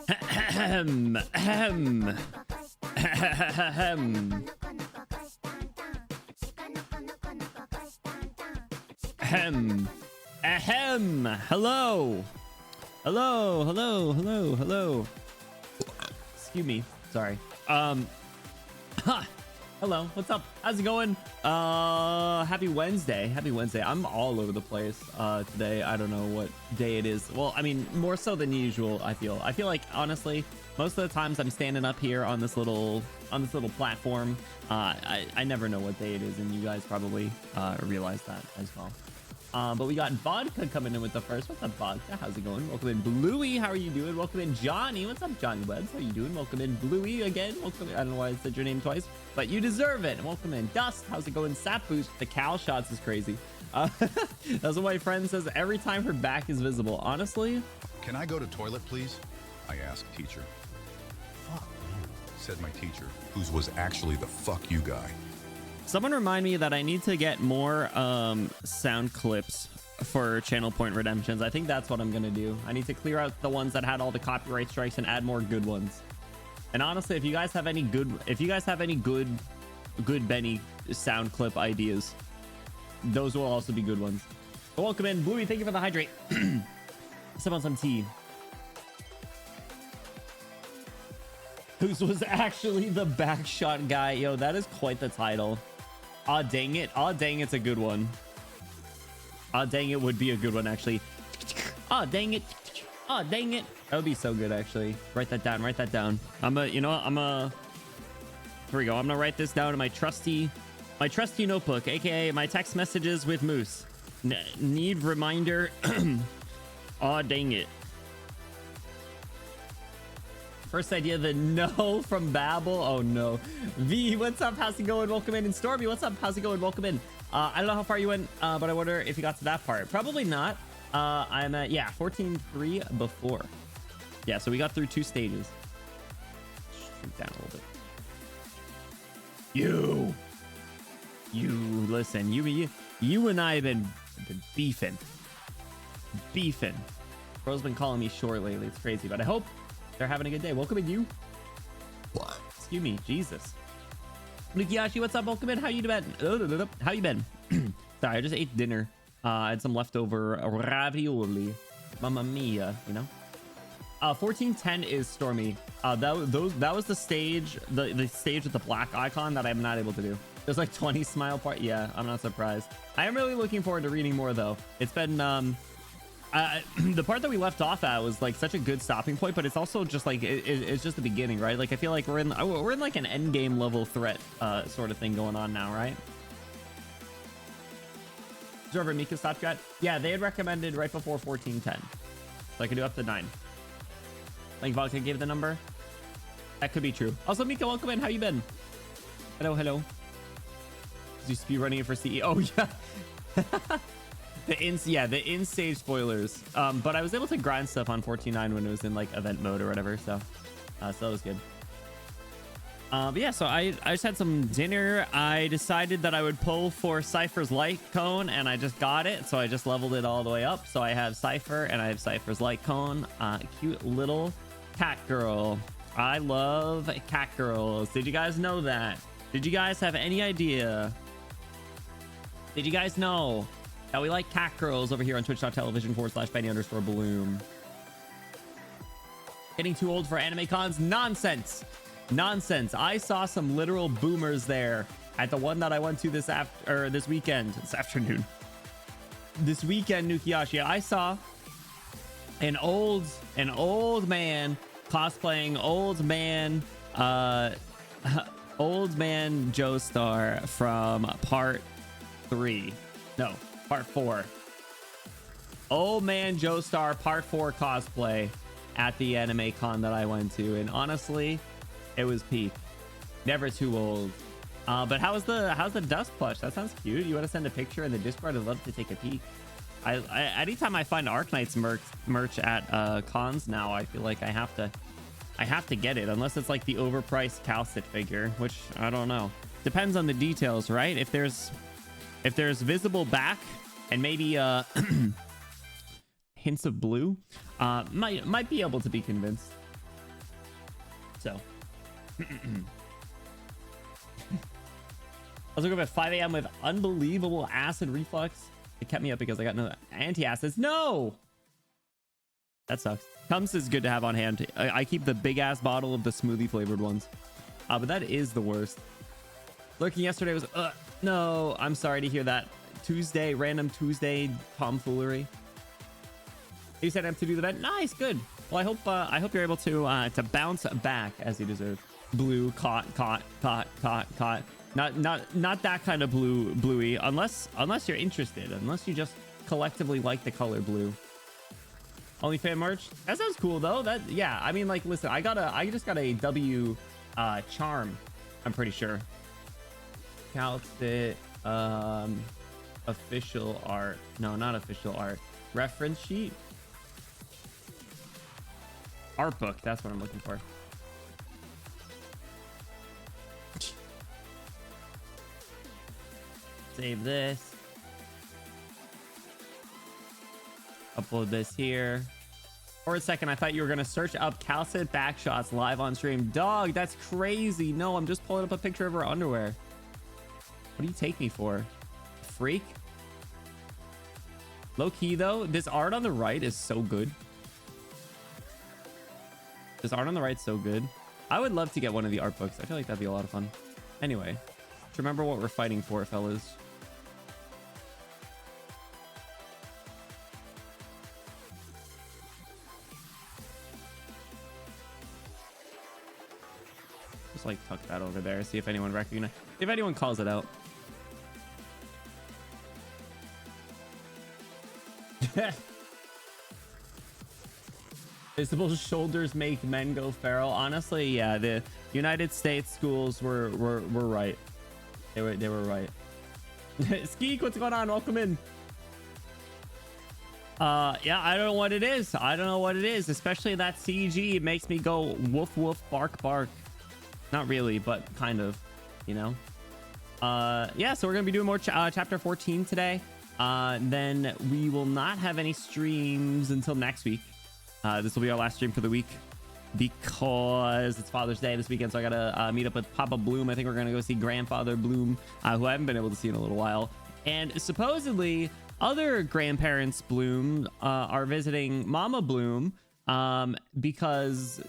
Ahem. Ahem. Ahem. Ahem. Ahem. Hello. Hello. Hello. Hello. Hello. Excuse me. Sorry. Hello. What's up? How's it going? Happy Wednesday. Happy Wednesday. I'm all over the place today. I don't know what day it is. Well, I mean, more so than usual. I feel like, honestly, most of the times I'm standing up here on this little platform. I never know what day it is, and you guys probably realize that as well. But we got Vodka coming in with the first. What's up, Vodka? How's it going? Welcome in, Bluey. How are you doing? Welcome in, Johnny. What's up, Johnny Webs? How are you doing? Welcome in, Bluey again. Welcome in. I don't know why I said your name twice, but you deserve it. Welcome in, Dust. How's it going? Sap Boost. The KAL'TSIT is crazy. That's what my friend says every time her back is visible. Honestly. Can I go to toilet, please? I asked teacher. Fuck you, said my teacher, whose was actually the fuck you guy. Someone remind me that I need to get more sound clips for channel point redemptions. I think that's what I'm gonna do. I need to clear out the ones that had all the copyright strikes and add more good ones. And honestly, if you guys have any good Benny sound clip ideas, those will also be good ones. But welcome in, Bluey. Thank you for the hydrate. Sip on some tea. Whose was actually the backshot guy. Yo, that is quite the title. Aw, dang it. Aw, dang, it's a good one. Aw, dang, it would be a good one, actually. Aw, dang it. Aw, dang it. That would be so good, actually. Write that down. Write that down. You know what? Here we go. I'm gonna write this down in my trusty notebook, aka my text messages with Moose. Need reminder. Aw, dang it. First idea, the no from Babel. Oh no. V, what's up? How's it going? Welcome in. And Stormy, what's up? How's it going? Welcome in. I don't know how far you went, but I wonder if you got to that part. Probably not. I'm at 14-3 before. Yeah, so we got through 2 stages. Shrink down a little bit. You listen. You and I have been beefing. Bro's been calling me short lately. It's crazy, but I hope they're having a good day. Welcome in, you. What? Excuse me, Jesus. Nukiyashi, what's up? Welcome in. How you been? How you been? Sorry, I just ate dinner. I had some leftover ravioli. Mamma mia, you know. 1410 is Stormy. That was the stage, the stage with the black icon that I'm not able to do. There's like 20 smile part. Yeah, I'm not surprised. I am really looking forward to reading more though. It's been the part that we left off at was like such a good stopping point, but it's also just like it's just the beginning, right? Like I feel like we're in like an end game level threat sort of thing going on now, right? Observer Mika stop chat. Yeah, they had recommended right before 1410, so I could do up to 9. Like Vodka gave the number. That could be true. Also, Mika, welcome in. How you been? Hello. You speed running it for CE. Oh yeah. The in-stage spoilers. But I was able to grind stuff on 14.9 when it was in like event mode or whatever, so that was good. But yeah, so I just had some dinner. I decided that I would pull for Cypher's light cone, and I just got it, so I just leveled it all the way up. So I have Cypher and I have Cypher's light cone. Cute little cat girl. I love cat girls. Did you guys know that? Did you guys have any idea? Did you guys know that we like cat girls over here on twitch.tv/Benny_Bloom? Getting too old for anime cons? Nonsense. I saw some literal boomers there at the one that I went to this weekend, Nukiyashi. I saw an old man cosplaying old man Joestar from part 4. Old man Joestar part 4 cosplay at the anime con that I went to, and honestly, it was peak. Never too old. But how's the dust plush? That sounds cute. You want to send a picture in the Discord? I'd love to take a peek. I anytime I find Arknights merch at cons now, I feel like I have to get it, unless it's like the overpriced KAL'TSIT figure, which I don't know. Depends on the details, right? If there's visible back and maybe hints of blue, might be able to be convinced. So I was waking up at 5 a.m. with unbelievable acid reflux. It kept me up because I got no antacids. No, that sucks. Tums is good to have on hand. I keep the big ass bottle of the smoothie flavored ones, but that is the worst. Lurking yesterday was no, I'm sorry to hear that. Tuesday, random Tuesday tomfoolery. You said I have to do the event. Nice, good. Well, I hope you're able to bounce back as you deserve. Blue, caught. Not that kind of bluey. Unless you're interested. Unless you just collectively like the color blue. Only fan merch. That sounds cool though. That, yeah. I mean, like, listen. I just got a W charm. I'm pretty sure. KAL'TSIT official art. No, not official art. Reference sheet. Art book. That's what I'm looking for. Save this. Upload this here. For a second, I thought you were going to search up KAL'TSIT BACKSHOTS live on stream. Dog, that's crazy. No, I'm just pulling up a picture of her underwear. What do you take me for? Freak? Low key, though, this art on the right is so good. This art on the right is so good. I would love to get one of the art books. I feel like that'd be a lot of fun. Anyway, remember what we're fighting for, fellas. Just like tuck that over there. See if anyone if anyone calls it out. Visible shoulders make men go feral. Honestly, yeah, the United States schools were right. They were right. Skeek, what's going on? Welcome in. Yeah, I don't know what it is. I don't know what it is. Especially that CG, it makes me go woof woof bark bark. Not really, but kind of, you know. Yeah, so we're gonna be doing more chapter 14 today. Then we will not have any streams until next week. This will be our last stream for the week because it's Father's Day this weekend. So I gotta meet up with Papa Bloom. I think we're gonna go see Grandfather Bloom, who I haven't been able to see in a little while. And supposedly other grandparents Bloom are visiting Mama Bloom because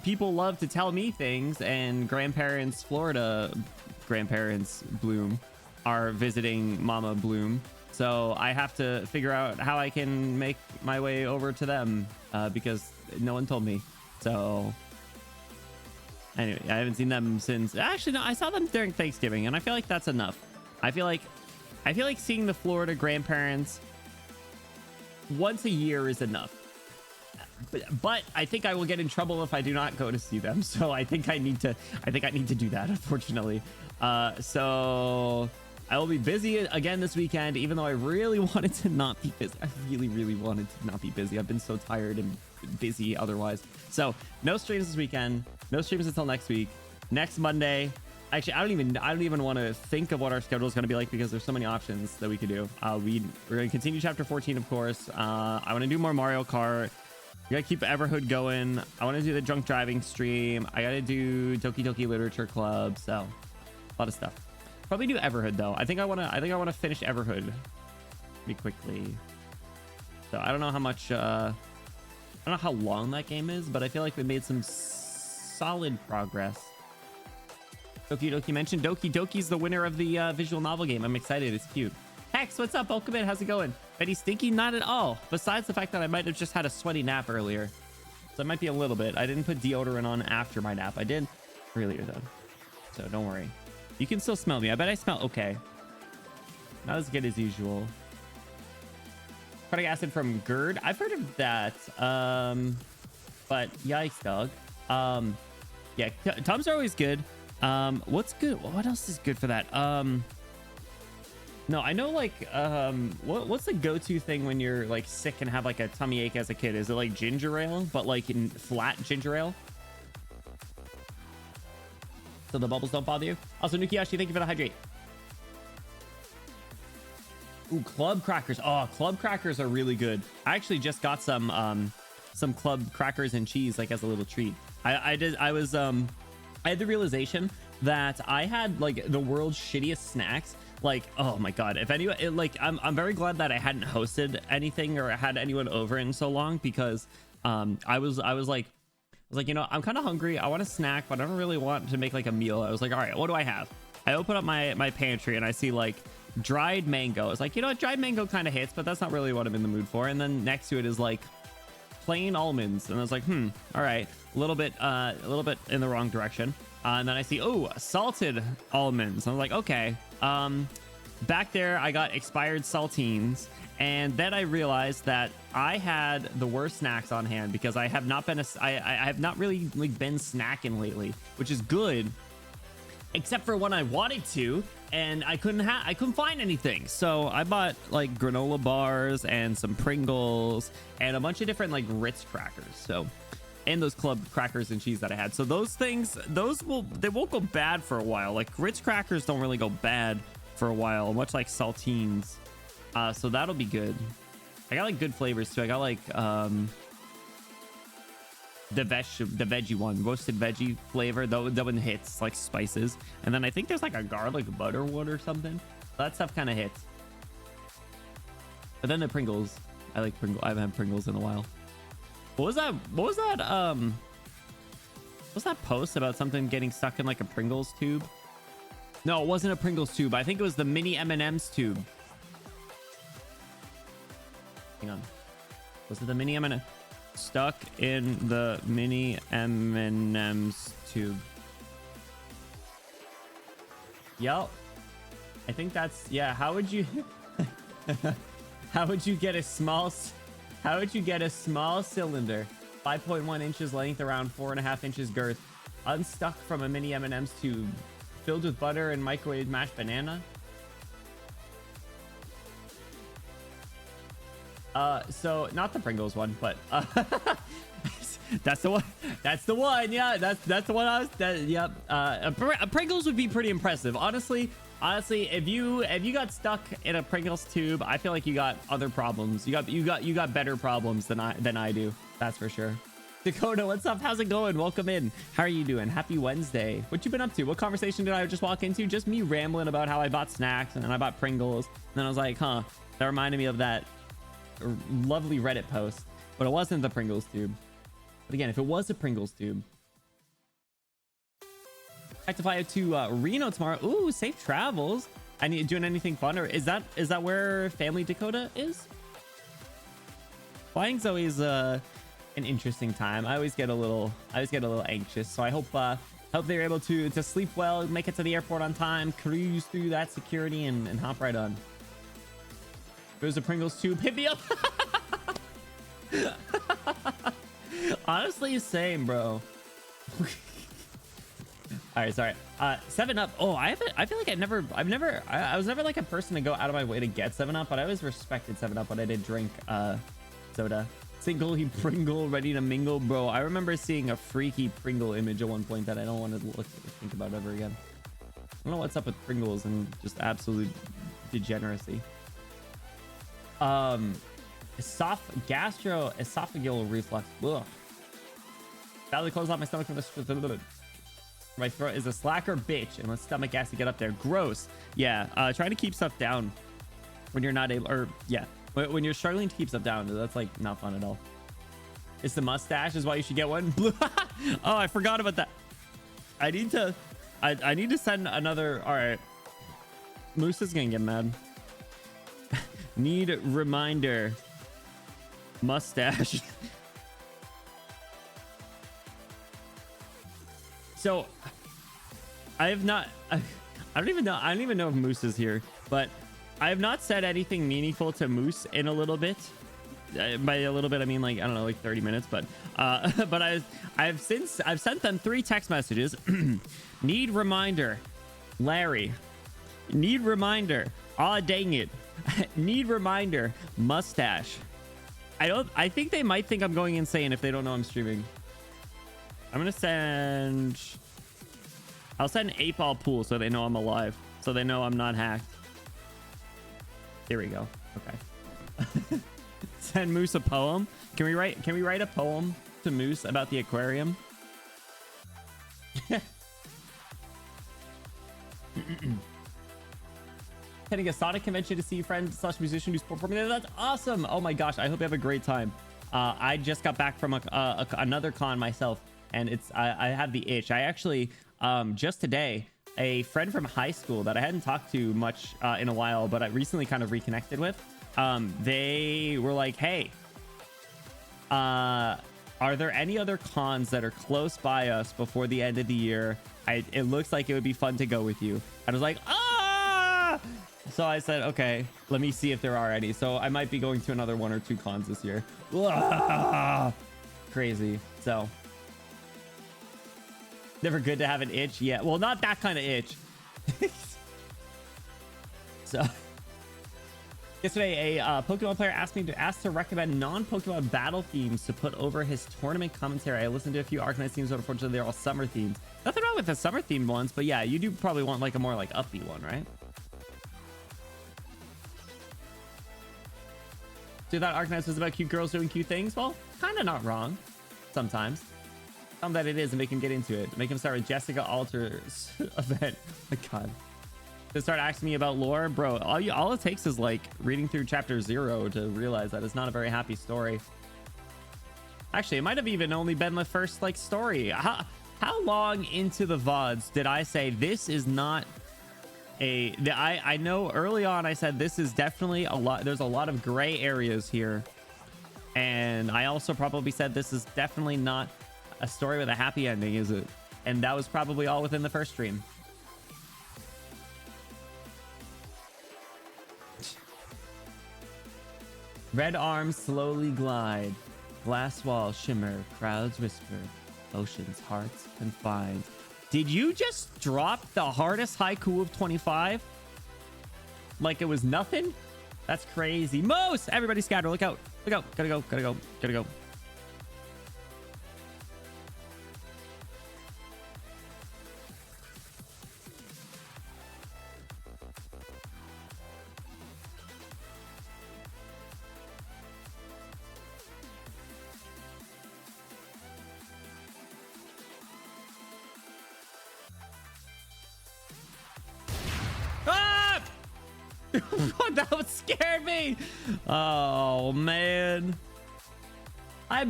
people love to tell me things, and Florida grandparents Bloom are visiting Mama Bloom. So I have to figure out how I can make my way over to them because no one told me. So anyway, I haven't seen them since. Actually, no, I saw them during Thanksgiving, and I feel like that's enough. I feel like seeing the Florida grandparents once a year is enough. But I think I will get in trouble if I do not go to see them. So I think I need to do that, unfortunately. So I will be busy again this weekend, even though I really wanted to not be busy. I really wanted to not be busy. I've been so tired and busy otherwise. So no streams this weekend. No streams until next week. Next Monday. Actually, I don't even want to think of what our schedule is going to be like because there's so many options that we could do. We're going to continue chapter 14, of course. I want to do more Mario Kart. We gotta keep Everhood going. I want to do the drunk driving stream. I gotta do Doki Doki Literature Club. So a lot of stuff. Probably do Everhood though. I think I want to finish Everhood pretty quickly. So I don't know how much. I don't know how long that game is, but I feel like we made some solid progress. Doki Doki mentioned Doki Doki's the winner of the visual novel game. I'm excited. It's cute. Hex, what's up? Welcome in. How's it going? Betty Stinky? Not at all. Besides the fact that I might have just had a sweaty nap earlier. So it might be a little bit. I didn't put deodorant on after my nap. I did earlier though. So don't worry. You can still smell me. I bet I smell okay. Not as good as usual. Cardiac acid from GERD. I've heard of that. But yikes, dog. Yeah, Tums are always good. What's good? What else is good for that? No, I know like what's the go-to thing when you're like sick and have like a tummy ache as a kid? Is it like ginger ale, but like in flat ginger ale? So the bubbles don't bother you? Also, Nukiyashi, thank you for the hydrate. Ooh, club crackers. Oh, club crackers are really good. I actually just got some club crackers and cheese like as a little treat. I had the realization that I had like the world's shittiest snacks. Like, oh my god, if anyone like, I'm very glad that I hadn't hosted anything or had anyone over in so long, because I was like, you know, I'm kind of hungry, I want a snack, but I don't really want to make like a meal. I was like, all right, what do I have? I open up my pantry and I see like dried mango. It's like, you know what, dried mango kind of hits, but that's not really what I'm in the mood for. And then next to it is like plain almonds, and I was like, all right, a little bit in the wrong direction. And then I see, oh, salted almonds. I was like, okay. Back there, I got expired saltines. And then I realized that I had the worst snacks on hand, because I have not been I have not really like been snacking lately, which is good, except for when I wanted to, and I couldn't find anything. So I bought like granola bars and some Pringles and a bunch of different like Ritz crackers. So, and those club crackers and cheese that I had. So those things, they won't go bad for a while. Like Ritz crackers don't really go bad for a while, much like saltines. So that'll be good. I got like good flavors too. I got like the veggie one, roasted veggie flavor. That one hits like spices. And then I think there's like a garlic butter one or something. That stuff kind of hits. But then the Pringles, I like Pringles. I haven't had Pringles in a while. What was that? What was that post about something getting stuck in like a Pringles tube? No, it wasn't a Pringles tube. I think it was the mini M&M's tube. Hang on. Was it the mini M&M? Stuck in the mini M&M's tube. Yep. I think that's, yeah. How would you how would you get a small cylinder, 5.1 inches length, around 4.5 inches girth, unstuck from a mini M&M's tube, filled with butter and microwave mashed banana? So not the Pringles one, but that's the one. That's the one. Yeah, that's the one I was. Yep. Pringles would be pretty impressive, honestly. Honestly, if you got stuck in a Pringles tube, I feel like you got other problems. You got better problems than I do. That's for sure. Dakota, what's up? How's it going? Welcome in. How are you doing? Happy Wednesday. What you been up to? What conversation did I just walk into? Just me rambling about how I bought snacks and then I bought Pringles. And then I was like, huh, that reminded me of that lovely Reddit post, but it wasn't the Pringles tube. But again, if it was a Pringles tube, back to fly out to Reno tomorrow. Ooh, safe travels. I need doing anything fun, or is that where family Dakota is? Flying's always an interesting time. I always get a little anxious, so I hope they're able to sleep well, make it to the airport on time, cruise through that security, and hop right on. If it was a Pringles tube, hit me up. Honestly, same, bro. All right, sorry. 7-Up. Oh, I feel like I was never like a person to go out of my way to get 7-Up, but I always respected 7-Up when I did drink soda. Single he Pringle, ready to mingle, bro. I remember seeing a freaky Pringle image at one point that I don't want to think about ever again. I don't know what's up with Pringles and just absolute degeneracy. Gastroesophageal reflux. Ugh. Badly closed off my stomach from the my throat is a slacker bitch, and my stomach has to get up there. Gross. Yeah. Trying to keep stuff down when you're not able, or yeah, when you're struggling to keep stuff down, that's like not fun at all. It's the mustache is why you should get one. Oh, I forgot about that. I need to send another. All right, Moose is gonna get mad. Need reminder. Mustache. So I have not, I don't even know if Moose is here, but I have not said anything meaningful to Moose in a little bit. By a little bit, I mean like, I don't know, like 30 minutes, but I've sent them 3 text messages. Need reminder, Larry. Need reminder. Aw, dang it. Need reminder, mustache. I think they might think I'm going insane if they don't know I'm streaming. I'm gonna send, I'll send 8-ball pool so they know I'm alive, so they know I'm not hacked. Here we go. Okay. Send Moose a poem. Can we write a poem to Moose about the aquarium? Attending a Sonic convention to see friend slash musician who's performing there. That's awesome. Oh my gosh, I hope you have a great time. I just got back from another con myself, and I have the itch. I actually just today, a friend from high school that I hadn't talked to much in a while, but I recently kind of reconnected with, they were like, hey, are there any other cons that are close by us before the end of the year? It looks like it would be fun to go with you. I was like, ah! So I said, okay, let me see if there are any. So I might be going to another 1 or 2 cons this year. Crazy. So never good to have an itch. Yeah, well, not that kind of itch. So yesterday, a Pokemon player asked me to recommend non-Pokemon battle themes to put over his tournament commentary. I listened to a few Arknights themes, but unfortunately they're all summer themes. Nothing wrong with the summer themed ones, but yeah, you do probably want like a more like upbeat one, right? So you thought Arknights was about cute girls doing cute things? Well, kind of not wrong. Sometimes. Tell him that it is and make him get into it. Make him start with Jessica Alter's event. Oh my god. To start asking me about lore, bro, all it takes is like reading through chapter 0 to realize that it's not a very happy story. Actually, it might have even only been the first like story. How long into the VODs did I say this is not I know early on I said this is definitely a lot. There's a lot of gray areas here. And I also probably said this is definitely not a story with a happy ending, is it? And that was probably all within the first stream. Red arms slowly glide, glass walls shimmer, crowds whisper, oceans hearts confined. Did you just drop the hardest haiku of 25? Like it was nothing? That's crazy. Moose! Everybody scatter, look out. Look out. Gotta go, gotta go, gotta go. That would scare me. Oh man. Hi,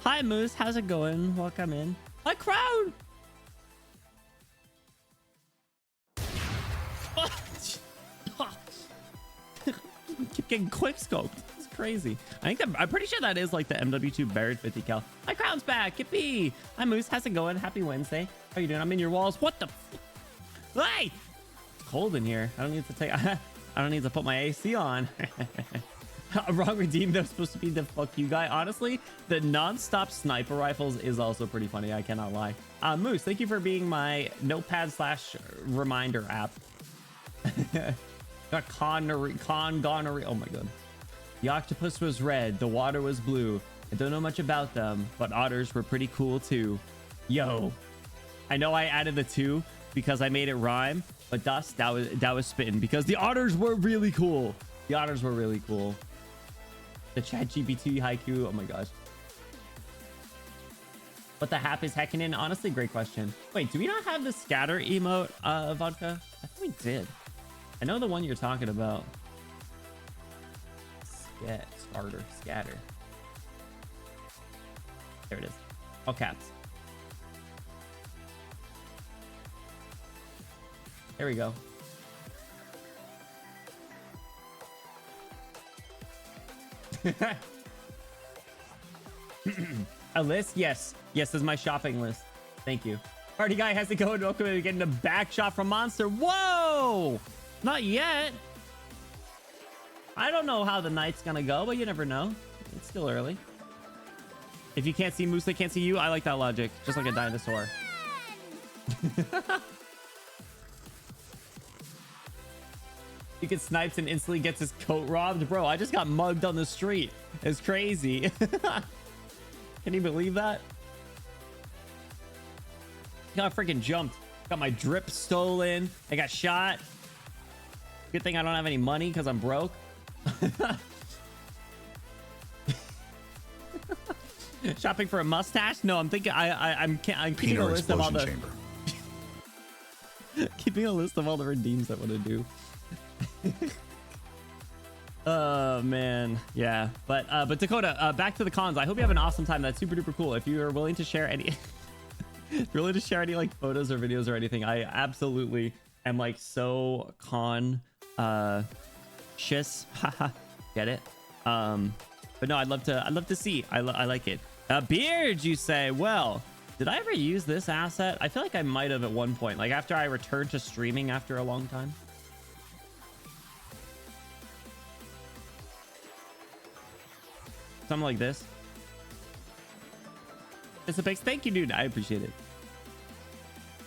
hi Moose. How's it going? Welcome in. Hi, crowd. Keep getting quick scoped. It's crazy. I'm pretty sure that is like the MW2 Barrett 50 cal. My crowd's back. Yippee. Hi Moose. How's it going? Happy Wednesday. How you doing? I'm in your walls. What the? Hey. Cold in here. I don't need to take I don't need to put my AC on. Wrong redeem. They're supposed to be the fuck you guy. Honestly, the non-stop sniper rifles is also pretty funny. I cannot lie. Moose, thank you for being my notepad / reminder app. Got gonorrhea. Oh my god. The octopus was red. The water was blue. I don't know much about them, but otters were pretty cool too. Yo, I know I added the 2 because I made it rhyme, but Dust, that was spitting because the otters were really cool. The otters were really cool. The ChatGPT haiku. Oh my gosh. What the hap is heckin' in? Honestly, great question. Wait, do we not have the scatter emote, Vodka? I think we did. I know the one you're talking about. Scatter. There it is. All caps. There we go. A list? Yes. Yes, is my shopping list. Thank you. Party guy has to go and welcome to getting a back shot from Monster. Whoa! Not yet. I don't know how the night's gonna go, but you never know. It's still early. If you can't see Moose, they can't see you. I like that logic. Just like a dinosaur. You get snipes and instantly gets his coat robbed. Bro, I just got mugged on the street. It's crazy. Can you believe that? Got freaking jumped. Got my drip stolen. I got shot. Good thing I don't have any money because I'm broke. Shopping for a mustache? No, I'm thinking I'm keeping a Peanut list of all explosion the chamber. keeping a list of all the redeems I want to do. Oh man, yeah. But Dakota, back to the cons. I hope you have an awesome time. That's super duper cool. If you are willing to share any if you're willing to share any like photos or videos or anything, I absolutely am like so con shiz. Haha. Get it? But no, I'd love to see. I like it. Beard, you say? Well, did I ever use this asset? I feel like I might have at one point, like after I returned to streaming after a long time. Something like this. It's a pics. Thank you, dude. I appreciate it.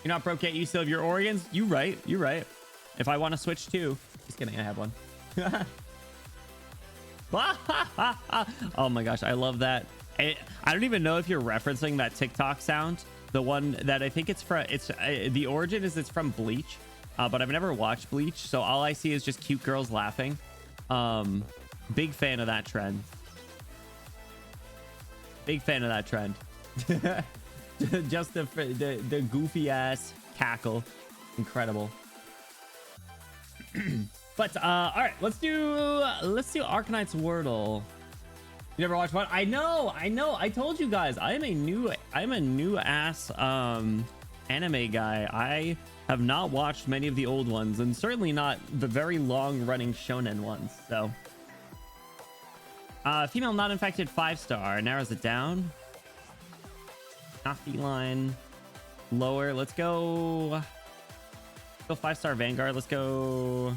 You're not broke yet. You still have your organs. You right. You right. If I want to switch too. Just kidding. I have one. Oh my gosh. I love that. I don't even know if you're referencing that TikTok sound. The one that I think it's from. It's the origin is it's from Bleach. But I've never watched Bleach. So all I see is just cute girls laughing. Big fan of that trend. Big fan of that trend. Just the goofy ass cackle. Incredible. But all right, let's do Arknights Wordle. You never watched one? I know. I told you guys I'm a new ass anime guy. I have not watched many of the old ones, and certainly not the very long running shonen ones. So female not infected 5-star narrows it down. Not feline. Lower. Let's go 5-star Vanguard. Let's go.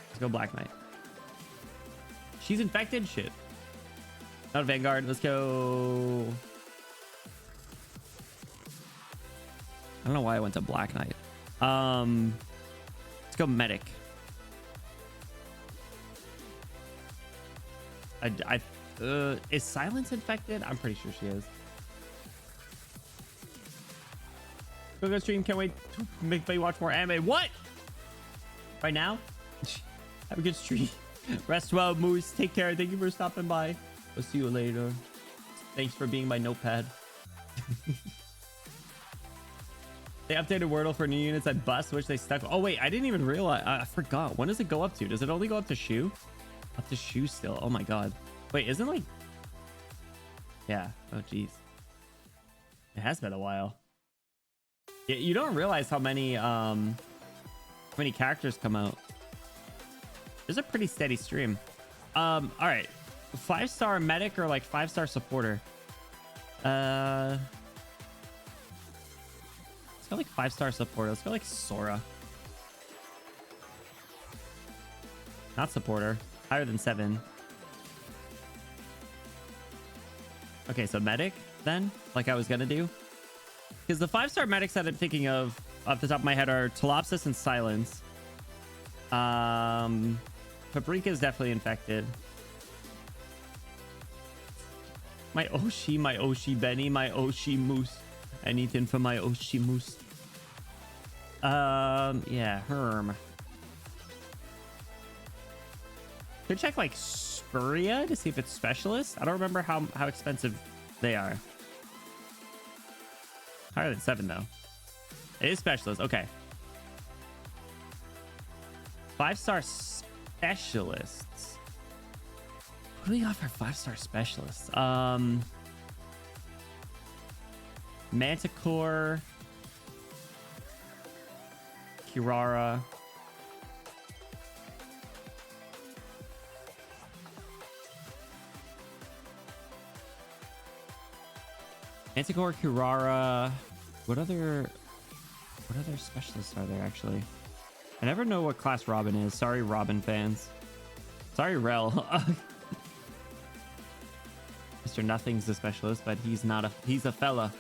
Let's go Black Knight. She's infected. Shit. Not Vanguard. Let's go. I don't know why I went to Black Knight. Let's go Medic. Is Silence infected? I'm pretty sure she is. Go stream. Can't wait to make me watch more anime. What? Right now? Have a good stream. Rest well, Moose. Take care. Thank you for stopping by. We'll see you later. Thanks for being my notepad. They updated Wordle for new units at bus, which they stuck. Oh wait, I didn't even realize. I forgot. When does it go up to? Does it only go up to shoe? Up to shoe still. Oh my god. Wait, isn't like... Yeah. Oh geez. It has been a while. Yeah, you don't realize how many characters come out. There's a pretty steady stream. All right. 5-star medic or like 5-star supporter? Let's go like 5-star supporter. Let's go like Sora. Not supporter. Higher than 7. Okay, so medic then, like I was gonna do. Because the 5-star medics that I'm thinking of off the top of my head are Talopsis and Silence. Paprika is definitely infected. My Oshi Benny, my Oshi Moose. Anything for my Oshi Moose. Yeah, Herm. Could check like Spuria to see if it's specialist. I don't remember how expensive they are. Higher than 7 though. It is specialist. Okay. 5-star specialists. What do we got for 5-star specialists? Manticore, Kirara, Manticore, Kirara. What other specialists are there actually? I never know what class Robin is. Sorry, Robin fans. Sorry, Rel. Mr. Nothing's a specialist, but he's a fella.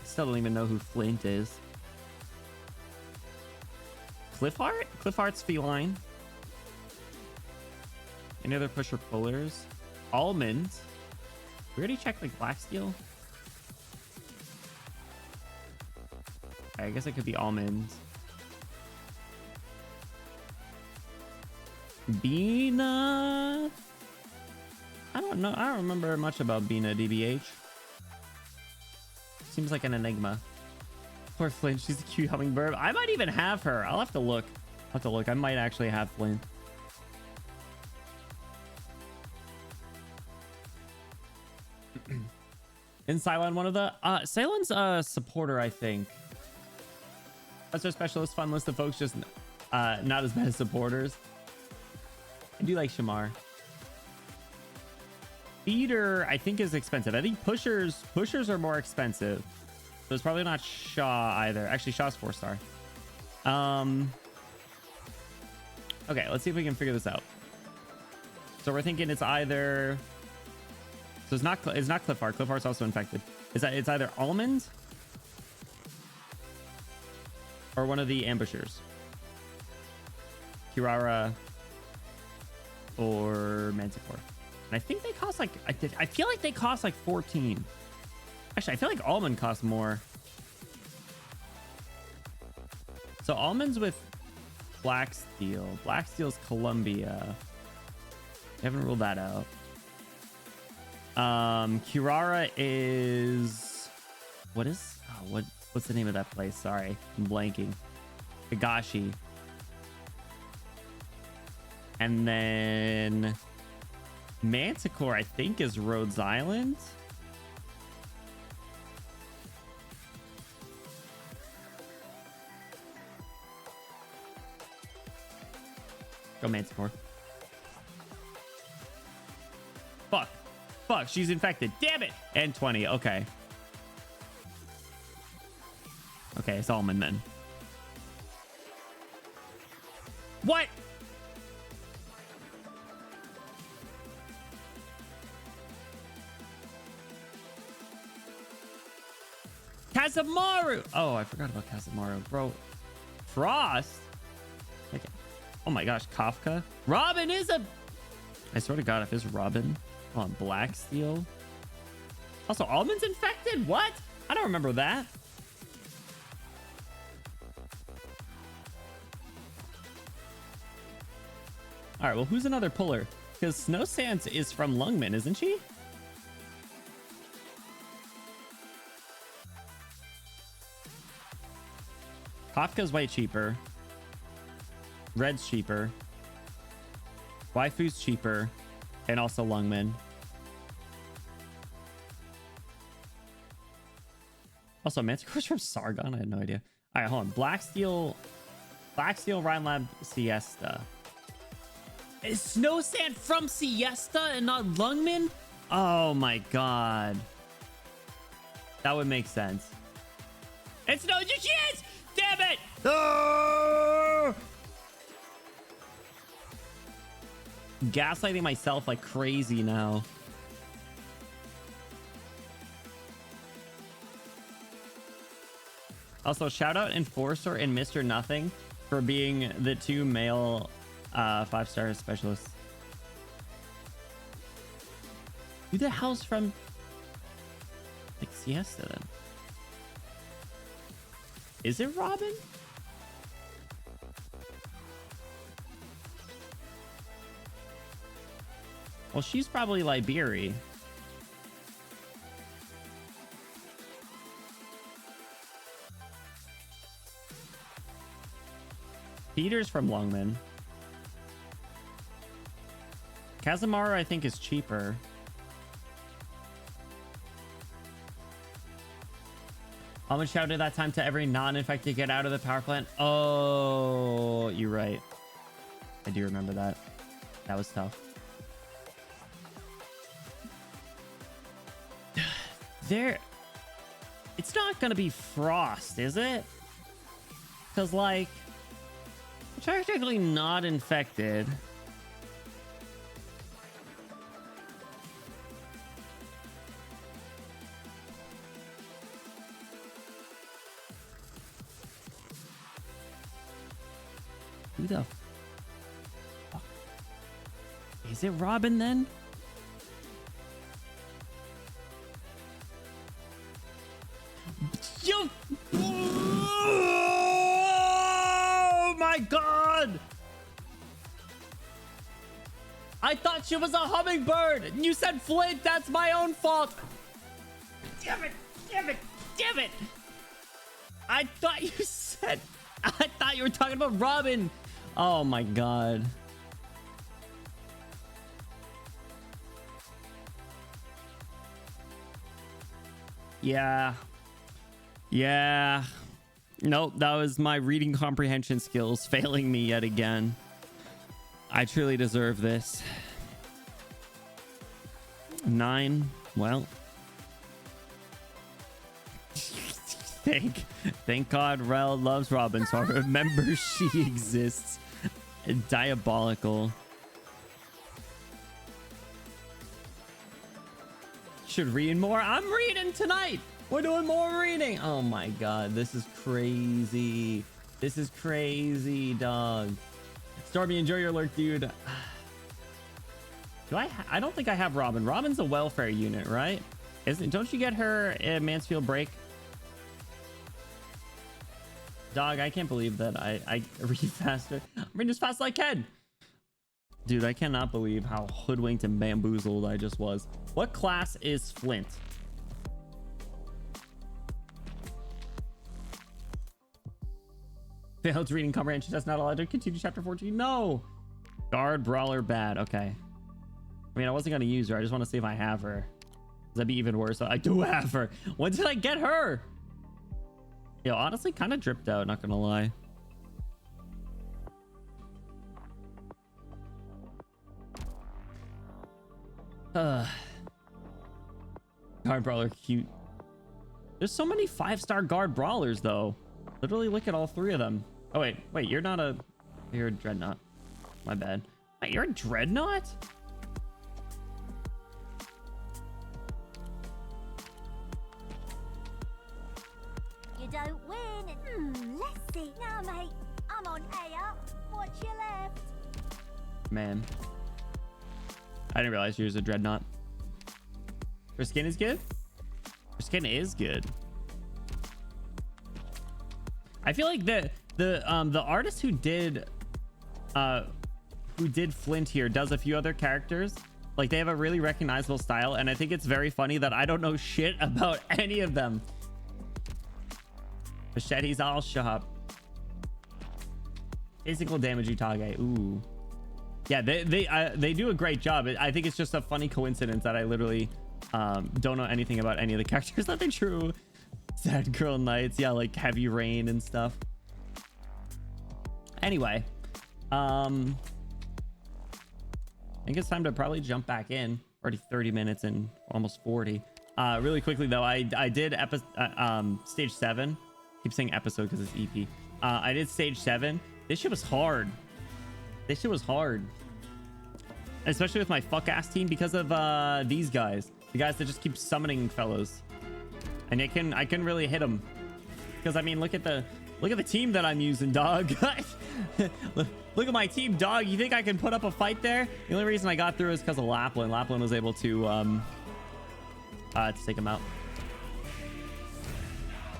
Still don't even know who Flint is. Cliffheart? Cliffheart's feline. Any other pusher pullers? Almond. We already checked like Black Steel. Okay, I guess it could be Almond. Bina. I don't know. I don't remember much about Bina, DBH. Seems like an enigma. Poor Flint. She's a cute hummingbird. I might even have her. I'll have to look. I might actually have Flint. In Cylon, one of the Cylon's a supporter, I think. That's our specialist fun list of folks, just not as bad as supporters. I do like Shamar. Feeder, I think, is expensive. I think pushers are more expensive. So it's probably not Shaw either. Actually, Shaw's 4-star. Okay, let's see if we can figure this out. So we're thinking it's either. So it's not Cliffheart. Cliffheart's also infected. It's either Almond or one of the ambushers. Kirara or Manticore. And I think they cost like I feel like they cost like 14. Actually, I feel like Almond costs more. So Almond's with Black Steel. Black Steel's Columbia. I haven't ruled that out. Kirara is what's the name of that place? Sorry, I'm blanking. Higashi. And then Manticore, I think, is Rhodes Island. Go Manticore. Fuck, she's infected. Damn it. And 20. Okay. Okay, it's Almond then. What? Kazamaru. Oh, I forgot about Kazamaru, bro. Frost. Okay. Oh my gosh, Kafka. Robin is a. I swear to God, if it's Robin. Hold on, Black Steel. Also, Almond's infected? What? I don't remember that. All right, well, who's another puller? Because Snow Sands is from Lungman, isn't she? Kafka's way cheaper. Red's cheaper. Waifu's cheaper. And also Lungman. Also, Manticore's from Sargon. I had no idea. All right, hold on. Black Steel, Rhinelab, Siesta. Is Snow Sand from Siesta and not Lungman? Oh my God. That would make sense. It's no, she is! Damn it! Oh! Gaslighting myself like crazy now. Also, shout out Enforcer and Mr. Nothing for being the 2 male 5-star specialists. Who the hell's from like Siesta then? Is it Robin? Well, she's probably Liberi. Peter's from Lungman. Kazamaru, I think, is cheaper. Almond shouted that time to every non-infected get out of the power plant. Oh, you're right. I do remember that. That was tough. It's not gonna be Frost, is it? Because, like, we're technically not infected. Who the fuck? Is it Robin then? You. Oh my God! I thought she was a hummingbird. You said Flint. That's my own fault. Damn it. Damn it. Damn it. I thought you said... I thought you were talking about Robin. Oh my god. Yeah. Yeah. Nope, that was my reading comprehension skills failing me yet again. I truly deserve this. 9. Well. Thank God Rel loves Robin, so I remember she exists. Diabolical. Should read more. I'm reading tonight. We're doing more reading. Oh my god, this is crazy. This is crazy, dog. Stormy, enjoy your lurk, dude. Do I don't think I have Robin. Robin's a welfare unit, right? Don't you get her a Mansfield break? Dog, I can't believe that I read faster. I'm reading as fast as I can. Dude, I cannot believe how hoodwinked and bamboozled I just was. What class is Flint? Failed reading comprehension test, not allowed to continue chapter 14. No. Guard brawler bad. Okay. I mean, I wasn't going to use her. I just want to see if I have her. That'd be even worse. I do have her. When did I get her? Yo, honestly, kind of dripped out, not gonna lie. Guard brawler cute. There's so many 5-star guard brawlers though. Literally look at all 3 of them. Oh wait, you're not a... You're a dreadnought. My bad. Wait, you're a dreadnought? Don't win. Let's see. Now, mate, I'm on A up. Watch your left. Man. I didn't realize she was a dreadnought. Her skin is good? Her skin is good. I feel like the artist who did Flint here does a few other characters. Like, they have a really recognizable style, and I think it's very funny that I don't know shit about any of them. Machetes all shop. Physical damage Utage. Ooh. Yeah, they do a great job. I think it's just a funny coincidence that I literally don't know anything about any of the characters that they drew. Sad Girl Knights. Yeah, like Heavy Rain and stuff. Anyway. I think it's time to probably jump back in. Already 30 minutes and almost 40. Really quickly though, I did stage 7. Keep saying episode because it's EP. I did stage 7. This shit was hard. This shit was hard. Especially with my fuck ass team because of these guys. The guys that just keep summoning fellows. And I can really hit them. Because I mean, look at the team that I'm using, dog. Look at my team, dog. You think I can put up a fight there? The only reason I got through is because of Lapland. Lapland was able to take him out.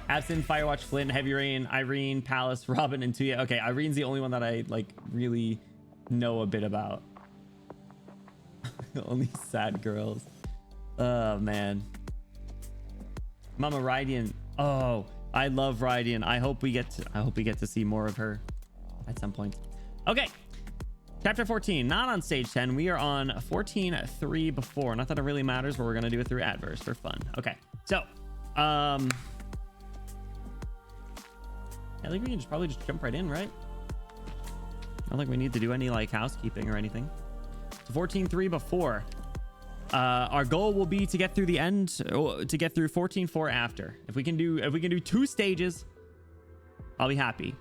Absinthe, Firewatch, Flint, Heavy Rain, Irene, Palace, Robin, and Tuya. Okay, Irene's the only one that I like really know a bit about. Only sad girls. Oh man. Mama Rydian. Oh, I love Rydian. I hope we get to see more of her at some point. Okay. Chapter 14, not on stage 10. We are on 14.3 before. Not that it really matters, but we're gonna do it through adverse for fun. Okay. So, I think we can probably just jump right in, right? I don't think we need to do any like housekeeping or anything. So 14.3 before. Our goal will be to get through the end, to get through 14.4 after. If we can do 2 stages, I'll be happy.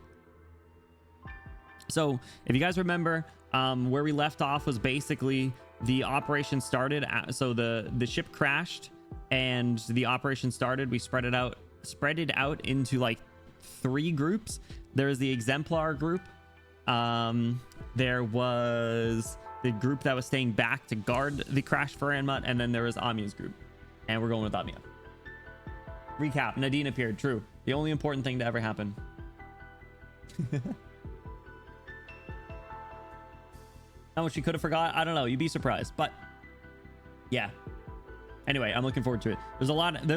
So if you guys remember, where we left off was basically the operation started. So the ship crashed and the operation started. We spread it out into like 3 groups. There was the exemplar group. There was the group that was staying back to guard the crashed Faranmut, and then there was Amia's group, and we're going with Amia. Recap: Nadine appeared. True, the only important thing to ever happen. How much she could have forgot, I don't know. You'd be surprised. But yeah. Anyway, I'm looking forward to it. There's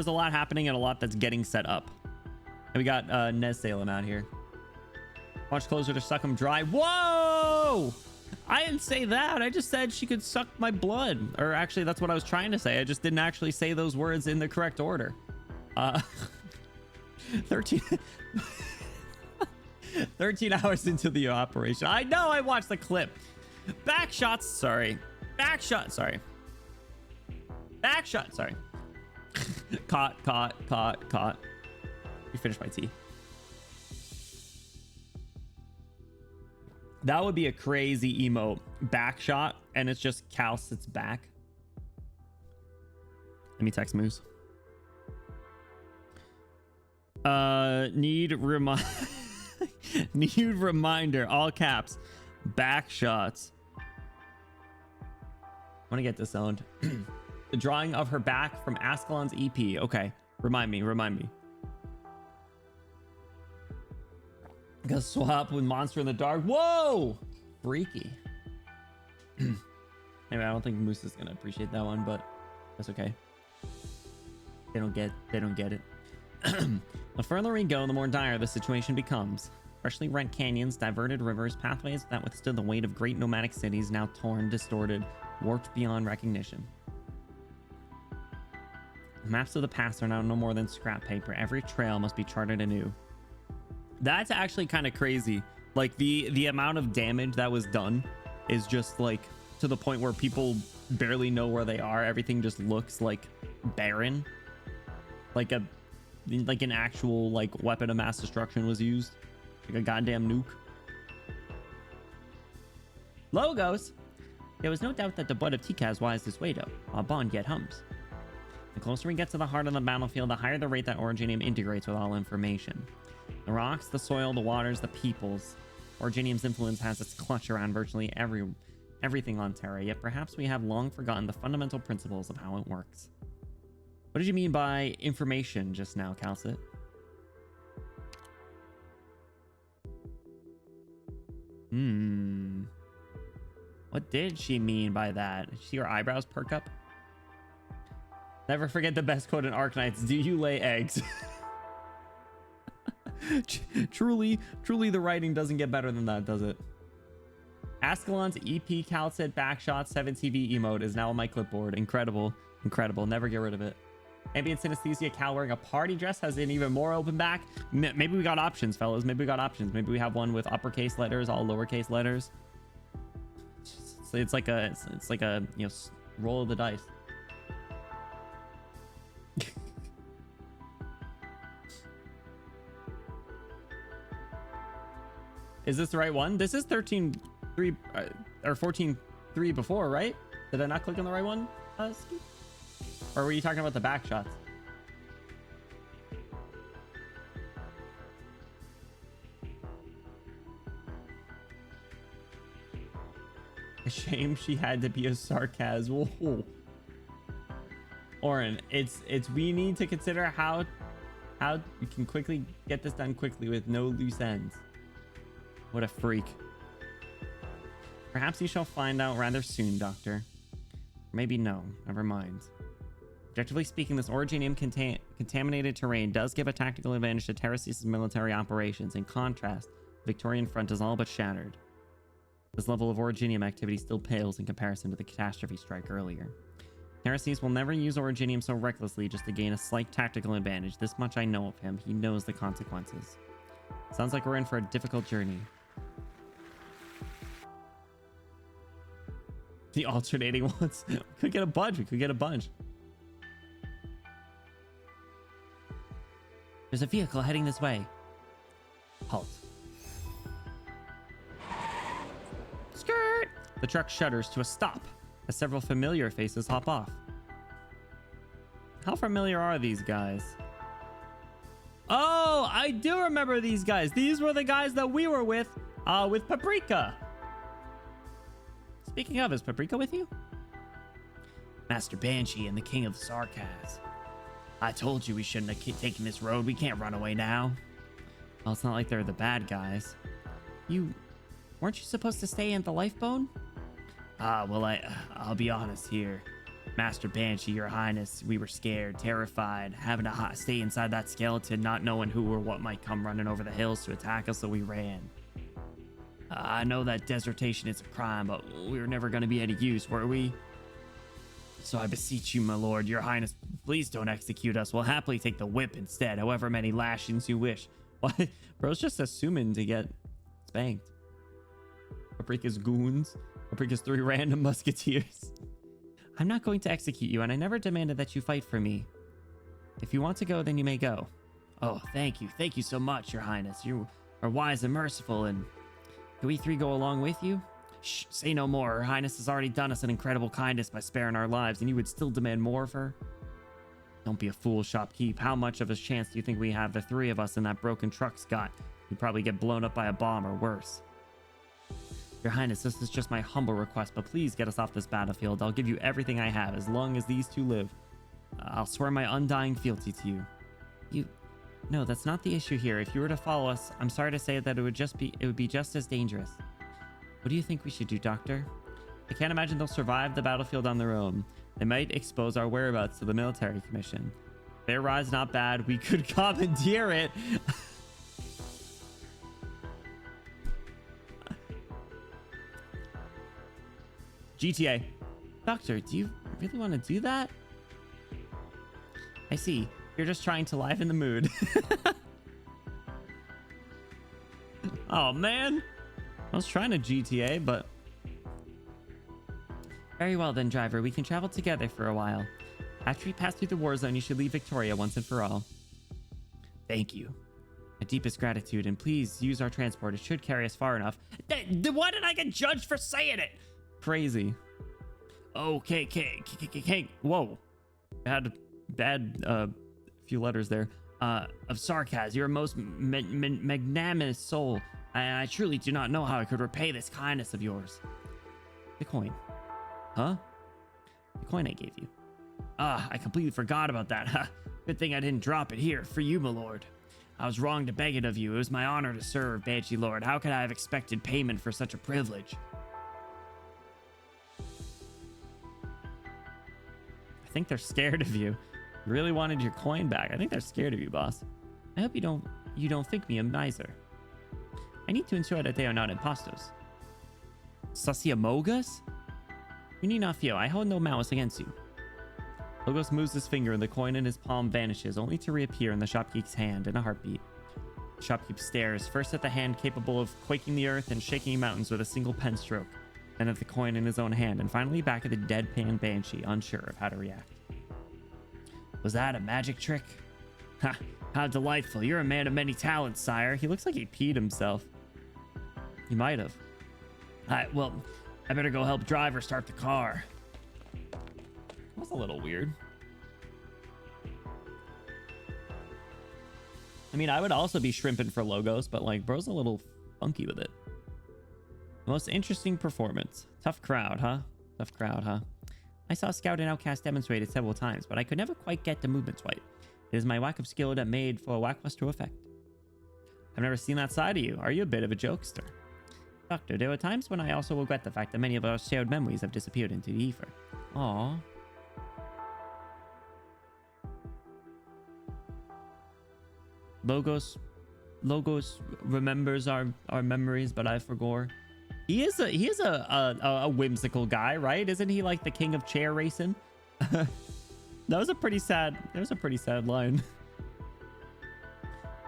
a lot happening and a lot that's getting set up. And we got Nez Salem out here. Much closer to suck him dry. Whoa! I didn't say that. I just said she could suck my blood. Or actually, that's what I was trying to say. I just didn't actually say those words in the correct order. 13 hours into the operation. I know, I watched the clip. Backshots, sorry. Backshot, sorry. Backshot, sorry. Caught. You finished my tea. That would be a crazy emote. Backshot, and it's just KAL'TSIT's back. Let me text Moose. Need reminder, all caps. Backshots. I want to get this sound. The drawing of her back from Ascalon's EP. Okay, remind me. Gonna swap with Monster in the Dark. Whoa, freaky. Anyway, I don't think Moose is gonna appreciate that one, but that's okay. They don't get it. The further we go, the more dire the situation becomes. Freshly rent canyons, diverted rivers, pathways that withstood the weight of great nomadic cities, now torn, distorted, warped beyond recognition. Maps of the past are now no more than scrap paper. Every trail must be charted anew. That's actually kind of crazy. Like the amount of damage that was done is just like to the point where people barely know where they are. Everything just looks like barren. Like an actual like weapon of mass destruction was used. Like a goddamn nuke. Logos. There was no doubt that the blood of Tikaz wise this way though. Our bond yet hums. The closer we get to the heart of the battlefield, the higher the rate that Originium integrates with all information. The rocks, the soil, the waters, the peoples. Originium's influence has its clutch around virtually everything on Terra, yet perhaps we have long forgotten the fundamental principles of how it works. What did you mean by information just now, KAL'TSIT? What did she mean by that? Did you see her eyebrows perk up? Never forget the best quote in Arknights. Do you lay eggs? Truly, the writing doesn't get better than that, does it? Ascalon's EP KAL'TSIT backshot 7TV emote is now on my clipboard. Incredible. Never get rid of it. Ambient synesthesia Cal wearing a party dress has an even more open back. Maybe we got options, fellas. Maybe we have one with uppercase letters, all lowercase letters. It's like a you know, roll of the dice. Is this the right one? This is 13.3 or 14.3 before, right? Did I not click on the right one? Or were you talking about the backshots? A shame she had to be a sarcasm. Whoa. Oren, it's we need to consider how we can quickly get this done quickly with no loose ends. What a freak. Perhaps you shall find out rather soon, Doctor. Maybe no. Never mind. Objectively speaking, this Originium contaminated terrain does give a tactical advantage to Terrace's military operations. In contrast, the Victorian front is all but shattered. This level of Originium activity still pales in comparison to the catastrophe strike earlier. Terraces will never use Originium so recklessly just to gain a slight tactical advantage. This much I know of him. He knows the consequences. Sounds like we're in for a difficult journey. The alternating ones. We could get a bunch. There's a vehicle heading this way. Halt. Skirt! The truck shudders to a stop as several familiar faces hop off. How familiar are these guys? Oh, I do remember these guys. These were the guys that we were with Paprika. Speaking of, is Paprika with you? Master Banshee and the King of the Sarkaz. I told you we shouldn't have taken this road. We can't run away now. Well, it's not like they're the bad guys. Weren't you supposed to stay in the Lifebone? Well, I'll be honest here. Master Banshee, your highness, we were scared, terrified, having to stay inside that skeleton, not knowing who or what might come running over the hills to attack us, so we ran. I know that desertation is a crime, but we were never going to be any use, were we? So I beseech you, my lord, your highness, please don't execute us. We'll happily take the whip instead, however many lashings you wish. What? Bro's just assuming to get spanked. Paprika's goons. Paprika's 3 random musketeers. I'm not going to execute you, and I never demanded that you fight for me. If you want to go, then you may go. Oh, thank you. Thank you so much, your highness. You are wise and merciful, and can we 3 go along with you? Shh, say no more. Her highness has already done us an incredible kindness by sparing our lives, and you would still demand more of her? Don't be a fool, shopkeep. How much of a chance do you think we have, the 3 of us in that broken truck's got? We'd probably get blown up by a bomb or worse. Your highness, this is just my humble request, but please get us off this battlefield. I'll give you everything I have as long as these 2 live. I'll swear my undying fealty to you. No, that's not the issue here. If you were to follow us, I'm sorry to say that it would be just as dangerous. What do you think we should do, Doctor? I can't imagine they'll survive the battlefield on their own. They might expose our whereabouts to the military commission. Their ride's not bad. We could commandeer it. GTA. Doctor, do you really want to do that? I see. You're just trying to liven the mood. Oh, man. I was trying to GTA, but... Very well then, driver. We can travel together for a while. After we pass through the war zone, you should leave Victoria once and for all. Thank you. My deepest gratitude, and please use our transport. It should carry us far enough. Why did I get judged for saying it? Crazy. Okay. Whoa. I had a bad few letters there. Of sarcasm. You're a most magnanimous soul. I truly do not know how I could repay this kindness of yours. The coin. Huh? The coin I gave you. I completely forgot about that. Good thing I didn't drop it here. For you, my lord. I was wrong to beg it of you. It was my honor to serve, Banshee Lord. How could I have expected payment for such a privilege? I think they're scared of you. You really wanted your coin back. I think they're scared of you, boss. I hope you don't think me a miser. I need to ensure that they are not impostors. Sociomogas? You need not fear. I hold no malice against you. Logos moves his finger and the coin in his palm vanishes, only to reappear in the shopkeep's hand in a heartbeat. The shopkeep stares, first at the hand capable of quaking the earth and shaking mountains with a single pen stroke, then at the coin in his own hand, and finally back at the deadpan Banshee, unsure of how to react. Was that a magic trick? Ha! How delightful. You're a man of many talents, sire. He looks like he peed himself. He might have. Well, I better go help driver start the car. That's a little weird. I mean, I would also be shrimping for logos, but like, bro's a little funky with it. Most interesting performance. Tough crowd, huh? Tough crowd, huh? I saw Scout and Outcast demonstrated several times, but I could never quite get the movements right. It is my whack of skill that made for a lackluster effect. I've never seen that side of you. Are you a bit of a jokester? Doctor, there were times when I also regret the fact that many of our shared memories have disappeared into the ether. Aww. Logos remembers our memories, but I forgot. He is a whimsical guy, right? Isn't he like the king of chair racing? That was a pretty sad line.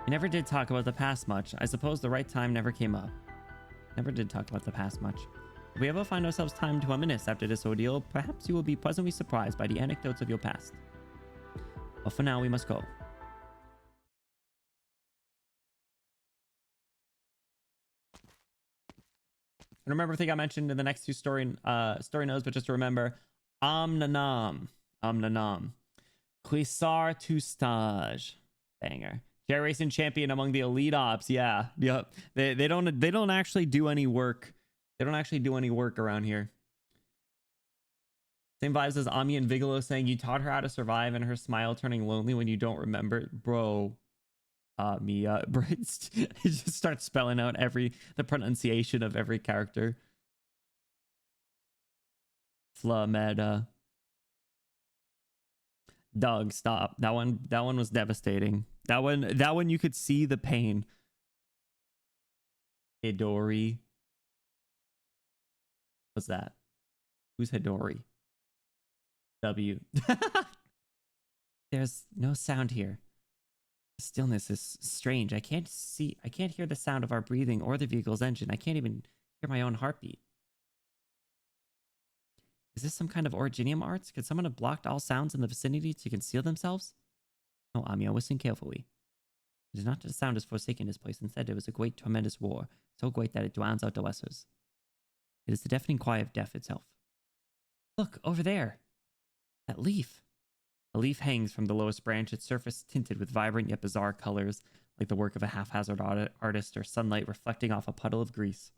We never did talk about the past much. I suppose the right time never came up. Never did talk about the past much. If we ever find ourselves time to reminisce after this ordeal, perhaps you will be pleasantly surprised by the anecdotes of your past. But for now, we must go. I remember everything I mentioned in the next 2 story notes, but just to remember, Amnanam. Cuisar tu stage. Banger. Chair racing champion among the elite ops. Yeah. Yep. They don't actually do any work. They don't actually do any work around here. Same vibes as Ami and Vigalo saying you taught her how to survive and her smile turning lonely when you don't remember. Bro. Mia. He just starts spelling out the pronunciation of every character. Flameta. Doug, stop. That one was devastating. That one you could see the pain. Hidori. What's that? Who's Hidori? W. There's no sound here. The stillness is strange. I can't hear the sound of our breathing or the vehicle's engine. I can't even hear my own heartbeat. Is this some kind of Originium arts? Could someone have blocked all sounds in the vicinity to conceal themselves? No, Amio, listen carefully. It is not that the sound has forsaken this place. Instead, it was a great, tremendous roar, so great that it drowns out the lessers. It is the deafening cry of death itself. Look, over there. That leaf. A leaf hangs from the lowest branch, its surface tinted with vibrant yet bizarre colors, like the work of a haphazard artist or sunlight reflecting off a puddle of grease.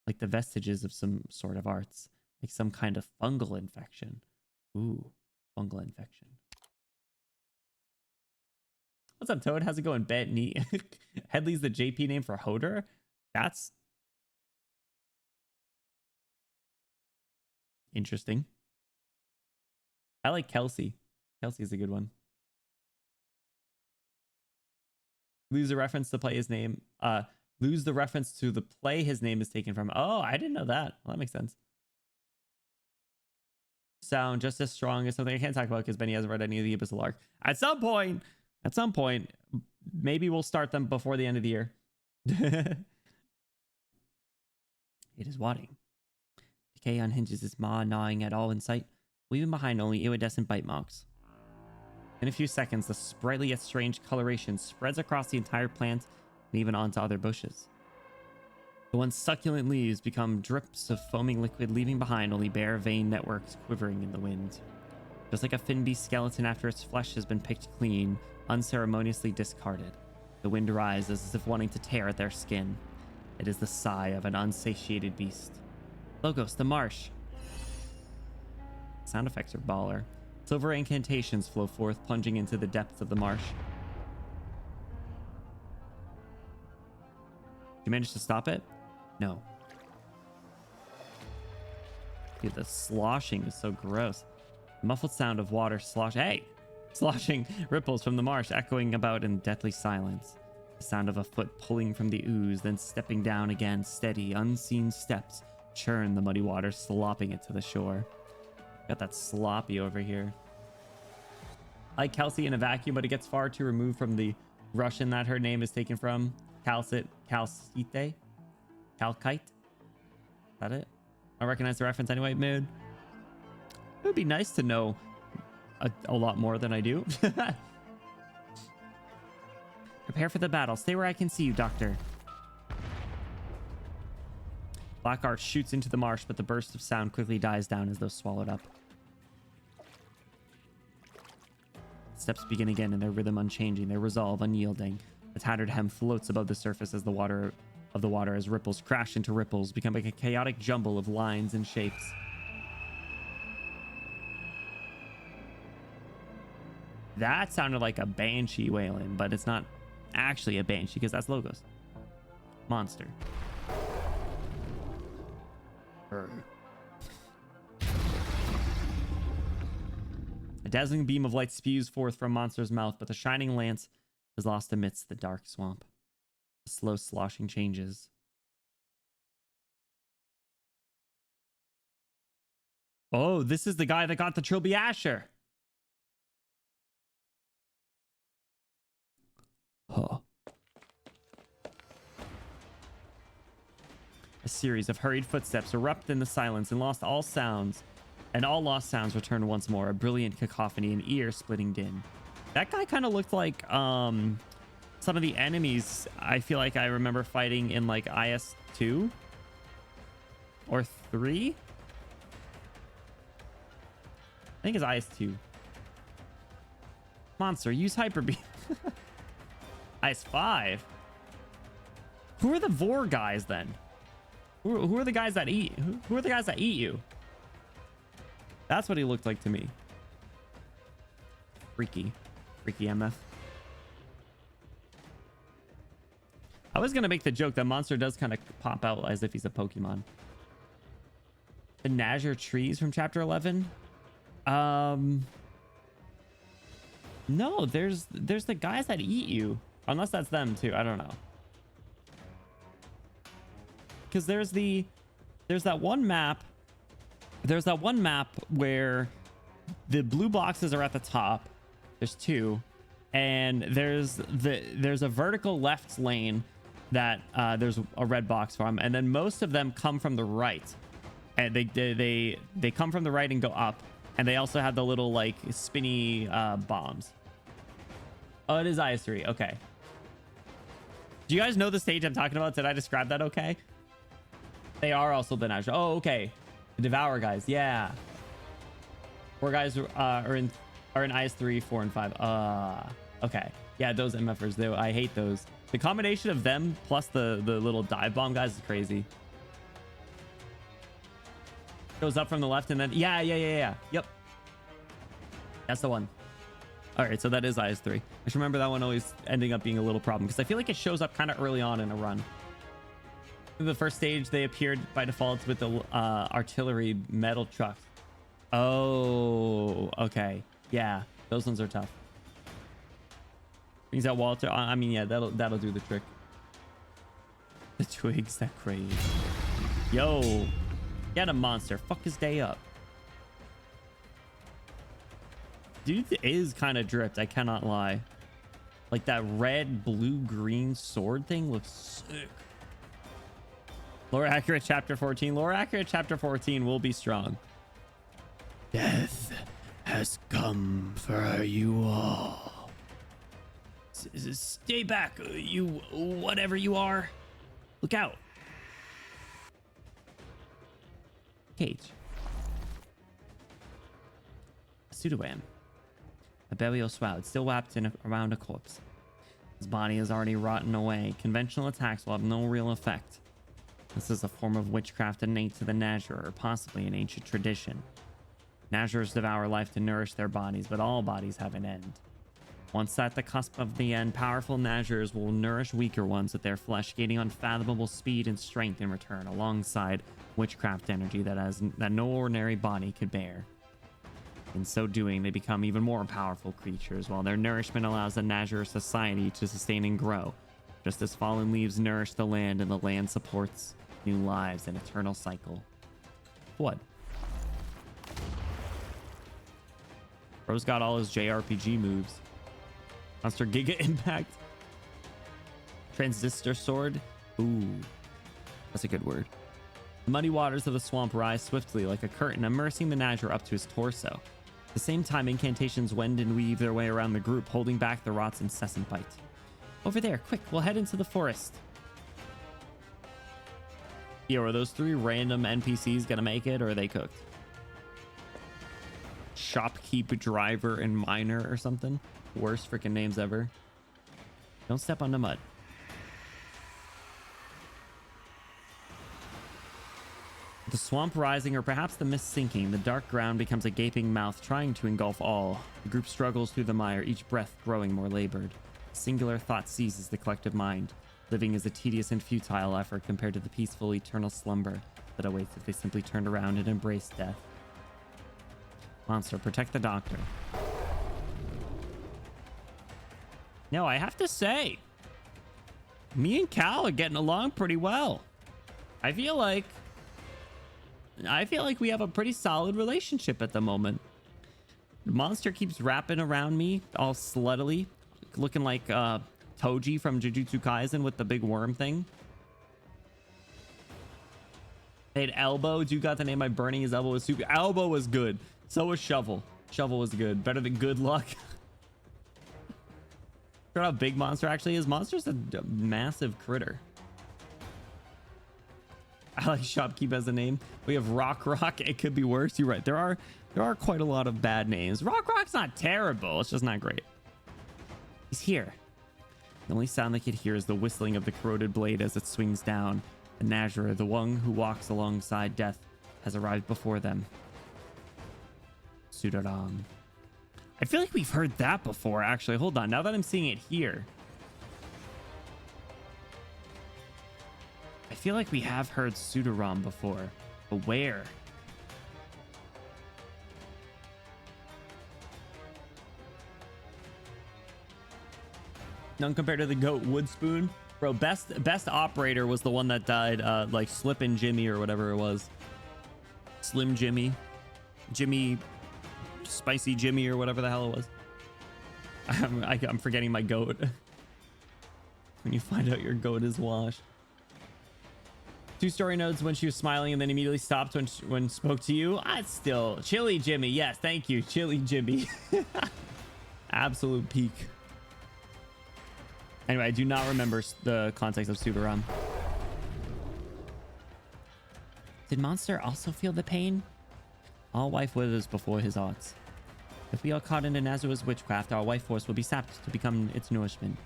Like the vestiges of some sort of arts. Like some kind of fungal infection. Ooh, fungal infection. What's up, Toad? How's it going? Bet neat. Headley's the JP name for Hodor? That's interesting. I like Kelsey. Kelsey's a good one. Lose the reference to play his name. Lose the reference to the play his name is taken from. Oh, I didn't know that. Well, that makes sense. Sound just as strong as something I can't talk about because Benny hasn't read any of the Abyssal Arc. At some point, maybe we'll start them before the end of the year. It is wadding. Decay unhinges its maw, gnawing at all in sight, leaving behind only iridescent bite marks. In a few seconds, the sprightly yet strange coloration spreads across the entire plant and even onto other bushes. The once succulent leaves become drips of foaming liquid, leaving behind only bare vein networks quivering in the wind. Just like a fin beast skeleton after its flesh has been picked clean, unceremoniously discarded, the wind rises as if wanting to tear at their skin. It is the sigh of an unsatiated beast. Logos, the marsh. Sound effects are baller. Silver incantations flow forth, plunging into the depths of the marsh. You managed to stop it? No. Dude, the sloshing is so gross. The muffled sound of water sloshing ripples from the marsh, echoing about in deathly silence. The sound of a foot pulling from the ooze, then stepping down again. Steady, unseen steps churn the muddy water, slopping it to the shore. Got that sloppy over here. I like Kelsey in a vacuum, but it gets far too removed from the Russian that her name is taken from. KAL'TSIT, KAL'TSIT, KAL'TSIT. Is that it? I recognize the reference anyway, mood. It would be nice to know a lot more than I do. Prepare for the battle. Stay where I can see you, Doctor. Black Arch shoots into the marsh, but the burst of sound quickly dies down as though swallowed up. Steps begin again, and their rhythm unchanging, their resolve unyielding. The tattered hem floats above the surface as the water as ripples crash into ripples, becoming a chaotic jumble of lines and shapes. That sounded like a banshee wailing, but it's not actually a banshee because that's Logos. Monster. A dazzling beam of light spews forth from Monster's mouth, but the shining lance is lost amidst the dark swamp. The slow sloshing changes. Oh, this is the guy that got the Trilby Asher. Huh. A series of hurried footsteps erupt in the silence and lost all sounds. And all lost sounds return once more, a brilliant cacophony and ear-splitting din. That guy kind of looked like some of the enemies I feel like I remember fighting in like IS-2 or 3. I think it's IS-2. Monster, use Hyper Beam. IS-5. Who are the Vor guys then? Who are the guys that eat? Who are the guys that eat you? That's what he looked like to me. Freaky MF. I was gonna make the joke that Monster does kind of pop out as if he's a Pokemon. The Nazir trees from chapter 11. No, there's the guys that eat you. Unless that's them too. I don't know. Because there's that one map. There's that one map where the blue boxes are at the top. There's two. And there's a vertical left lane that there's a red box from. And then most of them come from the right. And they come from the right and go up. And they also have the little like spinny bombs. Oh, it is IS3. Okay. Do you guys know the stage I'm talking about? Did I describe that okay? They are also the Nazir. Oh, okay. The Devour guys. Yeah. 4 guys are in IS3, 4, and 5. Okay. Yeah, those MFers, though. I hate those. The combination of them plus the little dive bomb guys is crazy. Goes up from the left and then... Yeah. Yep. That's the one. All right, so that is IS3. I just remember that one always ending up being a little problem because I feel like it shows up kind of early on in a run. In the first stage, they appeared by default with the artillery metal trucks. Oh, okay. Yeah, those ones are tough. Brings out Walter. I mean, yeah, that'll do the trick. The twigs that crave. Yo, get a monster. Fuck his day up. Dude is kind of dripped. I cannot lie. Like that red, blue, green sword thing looks sick. Lore accurate chapter 14. Lore accurate chapter 14 will be strong. Death has come for you all. Stay back, you whatever you are. Look out. Cage. A pseudoam. A burial shroud still wrapped around a corpse. His body is already rotten away. Conventional attacks will have no real effect. This is a form of witchcraft innate to the Nazir, or possibly an ancient tradition. Nazirs devour life to nourish their bodies, but all bodies have an end. Once at the cusp of the end, powerful Nazirs will nourish weaker ones with their flesh, gaining unfathomable speed and strength in return, alongside witchcraft energy that no ordinary body could bear. In so doing, they become even more powerful creatures, while their nourishment allows the Nazir society to sustain and grow, just as fallen leaves nourish the land and the land supports new lives, an eternal cycle. What? Bro's got all his JRPG moves. Monster Giga Impact. Transistor Sword. Ooh, that's a good word. The muddy waters of the swamp rise swiftly like a curtain, immersing the Nazir up to his torso. At the same time, incantations wend and weave their way around the group, holding back the rot's incessant bite. Over there, quick, we'll head into the forest. Yo, are those 3 random NPCs gonna make it, or are they cooked? Shopkeep, driver, and miner or something? Worst freaking names ever. Don't step on the mud. The swamp rising, or perhaps the mist sinking, the dark ground becomes a gaping mouth trying to engulf all. The group struggles through the mire, each breath growing more labored. A singular thought seizes the collective mind. Living is a tedious and futile effort compared to the peaceful, eternal slumber that awaits if they simply turned around and embraced death. Monster, protect the doctor. No, I have to say, me and Cal are getting along pretty well. I feel like we have a pretty solid relationship at the moment. The monster keeps wrapping around me all sluttily, looking like Toji from Jujutsu Kaisen with the big worm thing. They had Elbow. Dude got the name by burning his elbow. Was super. Elbow was good. So was Shovel. Shovel was good. Better than Good Luck. Forgot how big Monster actually is. Monster's a massive critter. I like Shopkeep as a name. We have Rock. It could be worse. You're right. There are quite a lot of bad names. Rock's not terrible. It's just not great. He's here. The only sound they could hear is the whistling of the corroded blade as it swings down. And Nazir, the one who walks alongside death, has arrived before them. Sudaram. I feel like we've heard that before, actually. Hold on. Now that I'm seeing it here, I feel like we have heard Sudaram before. But where? None compared to the goat wood spoon. Bro, best operator was the one that died, like Slippin' Jimmy or whatever it was. Slim Jimmy. Jimmy, Spicy Jimmy or whatever the hell it was. I'm forgetting my goat. When you find out your goat is washed. 2 story nodes when she was smiling and then immediately stopped when spoke to you. It's still Chili Jimmy. Yes, thank you, Chili Jimmy. Absolute peak. Anyway, I do not remember the context of Sudaram. Did Monster also feel the pain? All wife withers before his arts. If we are caught into Nazua's witchcraft, our wife force will be sapped to become its nourishment.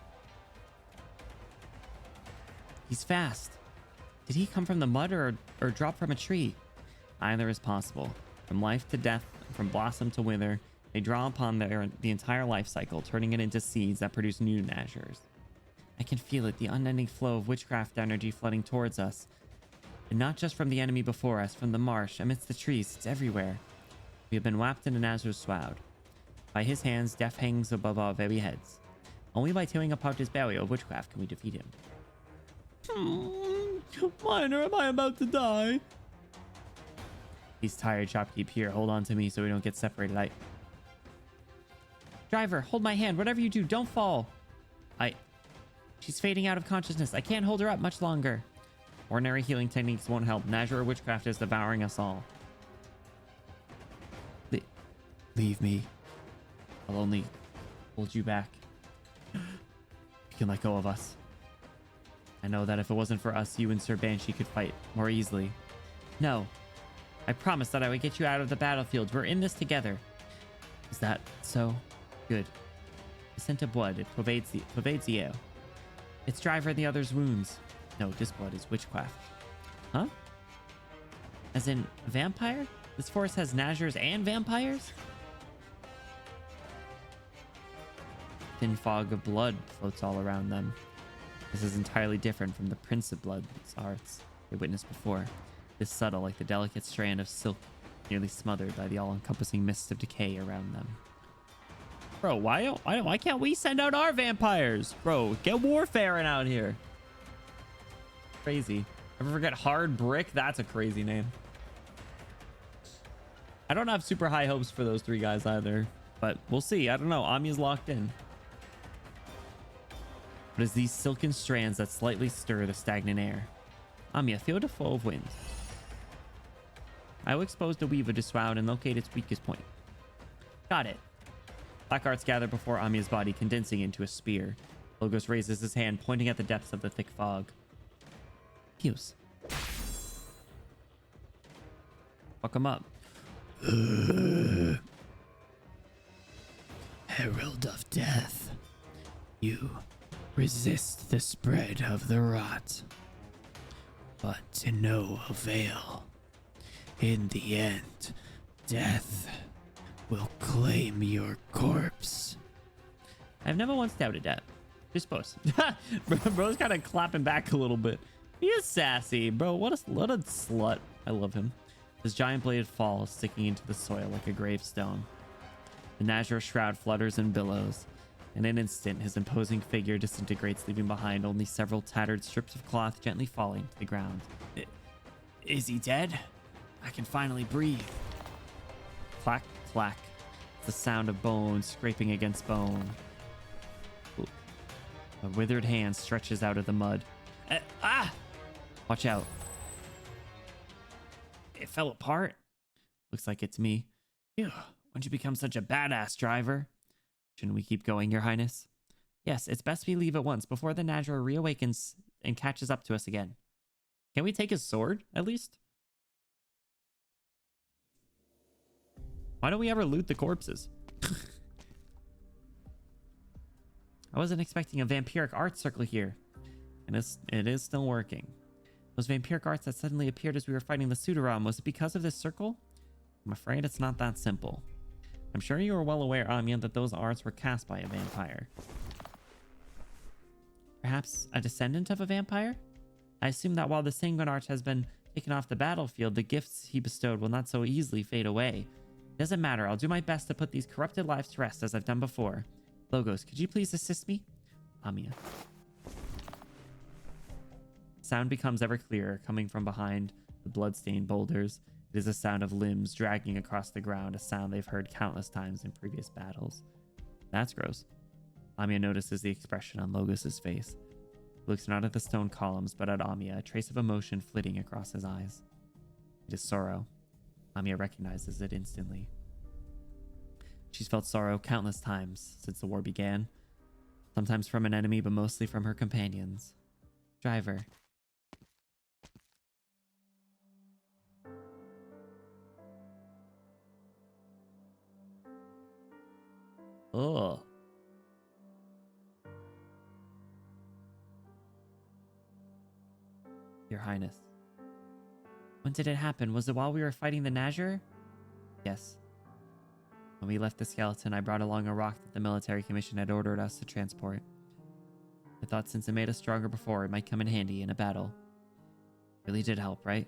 He's fast. Did he come from the mud or drop from a tree? Either is possible. From life to death, from blossom to wither, they draw upon the entire life cycle, turning it into seeds that produce new Nazures. I can feel it, the unending flow of witchcraft energy flooding towards us. And not just from the enemy before us, from the marsh, amidst the trees, it's everywhere. We have been wrapped in a Nazure's shroud. By his hands, death hangs above our very heads. Only by tearing apart his barrier of witchcraft can we defeat him. Miner, am I about to die? He's tired, shopkeep. Here, hold on to me so we don't get separated. Driver, hold my hand. Whatever you do, don't fall. She's fading out of consciousness. I can't hold her up much longer. Ordinary healing techniques won't help. Nazure witchcraft is devouring us all. Leave me. I'll only hold you back. You can let go of us. I know that if it wasn't for us, you and Sir Banshee could fight more easily. No. I promised that I would get you out of the battlefield. We're in this together. Is that so? Good. The scent of blood, it pervades the air. It's driver and the other's wounds. No, this blood is witchcraft. Huh? As in vampire? This forest has Nazures and vampires? Thin fog of blood floats all around them. This is entirely different from the Prince of Blood's arts they witnessed before. This subtle, like the delicate strand of silk, nearly smothered by the all-encompassing mist of decay around them. Bro, why can't we send out our vampires? Bro, get warfaring out here. Crazy. Ever forget Hard Brick? That's a crazy name. I don't have super high hopes for those 3 guys either, but we'll see. I don't know. Amiya's locked in. But it's these silken strands that slightly stir the stagnant air. Amiya, feel the flow of wind. I will expose the weaver to shroud and locate its weakest point. Got it. Black arts gather before Amiya's body, condensing into a spear. Logos raises his hand, pointing at the depths of the thick fog. Fuse. Fuck him up. Herald of Death. You resist the spread of the rot, but to no avail. In the end, death will claim your corpse. I've never once doubted that. Just boast. Bro's kind of clapping back a little bit. He is sassy, bro. What a slut. I love him. His giant blade falls, sticking into the soil like a gravestone. The Nazure shroud flutters and billows. In an instant, his imposing figure disintegrates, leaving behind only several tattered strips of cloth gently falling to the ground. Is he dead? I can finally breathe. Clack, clack. It's the sound of bone scraping against bone. A withered hand stretches out of the mud. Watch out. It fell apart. Looks like it's me. Phew. When'd you become such a badass, driver? Shouldn't we keep going, Your Highness? Yes, it's best we leave at once before the Nazure reawakens and catches up to us again. Can we take his sword, at least? Why don't we ever loot the corpses? I wasn't expecting a vampiric art circle here. And it is still working. Those vampiric arts that suddenly appeared as we were fighting the Sudaram, was it because of this circle? I'm afraid it's not that simple. I'm sure you are well aware, Amiya, that those arts were cast by a vampire. Perhaps a descendant of a vampire? I assume that while the Sanguine Arch has been taken off the battlefield, the gifts he bestowed will not so easily fade away. It doesn't matter. I'll do my best to put these corrupted lives to rest as I've done before. Logos, could you please assist me? Amiya. Sound becomes ever clearer, coming from behind the blood-stained boulders. It is a sound of limbs dragging across the ground, a sound they've heard countless times in previous battles. That's gross. Amiya notices the expression on Logos's face. He looks not at the stone columns, but at Amiya, a trace of emotion flitting across his eyes. It is sorrow. Amiya recognizes it instantly. She's felt sorrow countless times since the war began. Sometimes from an enemy, but mostly from her companions. Driver. Oh. Your Highness. When did it happen? Was it while we were fighting the Nazir? Yes. When we left the skeleton, I brought along a rock that the military commission had ordered us to transport. I thought since it made us stronger before, it might come in handy in a battle. It really did help, right?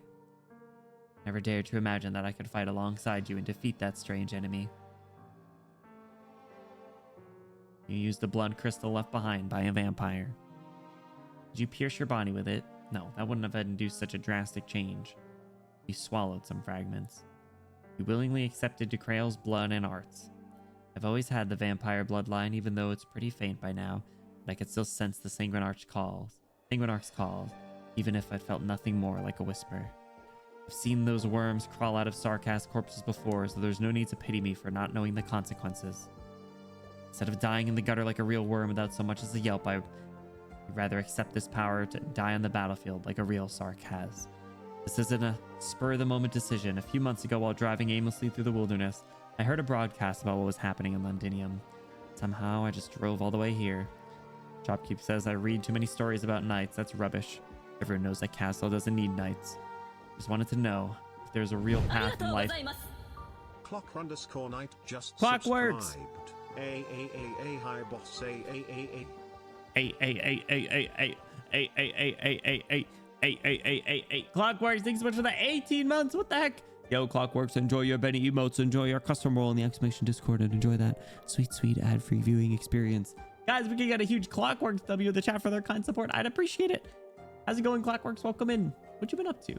Never dared to imagine that I could fight alongside you and defeat that strange enemy. You used the blood crystal left behind by a vampire. Did you pierce your body with it? No, that wouldn't have induced such a drastic change. You swallowed some fragments. You willingly accepted DeCrail's blood and arts. I've always had the vampire bloodline, even though it's pretty faint by now, but I could still sense the Sanguinarch's calls, even if I felt nothing more like a whisper. I've seen those worms crawl out of Sarkaz corpses before, so there's no need to pity me for not knowing the consequences. Instead of dying in the gutter like a real worm without so much as a yelp, I'd rather accept this power to die on the battlefield like a real Sarkaz. This isn't a spur-of-the-moment decision. A few months ago, while driving aimlessly through the wilderness, I heard a broadcast about what was happening in Londinium. Somehow, I just drove all the way here. Shopkeep says I read too many stories about knights. That's rubbish. Everyone knows that Castle doesn't need knights. Just wanted to know if there's a real path in life. Clock_Knight just Clockworks. subscribed. Hi boss. Hey. Clockworks, thanks so much for the 18 months. What the heck? Yo, Clockworks, enjoy your Benny emotes. Enjoy your custom role in the exclamation Discord and enjoy that sweet ad-free viewing experience. Guys, we can get a huge Clockworks W in the chat for their kind support. I'd appreciate it. How's it going, Clockworks? Welcome in. What you been up to?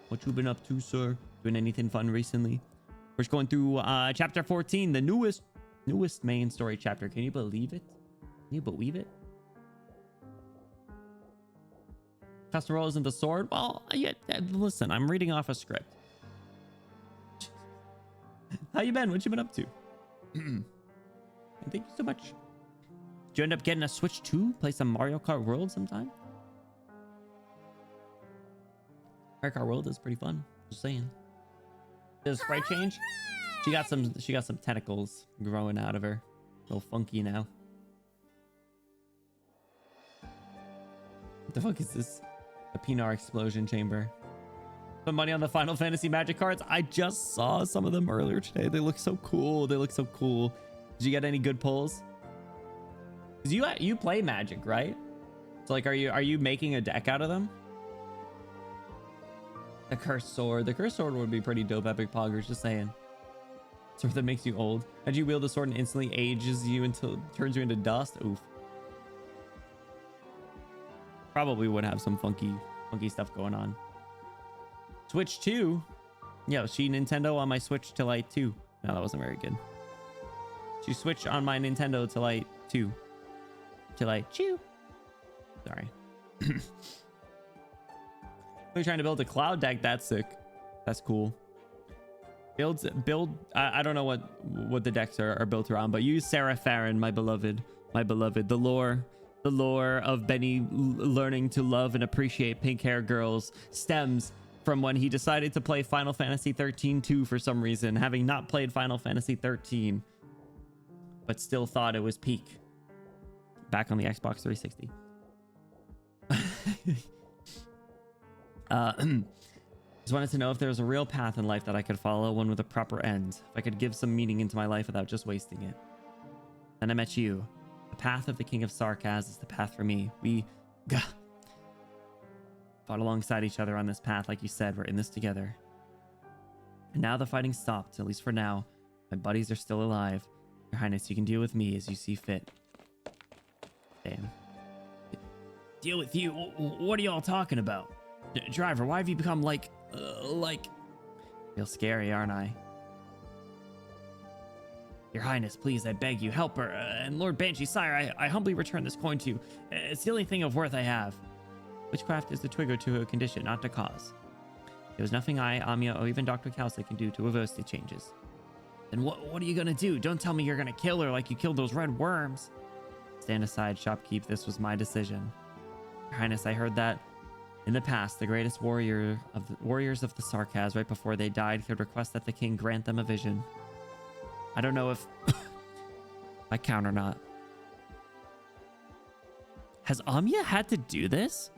What you been up to, sir? Doing anything fun recently? We're just going through chapter 14, the newest main story chapter. Can you believe it? Can you believe it? Custom role isn't the sword? Well, yeah, listen, I'm reading off a script. How you been? What you been up to? Thank you so much. Did you end up getting a Switch 2? Play some Mario Kart World sometime? Mario Kart World is pretty fun. Just saying. Does sprite change? She got some tentacles growing out of her. A little funky now. What the fuck is this? A Pinar explosion chamber. Put money on the Final Fantasy Magic cards. I just saw some of them earlier today. They look so cool. Did you get any good pulls? Cause you play Magic, right? So like, are you making a deck out of them? The cursed sword. The cursed sword would be pretty dope. Epic Poggers, just saying. Sword that makes you old. How'd you wield the sword and instantly ages you until it turns you into dust? Oof. Probably would have some funky stuff going on. Switch 2. Yo, she Nintendo on my Switch to Lite 2. No, that wasn't very good. She switched on my Nintendo to Lite 2. To Lite 2. Sorry. We're trying to build a cloud deck. That's sick. That's cool. Build. I don't know what the decks are built around, but use Sarah Farron, my beloved. The lore of Benny learning to love and appreciate pink hair girls stems from when he decided to play Final Fantasy 13-2 for some reason, having not played Final Fantasy 13, but still thought it was peak. Back on the Xbox 360. Just wanted to know if there was a real path in life that I could follow, one with a proper end. If I could give some meaning into my life without just wasting it. Then I met you. The path of the King of Sarkaz is the path for me. We fought alongside each other on this path. Like you said, we're in this together. And now the fighting stopped, at least for now. My buddies are still alive. Your Highness, you can deal with me as you see fit. Damn. Deal with you? What are you all talking about? Driver, why have you become like... Feel scary, aren't I? Your Highness, please, I beg you, help her. And Lord Banshee, sire, I humbly return this coin to you. It's the only thing of worth I have. Witchcraft is the trigger to a condition, not the cause. There was nothing I, Amiya, or even Dr. KAL'TSIT can do to reverse the changes. Then what are you gonna do? Don't tell me you're gonna kill her like you killed those red worms. Stand aside, shopkeep. This was my decision. Your Highness, I heard that in the past, the greatest warriors of the Sarkaz, right before they died, could request that the king grant them a vision. I don't know if I count or not. Has Amiya had to do this?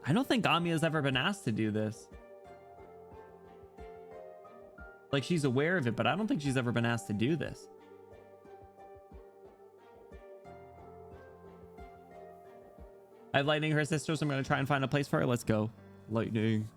I don't think Amiya's ever been asked to do this. Like, she's aware of it, but I don't think she's ever been asked to do this. I have Lightning, her sister, so I'm going to try and find a place for her. Let's go. Lightning.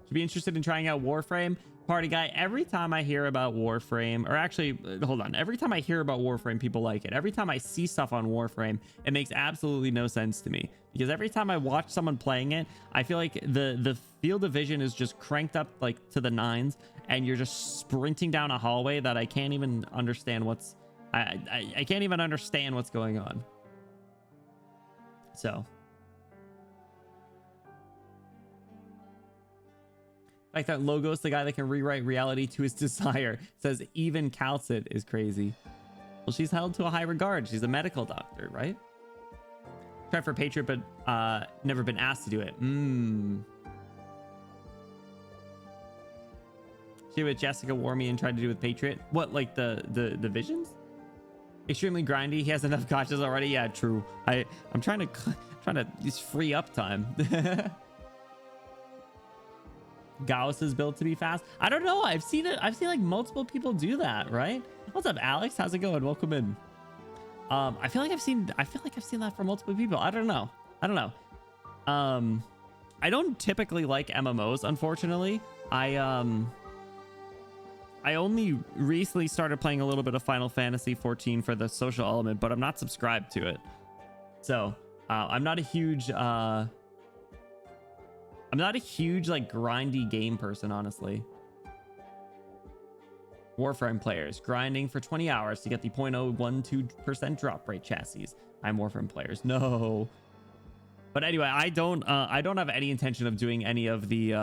Should be interested in trying out Warframe. Party guy, every time I hear about Warframe, or actually, hold on. Every time I hear about Warframe, people like it. Every time I see stuff on Warframe, it makes absolutely no sense to me. Because every time I watch someone playing it, I feel like the field of vision is just cranked up like to the nines, and you're just sprinting down a hallway that I can't even understand what's... I can't even understand what's going on. So... like that Logos, the guy that can rewrite reality to his desire, says even KAL'TSIT is crazy. Well, she's held to a high regard. She's a medical doctor, right? Tried for Patriot, but never been asked to do it. She with Jessica wore me and tried to do with Patriot. What, like the visions? Extremely grindy. He has enough gotchas already. Yeah, true. I'm trying to just free up time. Gauss is built to be fast. I don't know. I've seen it. I've seen like multiple people do that, right? What's up, Alex? How's it going? Welcome in. I feel like I've seen that for multiple people. I don't know. I don't typically like MMOs, unfortunately. I only recently started playing a little bit of Final Fantasy 14 for the social element, but I'm not subscribed to it. So I'm not a huge like grindy game person, honestly. Warframe players grinding for 20 hours to get the 0.012% drop rate chassis. I'm Warframe players. No. But anyway, I don't have any intention of doing any of the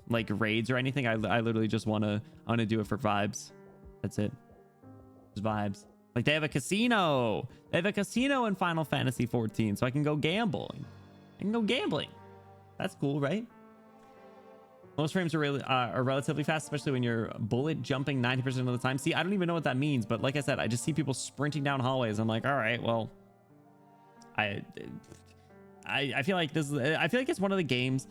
like raids or anything. I literally just want to do it for vibes. That's it. Just vibes. Like they have a casino. They have a casino in Final Fantasy 14, so I can go gambling. That's cool, right? Most frames are relatively fast, especially when you're bullet jumping 90% of the time. See, I don't even know what that means, but like I said, I just see people sprinting down hallways. I'm like, all right, well, I feel like it's one of the games.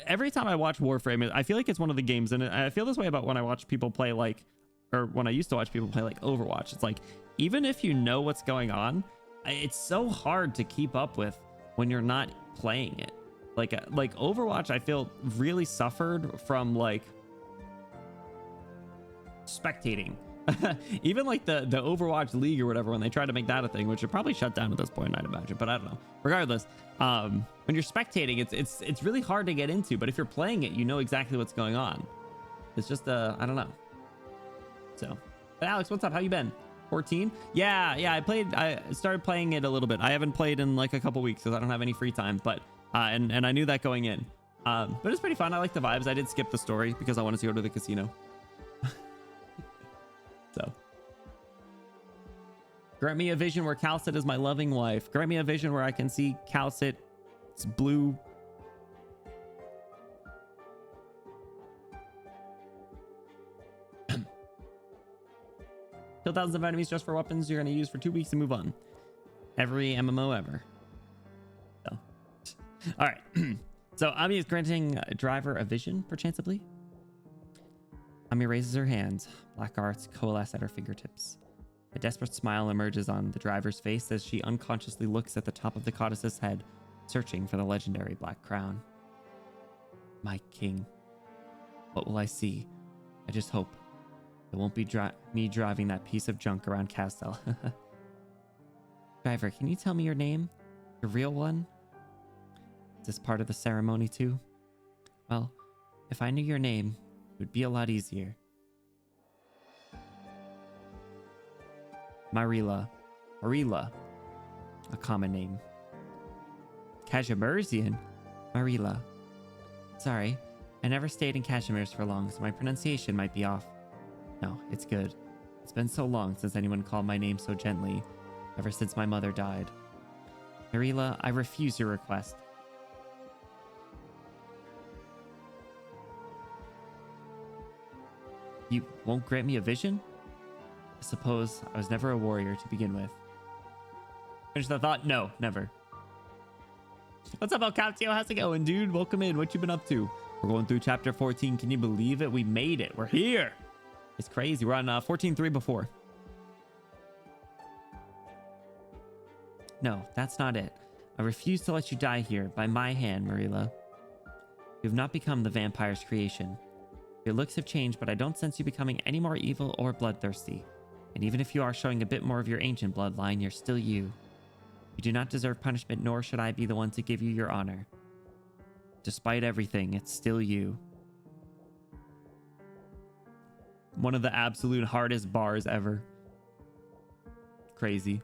Every time I watch Warframe, I feel like it's one of the games, and I feel this way about when I watch people play when I used to watch people play like Overwatch. It's like, even if you know what's going on, it's so hard to keep up with when you're not playing it. Like Overwatch, I feel really suffered from like spectating. Even like the Overwatch League or whatever, when they tried to make that a thing, which would probably shut down at this point, I'd imagine, but I don't know. Regardless, when you're spectating, it's really hard to get into, but if you're playing it, you know exactly what's going on. It's just I don't know. So, but Alex, what's up? How you been? 14? Yeah, I started playing it a little bit. I haven't played in like a couple weeks because I don't have any free time, but and I knew that going in. But it's pretty fun. I like the vibes. I did skip the story because I wanted to go to the casino. So, grant me a vision where KAL'TSIT is my loving wife. Grant me a vision where I can see KAL'TSIT's blue. Kill thousands of enemies just for weapons you're going to use for 2 weeks and move on. Every MMO ever. So, all right. So Ami is granting driver a vision, perchancebly. Ami raises her hands. Black arts coalesce at her fingertips. A desperate smile emerges on the driver's face as she unconsciously looks at the top of the goddess's head, searching for the legendary black crown. My king. What will I see? I just hope the It won't be me driving that piece of junk around Castle. Driver, can you tell me your name? Your real one? Is this part of the ceremony too? Well, if I knew your name, it would be a lot easier. Marila. Marila. A common name. Kashmirzian? Marila. Sorry, I never stayed in Kashmir's for long, so my pronunciation might be off. No, it's good. It's been so long since anyone called my name so gently, ever since my mother died. Marila, I refuse your request. You won't grant me a vision? I suppose I was never a warrior to begin with. Finish the thought? No, never. What's up, KAL'TSIT? How's it going, dude? Welcome in. What you been up to? We're going through chapter 14. Can you believe it? We made it. We're here. It's crazy. We're on 14.3 before. No, that's not it. I refuse to let you die here by my hand, Marila. You have not become the vampire's creation. Your looks have changed, but I don't sense you becoming any more evil or bloodthirsty. And even if you are showing a bit more of your ancient bloodline, you're still you. You do not deserve punishment, nor should I be the one to give you your honor. Despite everything, it's still you. One of the absolute hardest bars ever. Crazy.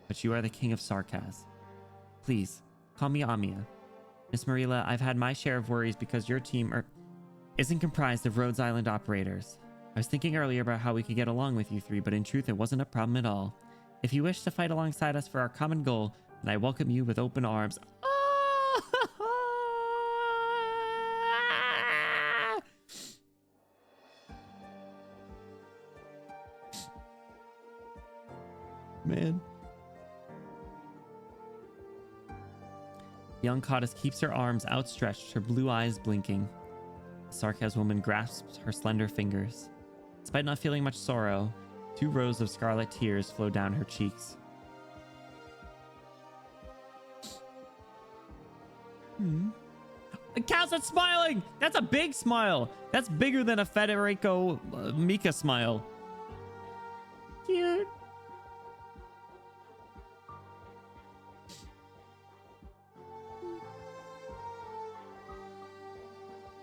But you are the king of Sarkaz. Please, call me Amia. Miss Marila, I've had my share of worries because your team isn't comprised of Rhodes Island operators. I was thinking earlier about how we could get along with you three, but in truth, it wasn't a problem at all. If you wish to fight alongside us for our common goal, then I welcome you with open arms. Man. The uncgoddess keeps her arms outstretched, her blue eyes blinking. The Sarkaz woman grasps her slender fingers. Despite not feeling much sorrow, 2 rows of scarlet tears flow down her cheeks. KAL'TSIT's smiling! That's a big smile! That's bigger than a Federico Mika smile. Cute.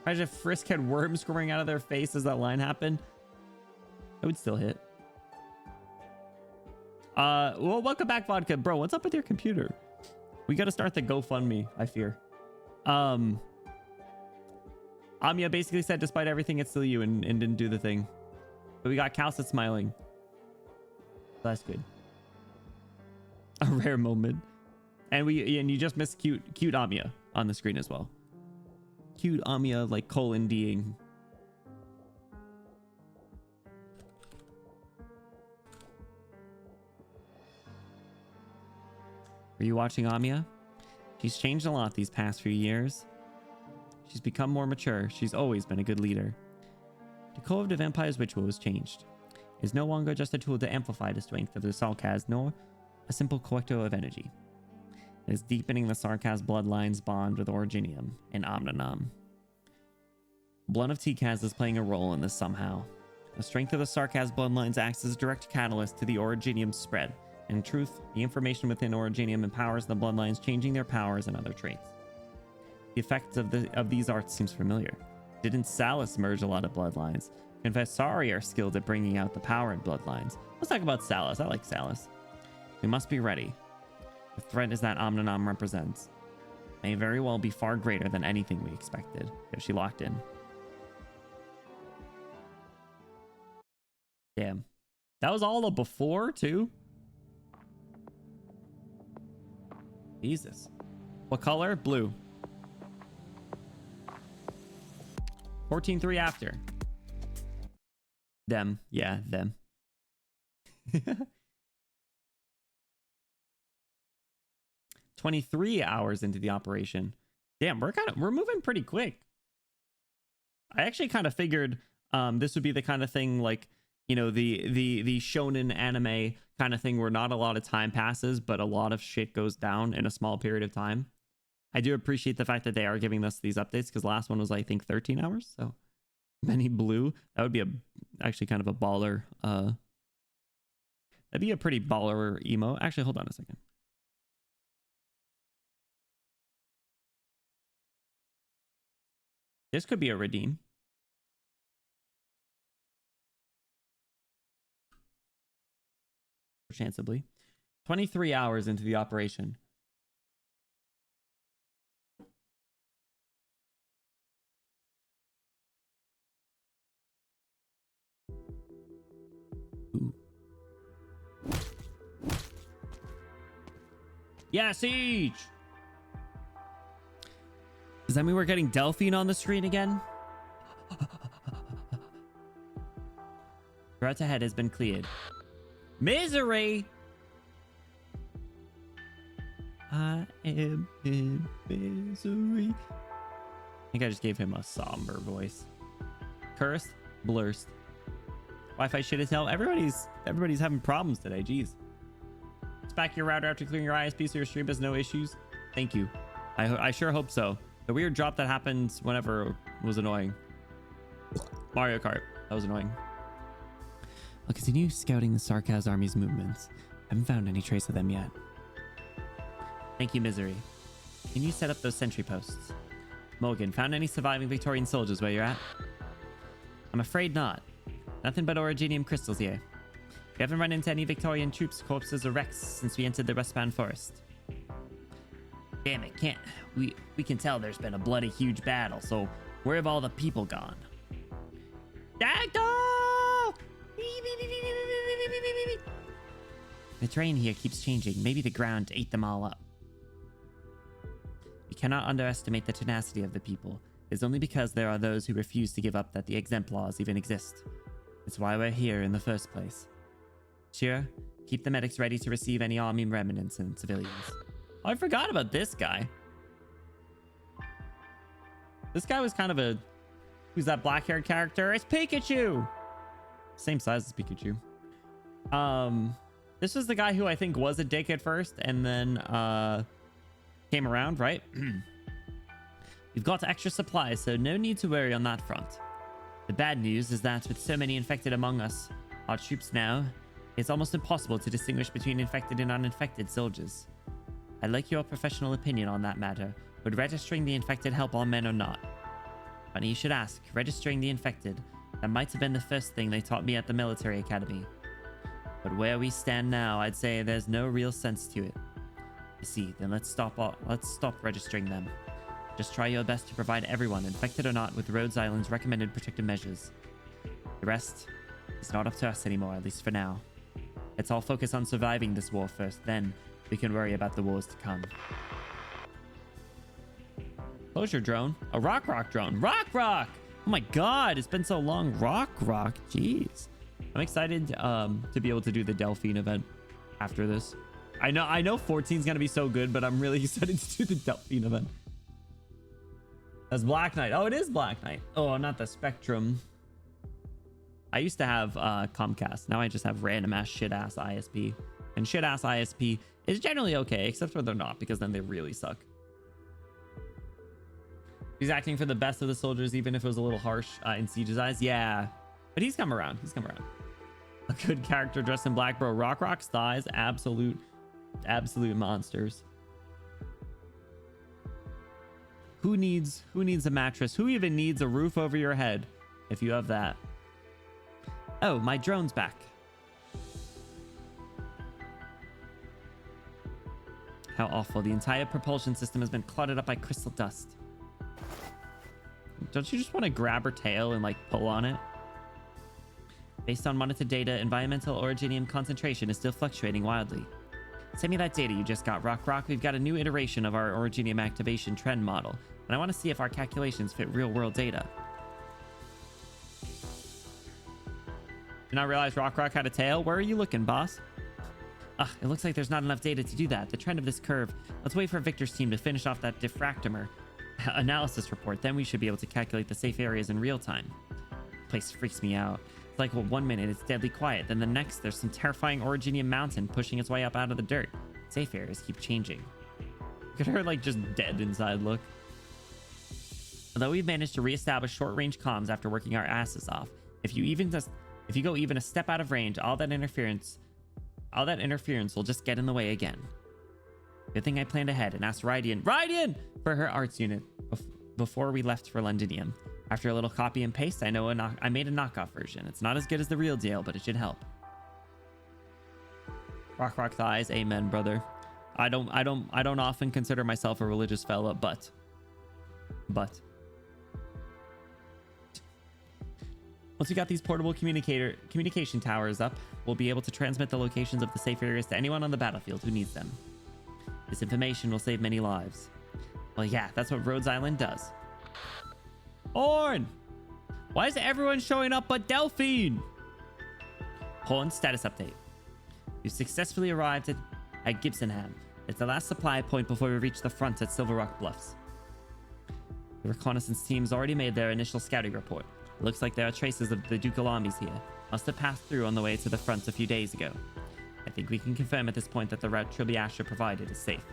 Imagine if Frisk had worms growing out of their face as that line happened. I would still hit. Well, welcome back, Vodka. Bro, what's up with your computer? We got to start the GoFundMe, I fear. Amia basically said, despite everything, it's still you, and didn't do the thing. But we got KAL'TSIT smiling. That's good. A rare moment. And you just missed cute Amia on the screen as well. Cute Amia, like :D'ing. Are you watching Amia? She's changed a lot these past few years. She's become more mature. She's always been a good leader. The Call of the Vampire's ritual has changed. It is no longer just a tool to amplify the strength of the Sarkaz, nor a simple collector of energy. It is deepening the Sarkaz bloodline's bond with Originium and Omninam. Blood of Tikaz is playing a role in this somehow. The strength of the Sarkaz bloodlines acts as a direct catalyst to the Originium's spread. In truth, the information within Originium empowers the bloodlines, changing their powers and other traits. The effects of these arts seems familiar. Didn't Salus merge a lot of bloodlines? Confessari are skilled at bringing out the power in bloodlines. Let's talk about Salus. I like Salus. We must be ready. The threat is that Omninam represents may very well be far greater than anything we expected. If she locked in. Damn. That was all the before, too? Jesus. What color? Blue. 14.3 after. Them. Yeah, them. 23 hours into the operation. Damn, we're moving pretty quick. I actually kind of figured this would be the kind of thing like, you know, the shonen anime kind of thing where not a lot of time passes, but a lot of shit goes down in a small period of time. I do appreciate the fact that they are giving us these updates because the last one was, I think, 13 hours. So Benny Blue. That would be actually kind of a baller. That'd be a pretty baller emo. Actually, hold on a second. This could be a redeem. Chancellably. 23 hours into the operation. Ooh. Yeah, Siege! Does that mean we're getting Delphine on the screen again? Route ahead has been cleared. Misery! I am in misery. I think I just gave him a somber voice. Cursed, blurst. Wi-Fi shit as hell. Everybody's having problems today. Jeez. It's back your router after clearing your ISP so your stream has no issues. Thank you. I sure hope so. The weird drop that happened whenever was annoying. Mario Kart. That was annoying. I'll continue scouting the Sarkaz army's movements. Haven't found any trace of them yet. Thank you, Misery. Can you set up those sentry posts? Morgan, found any surviving Victorian soldiers where you're at? I'm afraid not. Nothing but originium crystals here. We haven't run into any Victorian troops, corpses, or wrecks since we entered the Westbound Forest. Damn it, can't... We can tell there's been a bloody huge battle, so where have all the people gone? Dagdo! The terrain here keeps changing. Maybe the ground ate them all up. We cannot underestimate the tenacity of the people. It's only because there are those who refuse to give up that the exemplars even exist. It's why we're here in the first place. Shira, keep the medics ready to receive any army remnants and civilians. Oh, I forgot about this guy. This guy was kind of a... Who's that black-haired character? It's Pikachu! Same size as Pikachu. This was the guy who I think was a dick at first and then came around, right? We've got extra supplies, so no need to worry on that front. The bad news is that with so many infected among us, our troops now, it's almost impossible to distinguish between infected and uninfected soldiers. I'd like your professional opinion on that matter. Would registering the infected help all men or not? Funny you should ask. Registering the infected. That might have been the first thing they taught me at the military academy. But where we stand now, I'd say there's no real sense to it. You see, then let's stop registering them. Just try your best to provide everyone, infected or not, with Rhodes Island's recommended protective measures. The rest is not up to us anymore, at least for now. Let's all focus on surviving this war first, then we can worry about the wars to come. Closure drone. A rock drone. Rock! Oh my god, it's been so long. Rock. Jeez. I'm excited to be able to do the Delphine event after this. I know 14 is going to be so good, but I'm really excited to do the Delphine event. That's Black Knight. Oh, it is Black Knight. Oh, not the Spectrum. I used to have Comcast. Now I just have random ass shit ass ISP. And shit ass ISP is generally okay, except when they're not, because then they really suck. He's acting for the best of the soldiers, even if it was a little harsh in Siege's eyes. Yeah, but he's come around. A good character dressed in black, bro. Rock's thighs, absolute monsters. Who needs a mattress? Who even needs a roof over your head if you have that? Oh, my drone's back. How awful. The entire propulsion system has been cluttered up by crystal dust. Don't you just want to grab her tail and like pull on it? Based on monitored data, environmental originium concentration is still fluctuating wildly. Send me that data you just got, Rock. We've got a new iteration of our originium activation trend model, and I want to see if our calculations fit real-world data. Did not realize Rock had a tail? Where are you looking, boss? It looks like there's not enough data to do that. The trend of this curve. Let's wait for Victor's team to finish off that diffractomer analysis report. Then we should be able to calculate the safe areas in real time. The place freaks me out. It's like, well, 1 minute it's deadly quiet. Then the next, there's some terrifying originium mountain pushing its way up out of the dirt. Safe areas keep changing. Look at her, like, just dead inside, look. Although we've managed to reestablish short-range comms after working our asses off, if you go even a step out of range, all that interference will just get in the way again. Good thing I planned ahead and asked Rydian for her arts unit before we left for Londinium. After a little copy and paste, I made a knockoff version. It's not as good as the real deal, but it should help. Rock thighs, amen, brother. I don't often consider myself a religious fella, but once we got these portable communication towers up, we'll be able to transmit the locations of the safe areas to anyone on the battlefield who needs them. This information will save many lives. Well, yeah, that's what Rhodes Island does. Horn! Why is everyone showing up but Delphine? Horn, status update. We've successfully arrived at Gibsonham. It's the last supply point before we reach the front at Silver Rock Bluffs. The reconnaissance team's already made their initial scouting report. It looks like there are traces of the ducal armies here. Must have passed through on the way to the front a few days ago. I think we can confirm at this point that the route Trilby Asher provided is safe.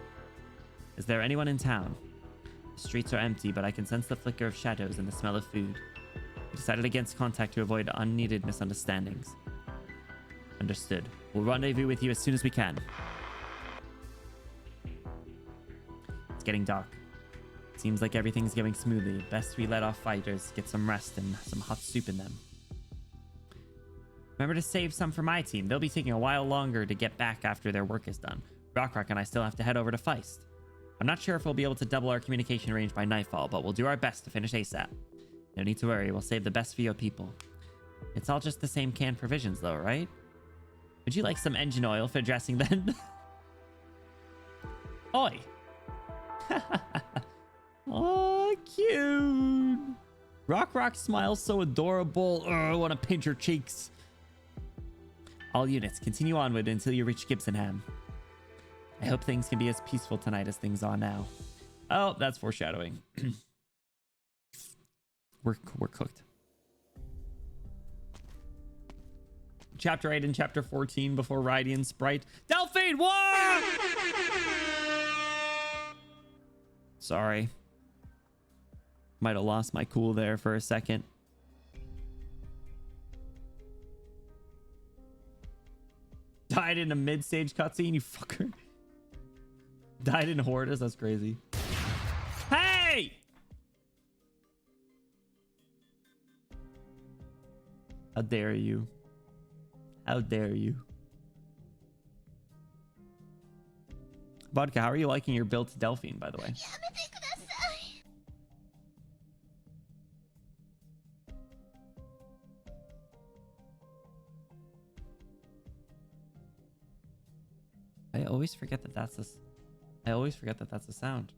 Is there anyone in town? The streets are empty, but I can sense the flicker of shadows and the smell of food. We decided against contact to avoid unneeded misunderstandings. Understood. We'll rendezvous with you as soon as we can. It's getting dark. Seems like everything's going smoothly. Best we let our fighters get some rest and some hot soup in them. Remember to save some for my team. They'll be taking a while longer to get back after their work is done. Rock and I still have to head over to Feist. I'm not sure if we'll be able to double our communication range by nightfall, but we'll do our best to finish ASAP. No need to worry. We'll save the best for your people. It's all just the same canned provisions though, right? Would you like some engine oil for dressing then? Oi! Oh, cute! Rock smiles so adorable. I want to pinch her cheeks. All units, continue onward until you reach Gibsonham. I hope things can be as peaceful tonight as things are now. Oh, that's foreshadowing. We're cooked. Chapter 8 and Chapter 14 before Rydian Sprite. Delphine, what? Sorry. Might have lost my cool there for a second. Died in a mid-stage cutscene, you fucker. Died in Hortus, that's crazy. Hey! How dare you? How dare you? Vodka, how are you liking your build to Delphine, by the way? I always forget that that's a sound.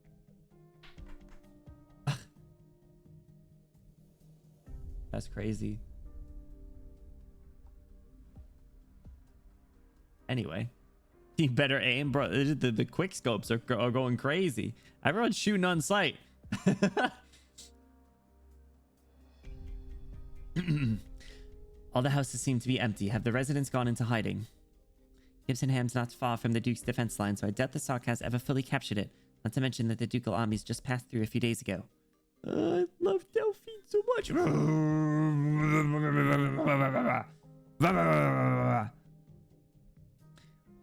That's crazy. Anyway, need better aim, bro. The quick scopes are going crazy. Everyone's shooting on sight. All the houses seem to be empty. Have the residents gone into hiding? Gibsonham's not far from the Duke's defense line, so I doubt the Sark has ever fully captured it. Not to mention that the ducal armies just passed through a few days ago. I love Delphine so much.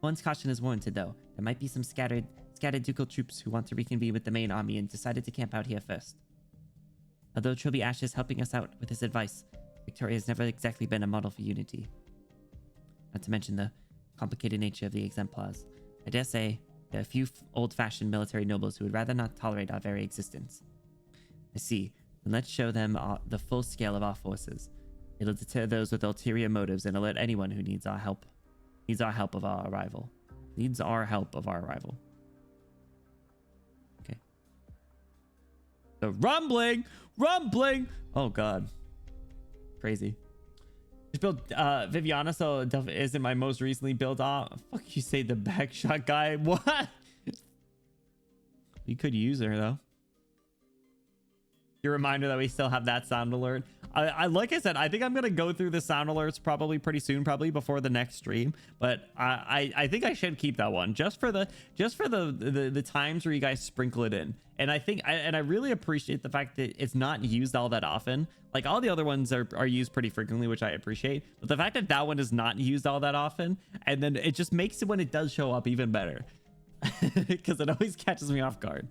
One's caution is warranted, though. There might be some scattered ducal troops who want to reconvene with the main army and decided to camp out here first. Although Trilby Ash is helping us out with his advice, Victoria has never exactly been a model for unity. Not to mention the complicated nature of the exemplars. I dare say there are a few old-fashioned military nobles who would rather not tolerate our very existence. I see. Then let's show them the full scale of our forces. It'll deter those with ulterior motives and alert anyone who needs our help. Needs our help of our arrival. Okay. The rumbling! Oh god. Crazy. Just built Viviana, so it isn't my most recently built off. Fuck you say the backshot guy. What? You could use her though. Your reminder that we still have that sound alert. I like I said, I think I'm gonna go through the sound alerts probably pretty soon, probably before the next stream. But I think I should keep that one just for the times where you guys sprinkle it in. And I think I really appreciate the fact that it's not used all that often. Like all the other ones are used pretty frequently, which I appreciate. But the fact that that one is not used all that often, and then it just makes it when it does show up even better, because it always catches me off guard.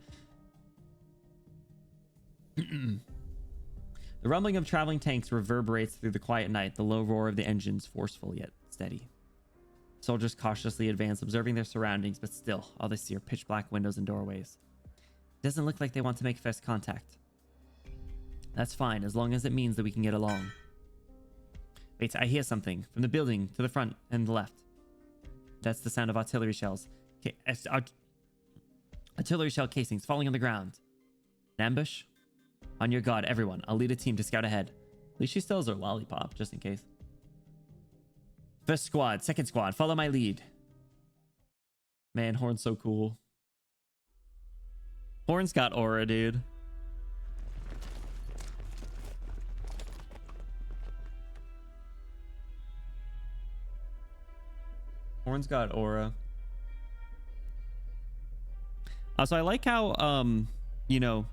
The rumbling of traveling tanks reverberates through the quiet night, the low roar of the engines forceful yet steady. Soldiers cautiously advance, observing their surroundings, but still, all they see are pitch black windows and doorways. It doesn't look like they want to make first contact. That's fine, as long as it means that we can get along. Wait, I hear something from the building to the front and the left. That's the sound of artillery shells. Artillery shell casings falling on the ground. An ambush? On your guard, everyone. I'll lead a team to scout ahead. At least she still has her lollipop, just in case. First squad, second squad, follow my lead. Man, Horn's so cool. Horn's got aura, dude. Horn's got aura. Also, I like how, you know,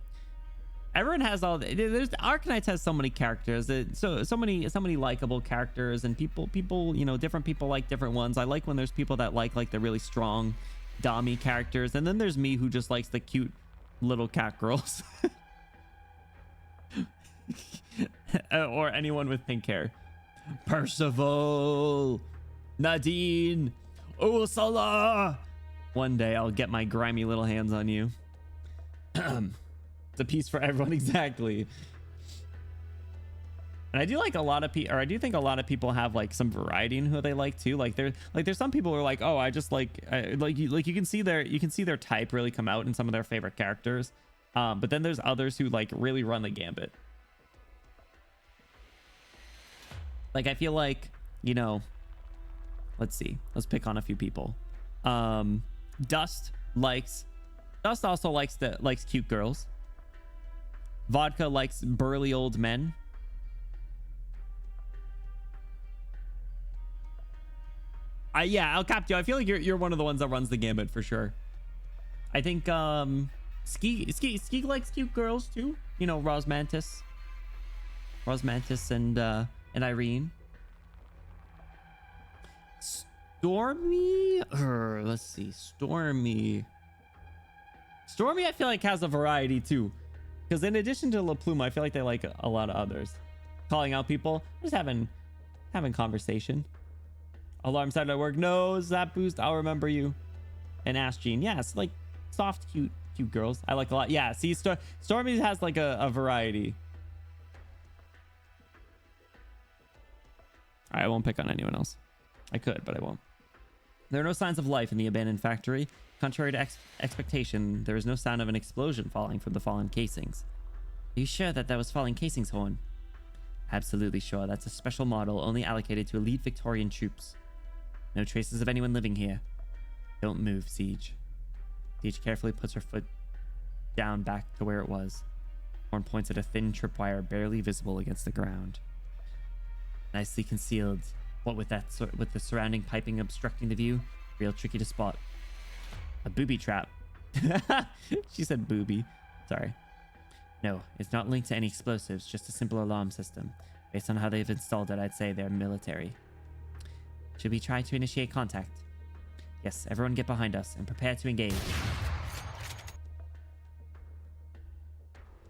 everyone has all. There's Arknights has so many characters. So many likable characters, and people, you know, different people like different ones. I like when there's people that like the really strong, dommy characters, and then there's me who just likes the cute little cat girls, or anyone with pink hair. Percival, Nadine, Ursula. One day I'll get my grimy little hands on you. It's a piece for everyone, exactly. And I do like a lot of people, or I do think a lot of people have like some variety in who they like too. Like there's some people who are like, oh, I just like you can see their type really come out in some of their favorite characters. But then there's others who like really run the gambit. Like I feel like, you know, let's pick on a few people. Dust also likes cute girls. Vodka likes burly old men. Yeah, El Captio, I feel like you're one of the ones that runs the gambit for sure. I think Ski likes cute girls too. You know, Rosmantis and Irene. Stormy? Let's see. Stormy, I feel like has a variety too. Because in addition to La Plume, I feel like they like a lot of others. Calling out people, just having conversation. Alarm sound at work. No, Zap Boost, I'll remember you. And Ash Jean. Yeah, it's like soft, cute girls. I like a lot. Yeah, see, Stormy has like a variety. All right, I won't pick on anyone else. I could, but I won't. There are no signs of life in the abandoned factory. Contrary to expectation, there is no sound of an explosion falling from the fallen casings. Are you sure that was falling casings, Horn? Absolutely sure. That's a special model only allocated to elite Victorian troops. No traces of anyone living here. Don't move, Siege. Siege carefully puts her foot down back to where it was. Horn points at a thin tripwire barely visible against the ground. Nicely concealed. What with the surrounding piping obstructing the view, real tricky to spot. A booby trap. She said booby. Sorry. No, it's not linked to any explosives, just a simple alarm system. Based on how they've installed it, I'd say they're military. Should we try to initiate contact? Yes, everyone get behind us and prepare to engage.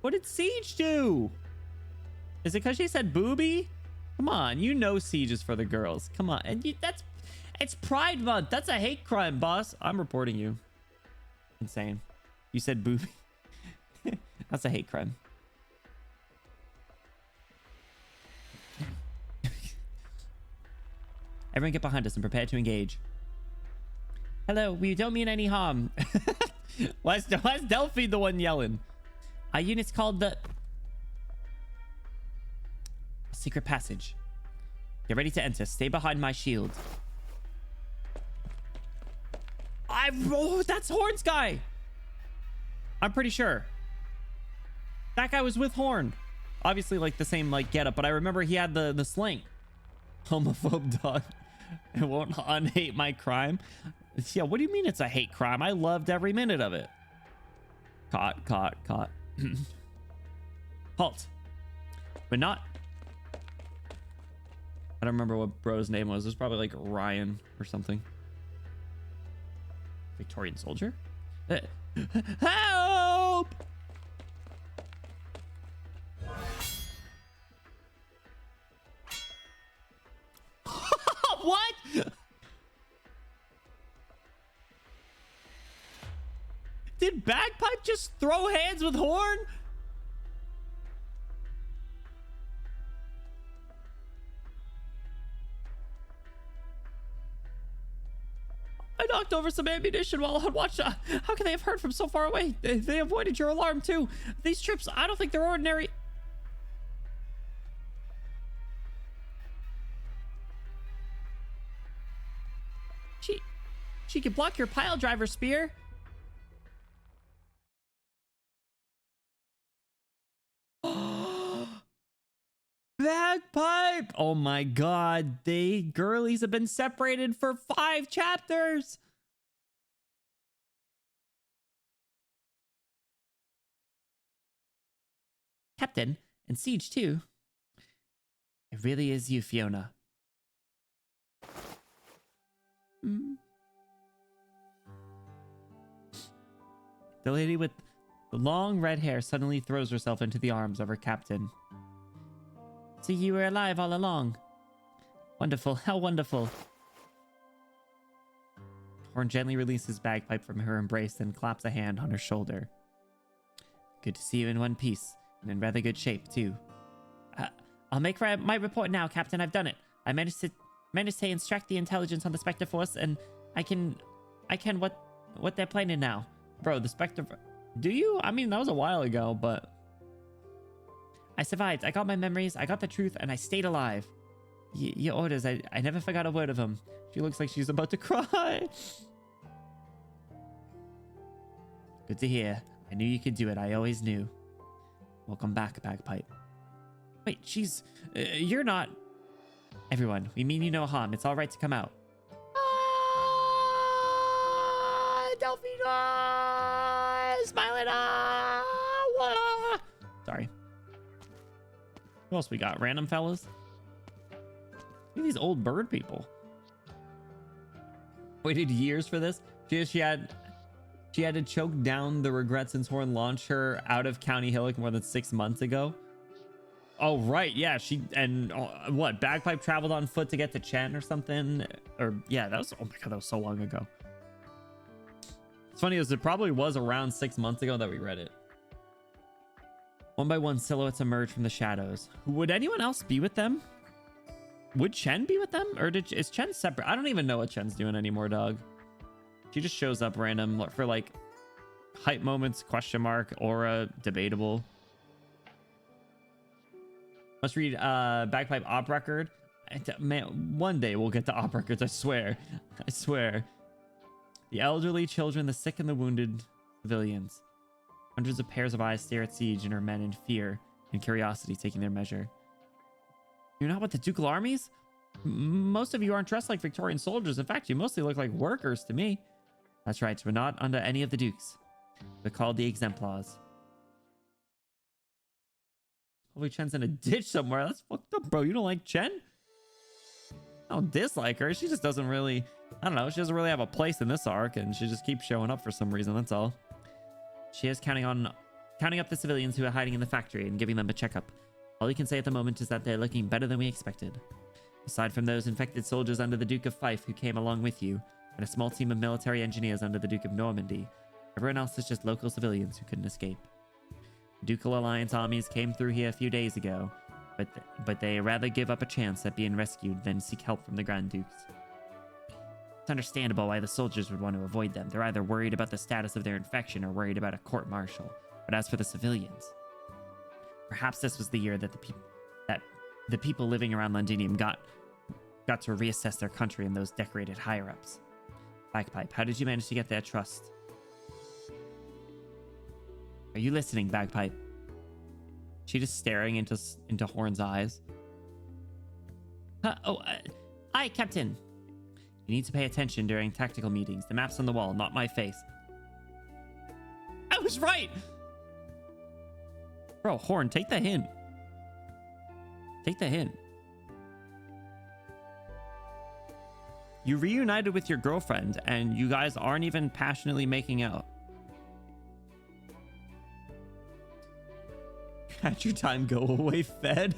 What did Siege do? Is it because she said booby? Come on, you know Siege is for the girls. Come on, and it's Pride Month. That's a hate crime, boss. I'm reporting you. Insane. You said booby. That's a hate crime. Everyone get behind us and prepare to engage. Hello, we don't mean any harm. Why is Delphi the one yelling? Our unit's called the secret passage. Get ready to enter. Stay behind my shield. Oh, that's Horn's guy. I'm pretty sure. That guy was with Horn. obviously like the same like getup, but I remember he had the sling. Homophobe dog. It won't unhate my crime. Yeah, what do you mean it's a hate crime? I loved every minute of it. Caught. Halt. But not. I don't remember what bro's name was. It was probably like Ryan or something. Victorian soldier? Help! What? Did Bagpipe just throw hands with Horn? I knocked over some ammunition while on watch. How can they have heard from so far away? They avoided your alarm too. These troops, I don't think they're ordinary. She can block your pile driver spear. Bagpipe! Oh my god, they girlies have been separated for 5 chapters. Captain, and Siege too. It really is you, Fiona. The lady with the long red hair suddenly throws herself into the arms of her captain. So you were alive all along. Wonderful, how wonderful. Horn gently releases Bagpipe from her embrace and claps a hand on her shoulder. Good to see you in one piece, and in rather good shape, too. I'll make my report now, Captain. I've done it. I managed to extract the intelligence on the Spectre Force, and I can what they're planning now. Bro, the Spectre... Do you? I mean, that was a while ago, but... I survived. I got my memories, I got the truth, and I stayed alive. Your orders, I never forgot a word of them. She looks like she's about to cry. Good to hear. I knew you could do it. I always knew. Welcome back, Bagpipe. Wait, she's... you're not... Everyone, we mean you no harm. It's all right to come out. Delphine! Smiling! Sorry. What else we got? Random fellas? Look at these old bird people. Waited years for this. She had to choke down the regret since Horn launched her out of County Hillock more than 6 months ago. Oh, right. Yeah, what? Bagpipe traveled on foot to get to Chen or something? Or, yeah, that was... Oh my god, that was so long ago. It's funny as it probably was around 6 months ago that we read it. One by one, silhouettes emerge from the shadows. Would anyone else be with them? Would Chen be with them? Or is Chen separate? I don't even know what Chen's doing anymore, dog. She just shows up random for like hype moments, question mark, aura, debatable. Must read Bagpipe op record. Man, one day we'll get to op records, I swear. I swear. The elderly, children, the sick, and the wounded civilians. Hundreds of pairs of eyes stare at Siege and her men in fear and curiosity taking their measure. You're not with the ducal armies? Most of you aren't dressed like Victorian soldiers. In fact, you mostly look like workers to me. That's right, we're not under any of the dukes. We're called the exemplars. Hopefully Chen's in a ditch somewhere. That's fucked up, bro. You don't like Chen? I don't dislike her. She just doesn't really... I don't know. She doesn't really have a place in this arc, and she just keeps showing up for some reason. That's all. She is counting up the civilians who are hiding in the factory and giving them a checkup. All we can say at the moment is that they're looking better than we expected. Aside from those infected soldiers under the Duke of Fife who came along with you, and a small team of military engineers under the Duke of Normandy, everyone else is just local civilians who couldn't escape. Ducal Alliance armies came through here a few days ago, but they rather give up a chance at being rescued than seek help from the Grand Dukes. It's understandable why the soldiers would want to avoid them. They're either worried about the status of their infection or worried about a court-martial. But as for the civilians, perhaps this was the year that the people living around Londinium got to reassess their country and those decorated higher-ups. Bagpipe, how did you manage to get their trust? Are you listening, Bagpipe? She just staring into Horn's eyes. Aye, Captain. You need to pay attention during tactical meetings. The map's on the wall, not my face. I was right! Bro, Horn, take the hint. Take the hint. You reunited with your girlfriend, and you guys aren't even passionately making out. At your time, go away, Fed.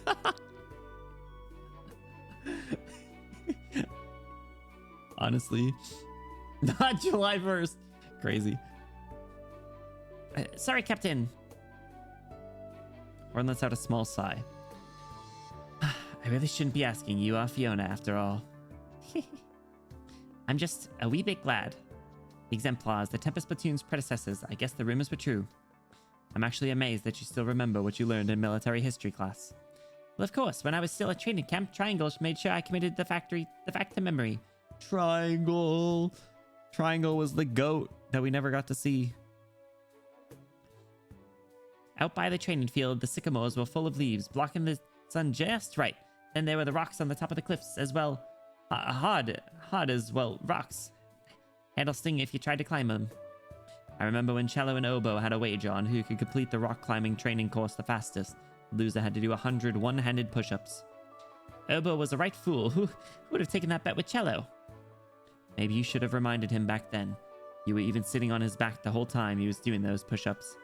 Honestly, not July 1st. Crazy. Sorry, Captain. Horn lets out a small sigh. I really shouldn't be asking. You are Fiona, after all. I'm just a wee bit glad. The exemplars, the Tempest Platoon's predecessors. I guess the rumors were true. I'm actually amazed that you still remember what you learned in military history class. Well, of course, when I was still at training camp, Triangle made sure I committed the fact to memory. Triangle. Triangle was the goat that we never got to see. Out by the training field, the sycamores were full of leaves, blocking the sun just right. Then there were the rocks on the top of the cliffs as well. Hard as, well, rocks. Handle sting if you tried to climb them. I remember when Cello and Oboe had a wager on who could complete the rock climbing training course the fastest. The loser had to do 100 one-handed push-ups. Oboe was a right fool. Who would have taken that bet with Cello? Maybe you should have reminded him back then. You were even sitting on his back the whole time he was doing those push-ups.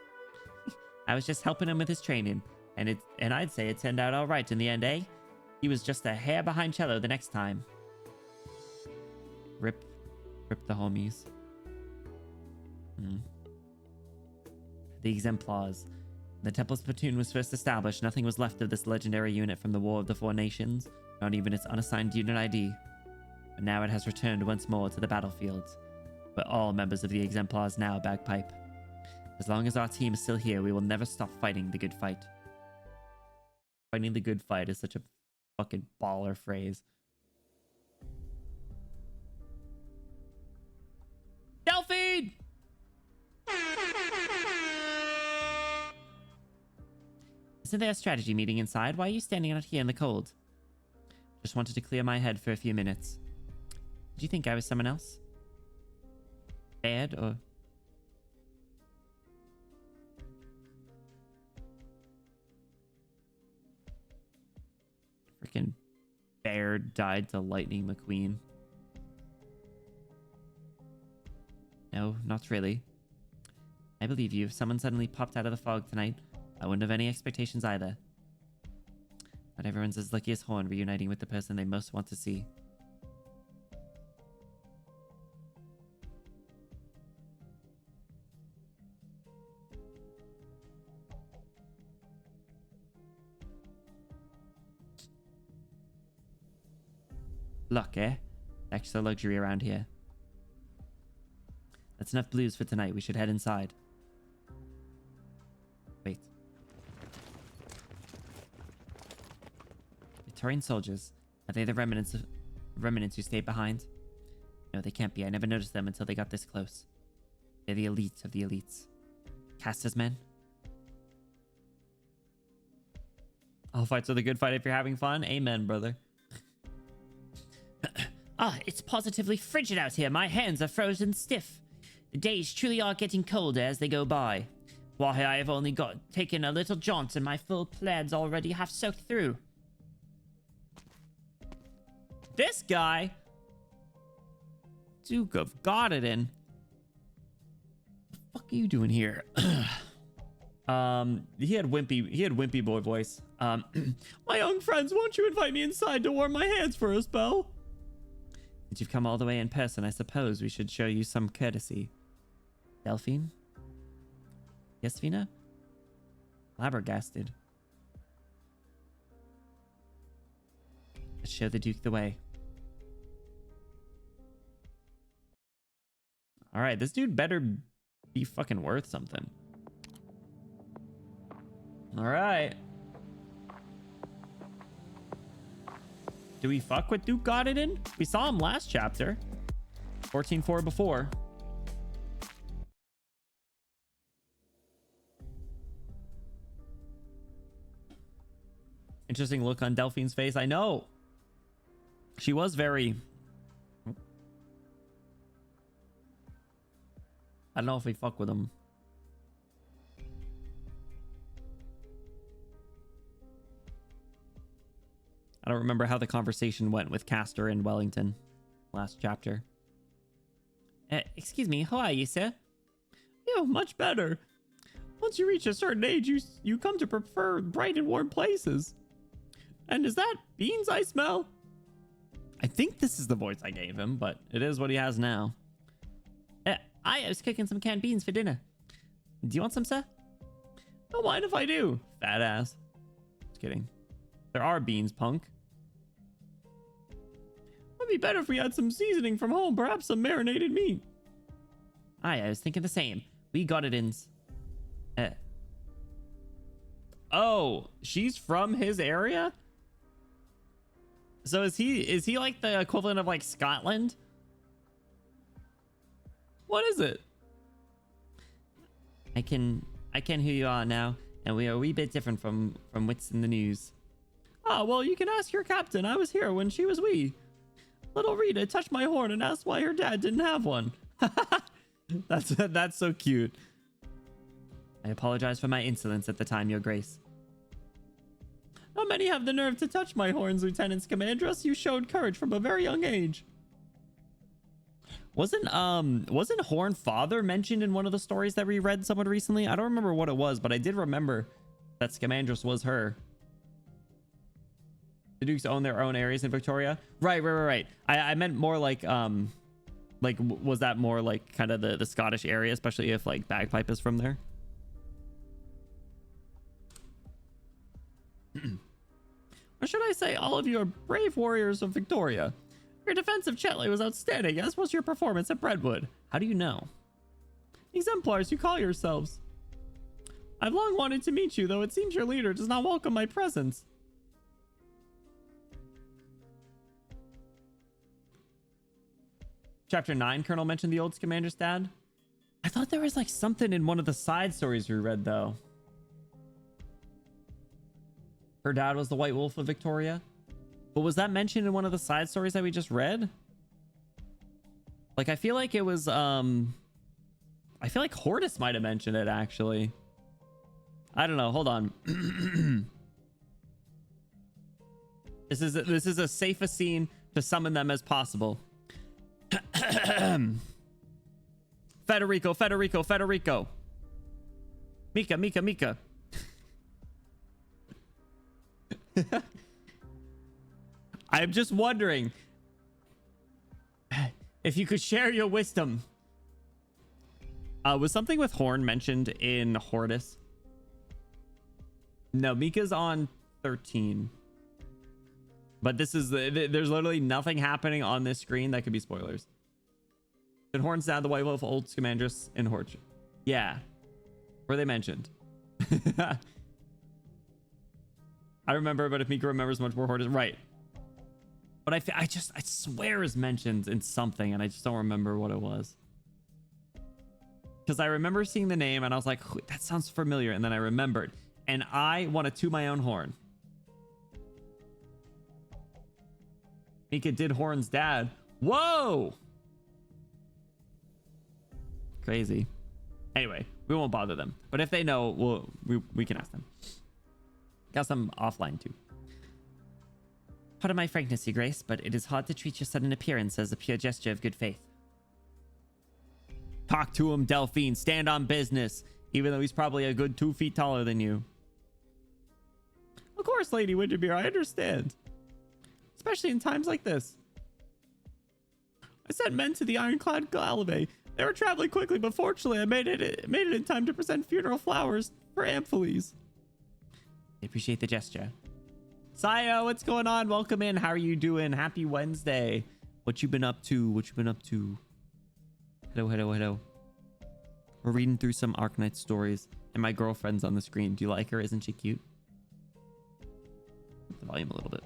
I was just helping him with his training, and I'd say it turned out all right in the end, eh? He was just a hair behind Cello the next time. Rip the homies. The exemplars. The Tempest platoon was first established. Nothing was left of this legendary unit from the War of the Four Nations, not even its unassigned unit ID. But now it has returned once more to the battlefields, where all members of the exemplars now bagpipe. As long as our team is still here, we will never stop fighting the good fight. Fighting the good fight is such a fucking baller phrase. Delphine! Isn't there a strategy meeting inside? Why are you standing out here in the cold? Just wanted to clear my head for a few minutes. Did you think I was someone else? Bad or... Freaking bear died to Lightning McQueen. No, not really. I believe you. If someone suddenly popped out of the fog tonight, I wouldn't have any expectations either. But everyone's as lucky as Horn reuniting with the person they most want to see. Luck, eh? Extra luxury around here. That's enough blues for tonight. We should head inside. Wait. Victorian soldiers. Are they the remnants who stayed behind? No, they can't be. I never noticed them until they got this close. They're the elite of the elites. Casters men? All fights are the good fight if you're having fun. Amen, brother. It's positively frigid out here. My hands are frozen stiff. The days truly are getting colder as they go by. Why, I have only taken a little jaunt and my full plaid's already half soaked through. This guy? Duke of Godden. What the fuck are you doing here? He had wimpy boy voice. My young friends, won't you invite me inside to warm my hands for a spell? Since you've come all the way in person, I suppose we should show you some courtesy. Delphine? Yes, Vina? Flabbergasted. Let's show the Duke the way. Alright, this dude better be fucking worth something. Alright. Do we fuck with Duke Godden? We saw him last chapter. 14-4 before. Interesting look on Delphine's face. I know. She was very... I don't know if we fuck with him. I don't remember how the conversation went with Castor and Wellington last chapter. Excuse me, how are you, sir? Yeah, much better. Once you reach a certain age, you come to prefer bright and warm places. And is that beans I smell? I think this is the voice I gave him, but it is what he has now. I was cooking some canned beans for dinner. Do you want some, sir? Don't mind if I do. Fat ass. Just kidding. There are beans, punk. Would be better if we had some seasoning from home, perhaps some marinated meat. I was thinking the same. We got it in. Oh, she's from his area? So is he like the equivalent of like Scotland? What is it? I can who you are now, and we are a wee bit different from what's in the news. Ah, well, you can ask your captain. I was here when she was wee. Little Rita touched my horn and asked why her dad didn't have one. That's so cute. I apologize for my insolence at the time, Your Grace. Not many have the nerve to touch my horns, Lieutenant's Commandress. You showed courage from a very young age. Wasn't Horn Father mentioned in one of the stories that we read somewhat recently? I don't remember what it was, but I did remember that Scamandress was her. The Dukes own their own areas in Victoria. Right. I meant more like was that more like kind of the Scottish area, especially if like Bagpipe is from there? Or should I say, all of you are brave warriors of Victoria. Your defense of Chetley was outstanding, as was your performance at Brentwood. How do you know? Exemplars, you call yourselves. I've long wanted to meet you, though it seems your leader does not welcome my presence. Chapter 9, Colonel mentioned the old Commander's dad. I thought there was like something in one of the side stories we read, though. Her dad was the White Wolf of Victoria. But was that mentioned in one of the side stories that we just read? Like, I feel like it was, I feel like Hortus might have mentioned it, actually. I don't know. Hold on. This is as safe a scene to summon them as possible. Federico. Mika. I'm just wondering if you could share your wisdom. Was something with Horn mentioned in Hortus? No, Mika's on 13. But this is there's literally nothing happening on this screen that could be spoilers. Did Horn's dad the White Wolf old Scamandress in Horch? Yeah. Were they mentioned? I remember, but if Mika remembers much more Hortus, right. But I swear is mentioned in something, and I just don't remember what it was. Because I remember seeing the name, and I was like, that sounds familiar, and then I remembered. And I want to toot my own horn. Mika did Horn's dad. Whoa! Crazy. Anyway, we won't bother them. But if they know, we can ask them. Got some offline, too. Pardon my frankness, Your Grace, but it is hard to treat your sudden appearance as a pure gesture of good faith. Talk to him, Delphine. Stand on business, even though he's probably a good 2 feet taller than you. Of course, Lady Wintermere, I understand. Especially in times like this. I sent men to the ironclad Galway. They were traveling quickly, but fortunately I made it in time to present funeral flowers for Amphiles. I appreciate the gesture. Sayo, what's going on? Welcome in. How are you doing? Happy Wednesday. What you been up to? Hello. We're reading through some Arknights stories, and my girlfriend's on the screen. Do you like her? Isn't she cute? The volume a little bit.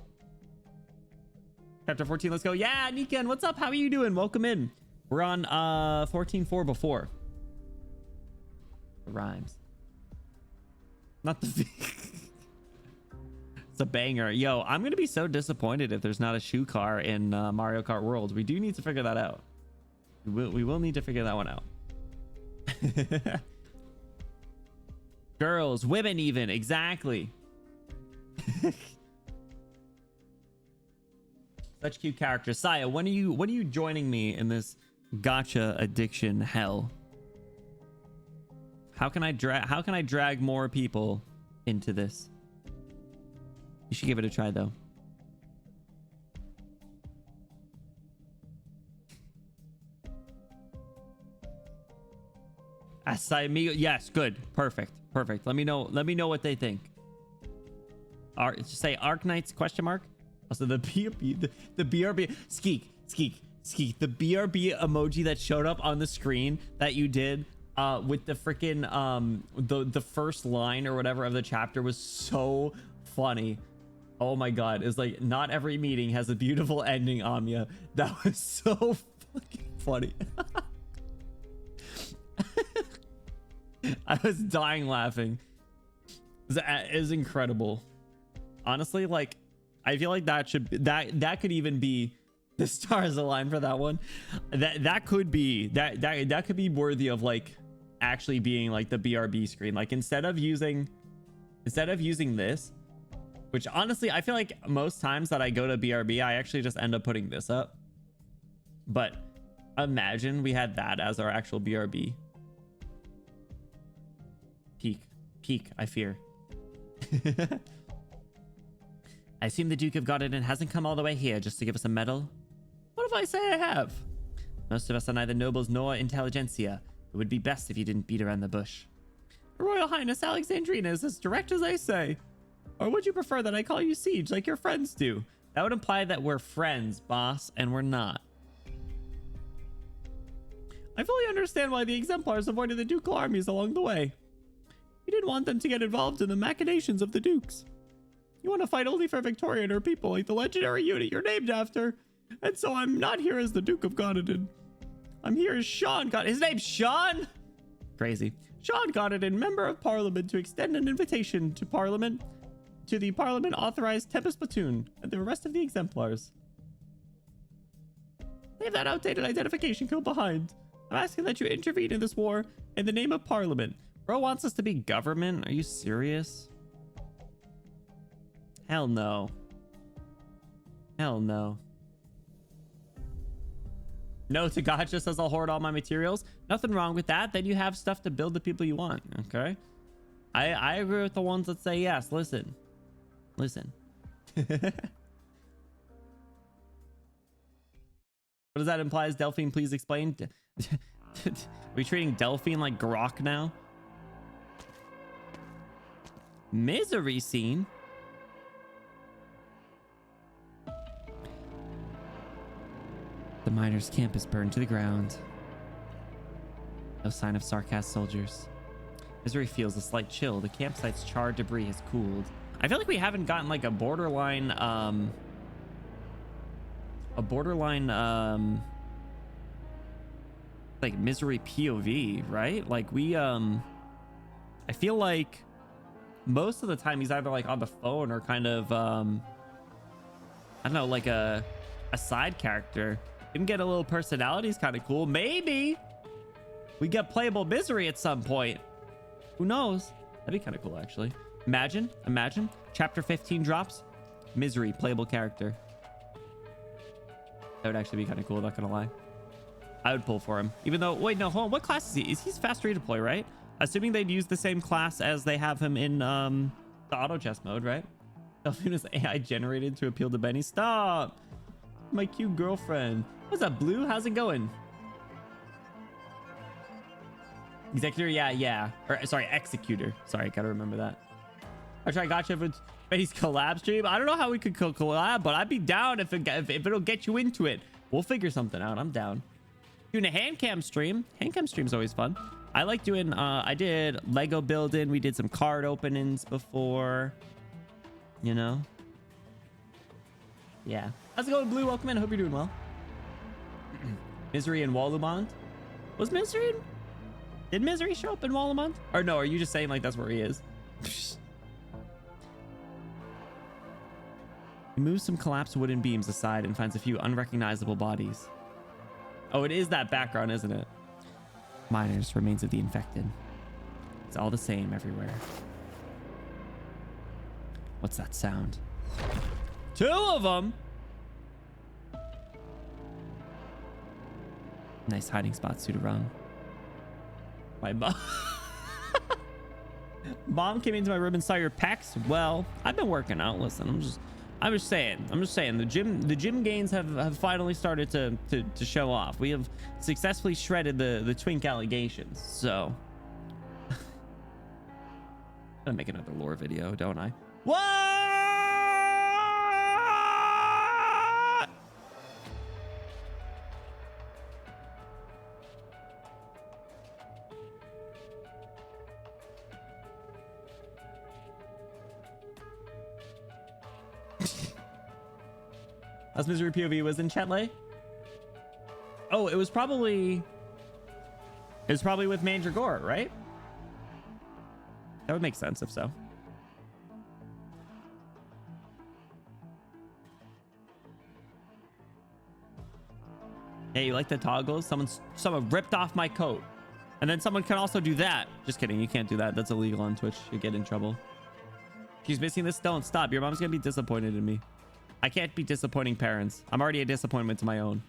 Chapter 14, let's go. Yeah, Nikan, what's up? How are you doing? Welcome in. We're on 14.4 before. It rhymes. Not the It's a banger. Yo, I'm gonna be so disappointed if there's not a shoe car in Mario Kart World. We do need to figure that out. We will need to figure that one out. Girls, women, even exactly. Such cute characters. Saya, when are you joining me in this gacha addiction hell? How can I drag more people into this? You should give it a try though. Yes, good. Perfect. Let me know what they think. Just say Arknights question mark. Also the BRB skeek. The BRB emoji that showed up on the screen that you did with the freaking the first line or whatever of the chapter was so funny. Oh my god, it's like not every meeting has a beautiful ending, Anya. That was so fucking funny. I was dying laughing. That is incredible. Honestly, like I feel like that could even be the stars align for that one. That could be that could be worthy of like actually being like the BRB screen. Like instead of using this, which honestly I feel like most times that I go to BRB I actually just end up putting this up. But imagine we had that as our actual BRB. Peak, I fear. I assume the Duke of Godden hasn't come all the way here just to give us a medal. What if I say I have? Most of us are neither nobles nor intelligentsia. It would be best if you didn't beat around the bush. Her Royal Highness Alexandrina is as direct as I say. Or would you prefer that I call you Siege like your friends do? That would imply that we're friends, boss, and we're not. I fully understand why the Exemplars avoided the ducal armies along the way. You didn't want them to get involved in the machinations of the Dukes. You want to fight only for Victoria and her people, like the legendary unit you're named after. And so I'm not here as the Duke of Godden. I'm here as Sean Godden. His name's Sean? Crazy. Sean Godden, Member of Parliament, to extend an invitation to Parliament, to the Parliament authorized Tempest platoon and the rest of the Exemplars. Leave that outdated identification code behind. I'm asking that you intervene in this war in the name of Parliament. Bro wants us to be government? Are you serious? Hell no. Hell no. No to gacha says I'll hoard all my materials. Nothing wrong with that. Then you have stuff to build the people you want. Okay. I agree with the ones that say yes. Listen. What does that imply? Delphine, please explain. Are we treating Delphine like Grok now? Misery scene. The miners' camp is burned to the ground. No sign of Sarkaz soldiers. Misery feels a slight chill. The campsite's charred debris has cooled. I feel like we haven't gotten like a borderline like Misery POV, right? Like we I feel like most of the time he's either like on the phone or kind of I don't know, like a side character. Him get a little personality is kind of cool. Maybe we get playable Misery at some point. Who knows? That'd be kind of cool, actually. Imagine chapter 15 drops, Misery playable character. That would actually be kind of cool, not gonna lie. I would pull for him, even though, wait, no, hold on. What class is he? He's fast redeploy, right? Assuming they'd use the same class as they have him in the auto chess mode, right? Delphine is AI generated to appeal to Benny. Stop. My cute girlfriend. What's up, Blue? How's it going? Executor, yeah. Or sorry, Executor. Sorry, gotta remember that. I try gotcha with Benny's collab stream. I don't know how we could collab, but I'd be down if it'll get you into it. We'll figure something out. I'm down. Doing a hand cam stream. Hand cam stream's always fun. I like doing I did Lego building. We did some card openings before, you know. Yeah. How's it going, Blue? Welcome in. I hope you're doing well. Misery and Walumont. Was Misery in... Did Misery show up in Walumont? Or no, are you just saying like that's where he is? He moves some collapsed wooden beams aside and finds a few unrecognizable bodies. Oh, it is that background, isn't it? Miners, remains of the infected. It's all the same everywhere. What's that sound? 2 of them? Nice hiding spot, Sudarung. My mom. Mom came into my room and saw your pecs. Well, I've been working out. Listen, I'm just saying. The gym gains have finally started to show off. We have successfully shredded the twink allegations. So, I'm gonna make another lore video, don't I? What? Last Misery POV was in Chetley. Oh, it was probably with Mandragora, right? That would make sense if so. Hey, you like the toggles? Someone ripped off my coat. And then someone can also do that. Just kidding, you can't do that. That's illegal on Twitch. You get in trouble. She's missing this. Don't stop. Your mom's gonna be disappointed in me. I can't be disappointing parents. I'm already a disappointment to my own.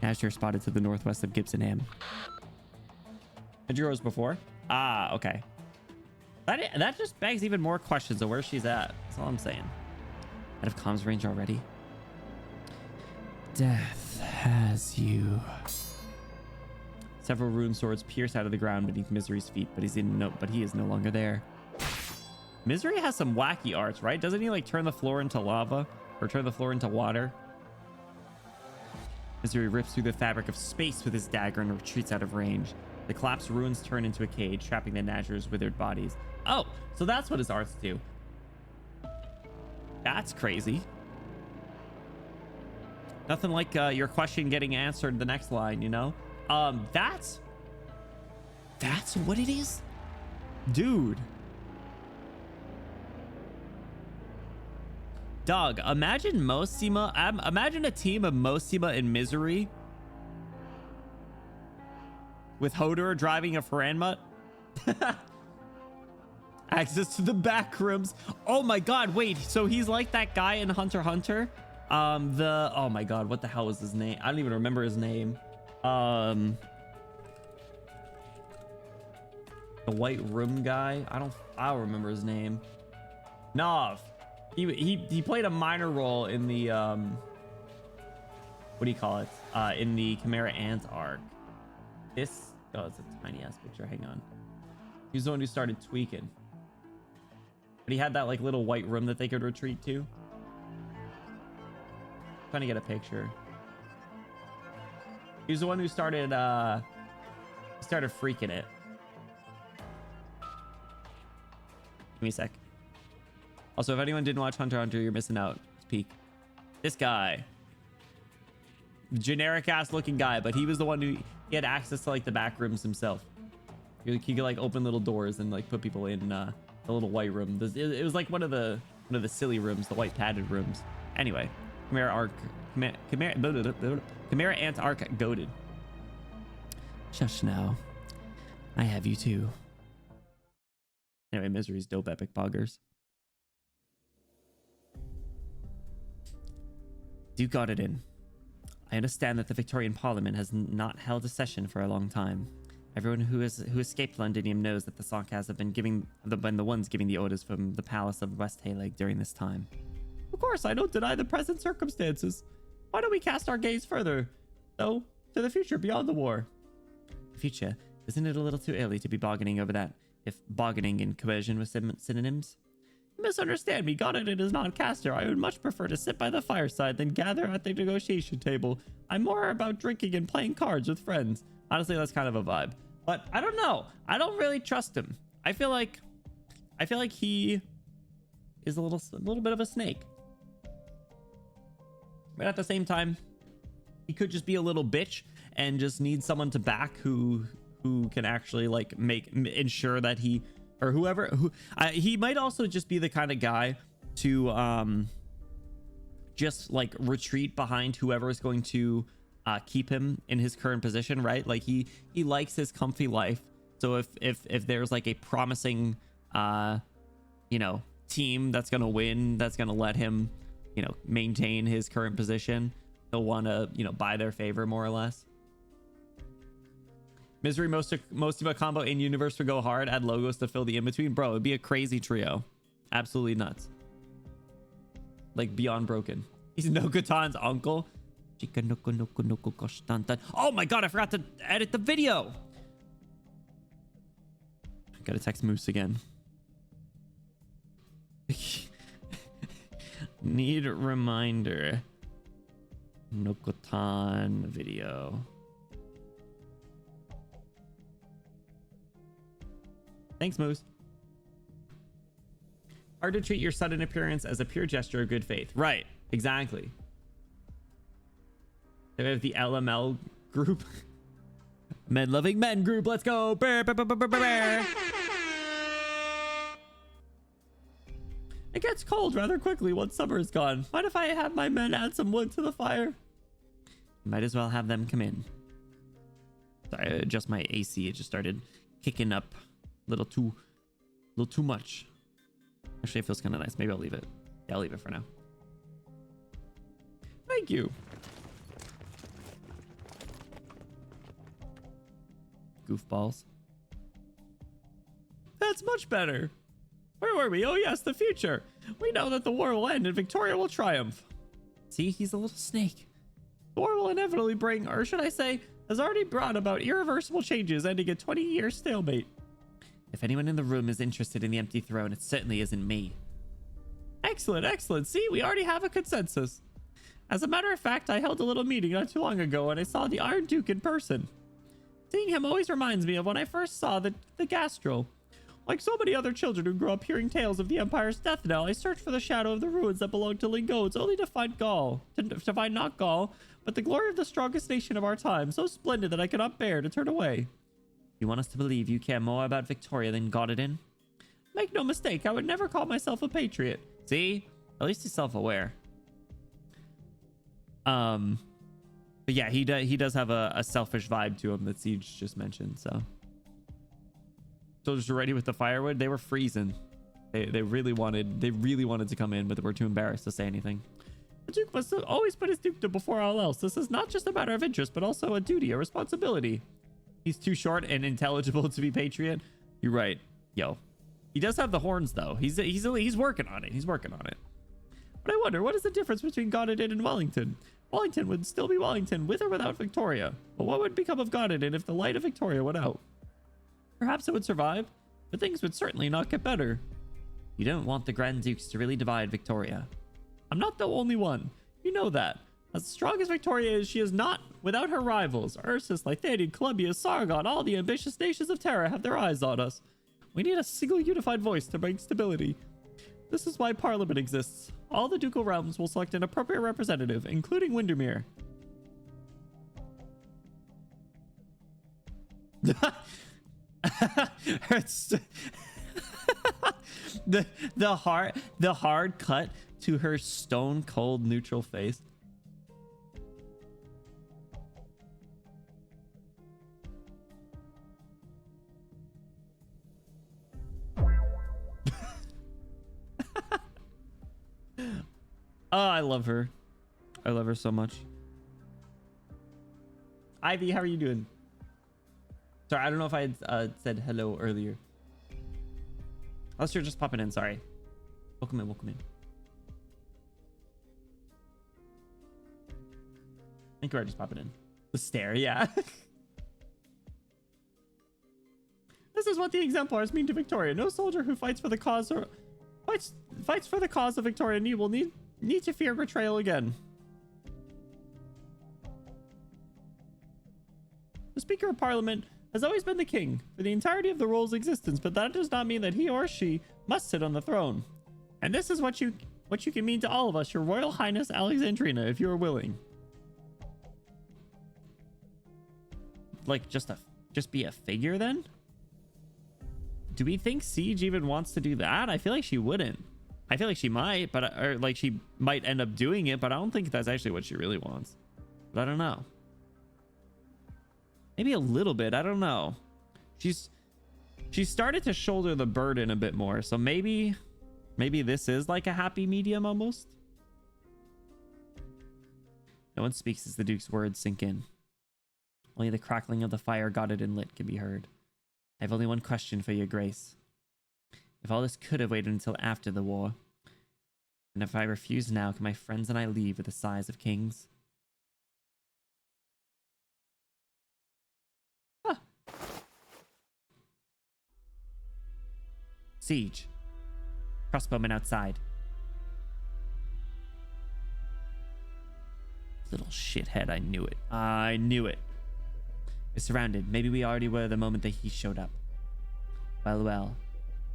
Asher spotted to the northwest of Gibsonham. Andrew was before? Ah, okay. That just begs even more questions of where she's at. That's all I'm saying. Out of comms range already. Death has you. Several rune swords pierce out of the ground beneath Misery's feet, but he is no longer there. Misery has some wacky arts, right? Doesn't he like turn the floor into lava or turn the floor into water? Misery rips through the fabric of space with his dagger and retreats out of range. The collapsed ruins turn into a cage, trapping the Nazher's withered bodies. Oh, so that's what his arts do. That's crazy. Nothing like your question getting answered the next line, you know? That's what it is? Dude. Dog, imagine Mosima. Imagine a team of Mosima and Misery with Hodor driving a Faranmut. Access to the back rooms. Oh my god, wait. So he's like that guy in Hunter x Hunter. Oh my god, what the hell was his name? I don't even remember his name. The white room guy. I don't remember his name. Nav. He played a minor role in the what do you call it? In the Chimera Ant arc. It's a tiny ass picture. Hang on. He's the one who started tweaking. But he had that like little white room that they could retreat to. Trying to get a picture. He's the one who started freaking it. Give me a sec. Also, if anyone didn't watch Hunter x Hunter, you're missing out. It's peak. This guy. Generic ass looking guy, but he was the one who he had access to like the back rooms himself. He could like open little doors and like put people in the little white room. It was like one of the silly rooms, the white padded rooms. Anyway, Chimera Ant arc goated. Shush now. I have you too. Anyway, Misery's dope epic poggers. Duke got it in. I understand that the Victorian Parliament has not held a session for a long time. Everyone who escaped Londinium knows that the Sarkas have been the ones giving the orders from the Palace of West Haleg during this time. Of course, I don't deny the present circumstances. Why don't we cast our gaze further, though, to the future beyond the war? Future? Isn't it a little too early to be bargaining over that, if bargaining and coercion were synonyms? You misunderstand me. God, it is non-caster. I would much prefer to sit by the fireside than gather at the negotiation table. I'm more about drinking and playing cards with friends. Honestly, that's kind of a vibe. But I don't know. I don't really trust him. I feel like he is a little bit of a snake. But at the same time, he could just be a little bitch and just need someone to back who who can actually like ensure that he or whoever who he might also just be the kind of guy to just like retreat behind whoever is going to keep him in his current position, right? Like he likes his comfy life. So if there's like a promising you know, team that's gonna win, that's gonna let him, you know, maintain his current position, they'll want to, you know, buy their favor more or less. Misery most of a combo in universe would go hard, add logos to fill the in-between. Bro, it'd be a crazy trio. Absolutely nuts. Like beyond broken. He's Nokotan's uncle. Oh my god, I forgot to edit the video. I gotta text Moose again. Need a reminder. Nokotan video. Thanks, Moose. Hard to treat your sudden appearance as a pure gesture of good faith. Right, exactly. They have the LML group. Men loving men group. Let's go. Brr, brr, brr, brr, brr, brr. It gets cold rather quickly once summer is gone. Mind if I have my men add some wood to the fire? Might as well have them come in. Sorry, I adjust my AC. It just started kicking up a little too much. Actually, it feels kind of nice. Maybe I'll leave it. Yeah, I'll leave it for now. Thank you. Goofballs. That's much better. Where were we? Oh yes, the future. We know that the war will end and Victoria will triumph. See, he's a little snake. The war will inevitably bring, or should I say, has already brought about irreversible changes ending a 20-year stalemate. If anyone in the room is interested in the empty throne, it certainly isn't me. Excellent, excellent. See, we already have a consensus. As a matter of fact, I held a little meeting not too long ago and I saw the Iron Duke in person. Seeing him always reminds me of when I first saw the Gastrel. Like so many other children who grew up hearing tales of the Empire's death knell, I searched for the shadow of the ruins that belonged to Lingodes, only to find to find not Gaul, but the glory of the strongest nation of our time, so splendid that I cannot bear to turn away. You want us to believe you care more about Victoria than Gododin? Make no mistake, I would never call myself a patriot. See? At least he's self-aware. But yeah, he does have a selfish vibe to him that Siege just mentioned, so. Soldiers were ready with the firewood. They were freezing. They really wanted to come in, but they were too embarrassed to say anything. The Duke must always put his dukedom before all else. This is not just a matter of interest, but also a duty, a responsibility. He's too short and intelligible to be patriot. You're right. Yo. He does have the horns, though. He's working on it. He's working on it. But I wonder, what is the difference between Gododin and Wellington? Wellington would still be Wellington, with or without Victoria. But what would become of Gododin if the light of Victoria went out? Perhaps it would survive, but things would certainly not get better. You don't want the Grand Dukes to really divide Victoria. I'm not the only one. You know that. As strong as Victoria is, she is not without her rivals. Ursus, Lythanian, Columbia, Sargon, all the ambitious nations of Terra have their eyes on us. We need a single unified voice to bring stability. This is why Parliament exists. All the ducal realms will select an appropriate representative, including Windermere. the hard cut to her stone cold neutral face. Oh, I love her. I love her so much. Ivy, how are you doing? Sorry, I don't know if I had said hello earlier. Unless you're just popping in, sorry. Welcome in, welcome in. I think you are just popping in. The stare, yeah. This is what the exemplars mean to Victoria. No soldier who fights for the cause or fights for the cause of Victoria will need to fear betrayal again. The Speaker of Parliament has always been the king for the entirety of the role's existence, but that does not mean that he or she must sit on the throne. And this is what you can mean to all of us, Your Royal Highness Alexandrina, if you are willing. Like just a just be a figure then? Do we think Siege even wants to do that? I feel like she wouldn't. I feel like she might, but or like she might end up doing it, but I don't think that's actually what she really wants. But I don't know. Maybe a little bit. I don't know. She's started to shoulder the burden a bit more, so maybe this is like a happy medium almost. No one speaks as the Duke's words sink in. Only the crackling of the fire guarded and lit can be heard. I have only one question for your grace. If all this could have waited until after the war, and if I refuse now, can my friends and I leave with the sighs of kings? Huh. Siege. Crossbowman outside. Little shithead, I knew it. I knew it. We're surrounded. Maybe we already were the moment that he showed up. Well, well.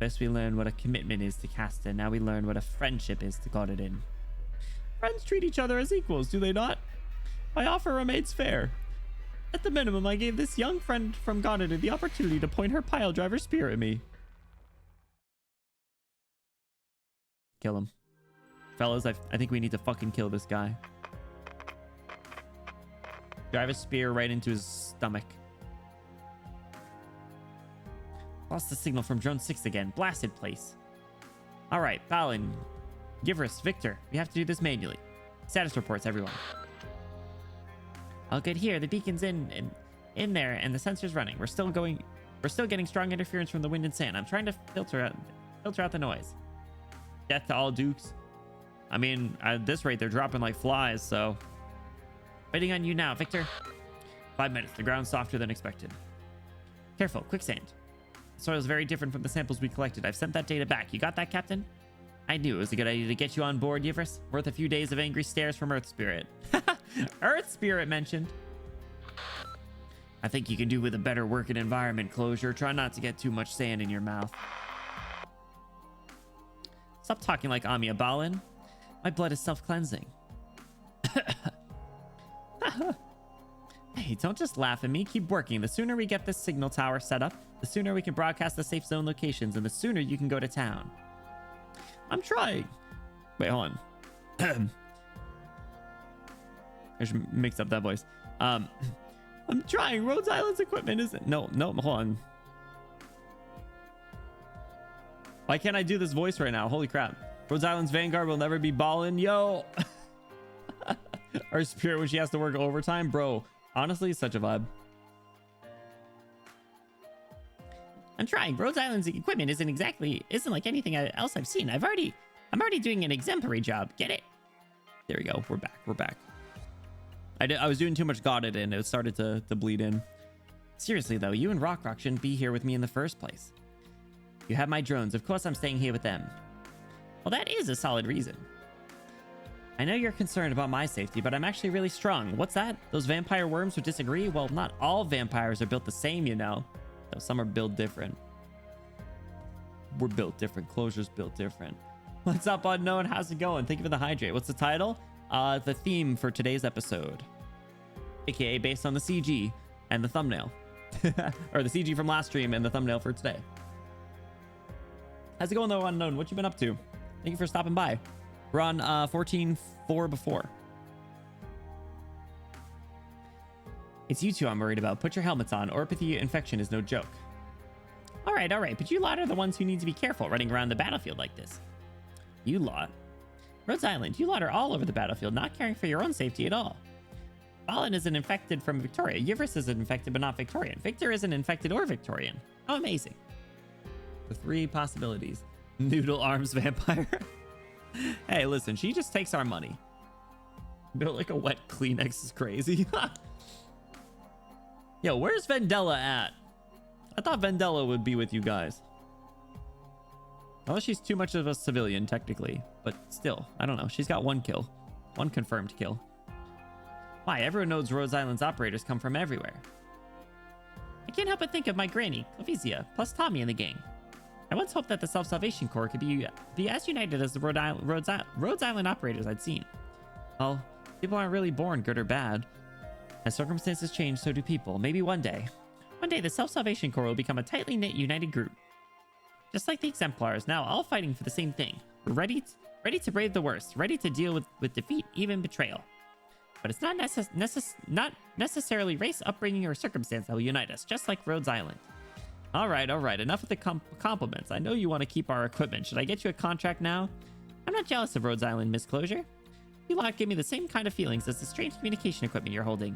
First we learn what a commitment is to Caster. Now we learn what a friendship is to Gododin. Friends treat each other as equals, do they not? My offer remains fair. At the minimum, I gave this young friend from Gododin the opportunity to point her pile driver spear at me. Kill him. Fellas, I think we need to fucking kill this guy. Drive a spear right into his stomach. Lost the signal from drone 6 again. Blasted place. All right, Balin, Giverus, Victor, we have to do this manually. Status reports, everyone. All good here. The beacon's in there, and the sensor's running. We're still getting strong interference from the wind and sand. I'm trying to filter out the noise. Death to all Dukes. I mean, at this rate, they're dropping like flies, so... Waiting on you now, Victor. 5 minutes. The ground's softer than expected. Careful. Quicksand. The soil is very different from the samples we collected. I've sent that data back. You got that, Captain? I knew it was a good idea to get you on board, Yivers. Worth a few days of angry stares from Earth Spirit. Earth Spirit mentioned. I think you can do with a better working environment, Closure. Try not to get too much sand in your mouth. Stop talking like Amia Balin. My blood is self-cleansing. Hey, don't just laugh at me. Keep working. The sooner we get this signal tower set up, the sooner we can broadcast the safe zone locations, and the sooner you can go to town. I'm trying. Wait, hold on. I should mix up that voice. I'm trying. Rhodes Island's equipment isn't... No, hold on. Why can't I do this voice right now? Holy crap. Rhodes Island's Vanguard will never be ballin'. Yo! Our Spirit when she has to work overtime. Bro, honestly, it's such a vibe. I'm trying. Rhodes Island's equipment isn't like anything else I've seen. I'm already doing an exemplary job. Get it? There we go. We're back. I was doing too much Godit and it started to bleed in. Seriously though, you and Rock shouldn't be here with me in the first place. You have my drones. Of course I'm staying here with them. Well, that is a solid reason. I know you're concerned about my safety, but I'm actually really strong. What's that? Those vampire worms would disagree? Well, not all vampires are built the same, you know. So some are built different. We're built different. Closure's built different. What's up, Unknown? How's it going? Thank you for the hydrate. What's the title? The theme for today's episode. AKA based on the CG and the thumbnail. Or the CG from last stream and the thumbnail for today. How's it going though, Unknown? What you been up to? Thank you for stopping by. We're on 14.4 before. It's you two I'm worried about. Put your helmets on. Orpathy infection is no joke. All right. But you lot are the ones who need to be careful running around the battlefield like this. You lot? Rhodes Island, you lot are all over the battlefield, not caring for your own safety at all. Balin isn't infected from Victoria. Yivers isn't infected but not Victorian. Victor isn't infected or Victorian. How amazing. The 3 possibilities. Noodle arms vampire. Hey, listen, she just takes our money. Built like a wet Kleenex is crazy. Yo, where's Vendella at? I thought Vendella would be with you guys. Well, she's too much of a civilian, technically. But still, I don't know. She's got 1 kill. 1 confirmed kill. Why, everyone knows Rhodes Island's operators come from everywhere. I can't help but think of my granny, Clavizia, plus Tommy in the gang. I once hoped that the Self-Salvation Corps could be as united as the Rhodes Island operators I'd seen. Well, people aren't really born good or bad. As circumstances change, so do people. Maybe one day One day, the Self-Salvation Corps will become a tightly knit, united group. Just like the Exemplars, now all fighting for the same thing. We're ready to brave the worst, ready to deal with defeat, even betrayal. But it's not necessarily race, upbringing, or circumstance that will unite us, just like Rhodes Island. All right. Enough of the compliments. I know you want to keep our equipment. Should I get you a contract now? I'm not jealous of Rhodes Island, Miss Closure. You lot give me the same kind of feelings as the strange communication equipment you're holding.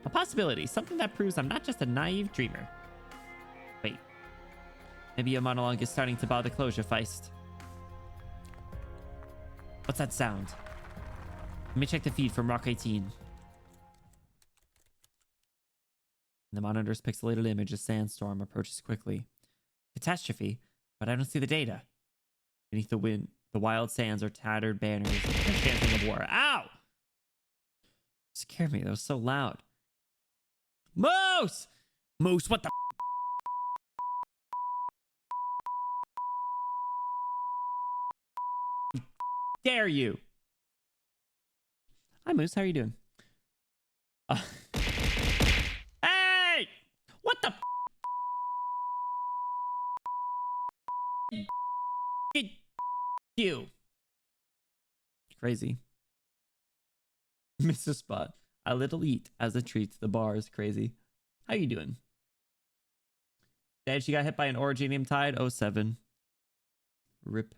A possibility, something that proves I'm not just a naive dreamer. Wait. Maybe your monologue is starting to bother Closure, Feist. What's that sound? Let me check the feed from Rock 18. The monitor's pixelated image of sandstorm approaches quickly. Catastrophe, but I don't see the data. Beneath the wind, the wild sands are tattered banners and chanting of war. Ow! Scared me, that was so loud. Moose! Moose, what the dare you? Hi, Moose. How are you doing? Hey! What the you? Crazy. Mr. Spot. A little eat as a treat. The bar is crazy. How you doing? Dad, she got hit by an Originium Tide. 07. Rip.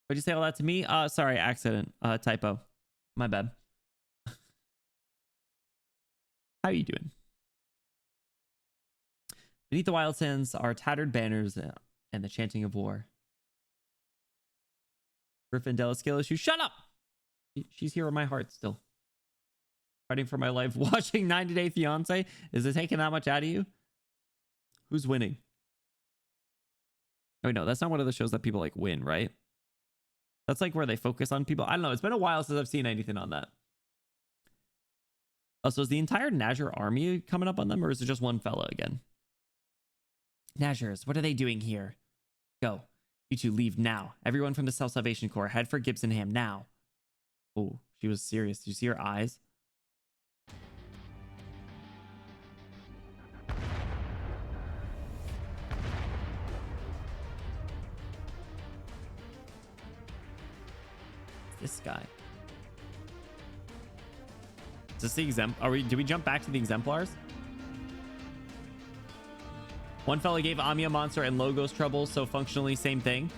What'd you say all that to me? Sorry, accident. Typo. My bad. How you doing? Beneath the wild sands are tattered banners and the chanting of war. Griffin Delascale issue. Shut up! She's here in my heart still. Fighting for my life. Watching 90 Day Fiancé. Is it taking that much out of you? Who's winning? Oh, no, that's not one of the shows that people like win, right? That's like where they focus on people. I don't know. It's been a while since I've seen anything on that. Also, is the entire Nazir army coming up on them, or is it just one fella again? Nazirs, what are they doing here? Go. You two leave now. Everyone from the Self-Salvation Corps, head for Gibsonham now. Oh, she was serious. Did you see her eyes? This guy. Is this the did we jump back to the exemplars? One fella gave Amiya Monster and Logos trouble, so functionally same thing.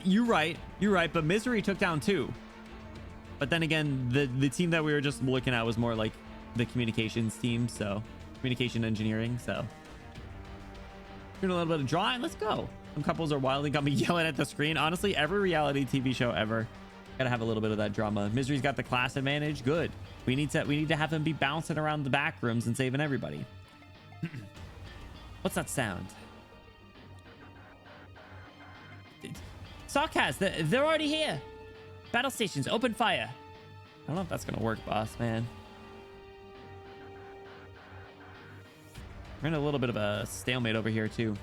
You're right, but Misery took down 2. But then again, the team that we were just looking at was more like the communications team, so communication engineering, so doing a little bit of drawing. Let's go. Some couples are wildly got me yelling at the screen. Honestly, every reality TV show ever gotta have a little bit of that drama. Misery's got the class advantage. Good. We need to have him be bouncing around the back rooms and saving everybody. What's that sound? Sarkaz, they're already here. Battle stations, open fire. I don't know if that's gonna work, boss man. We're in a little bit of a stalemate over here too.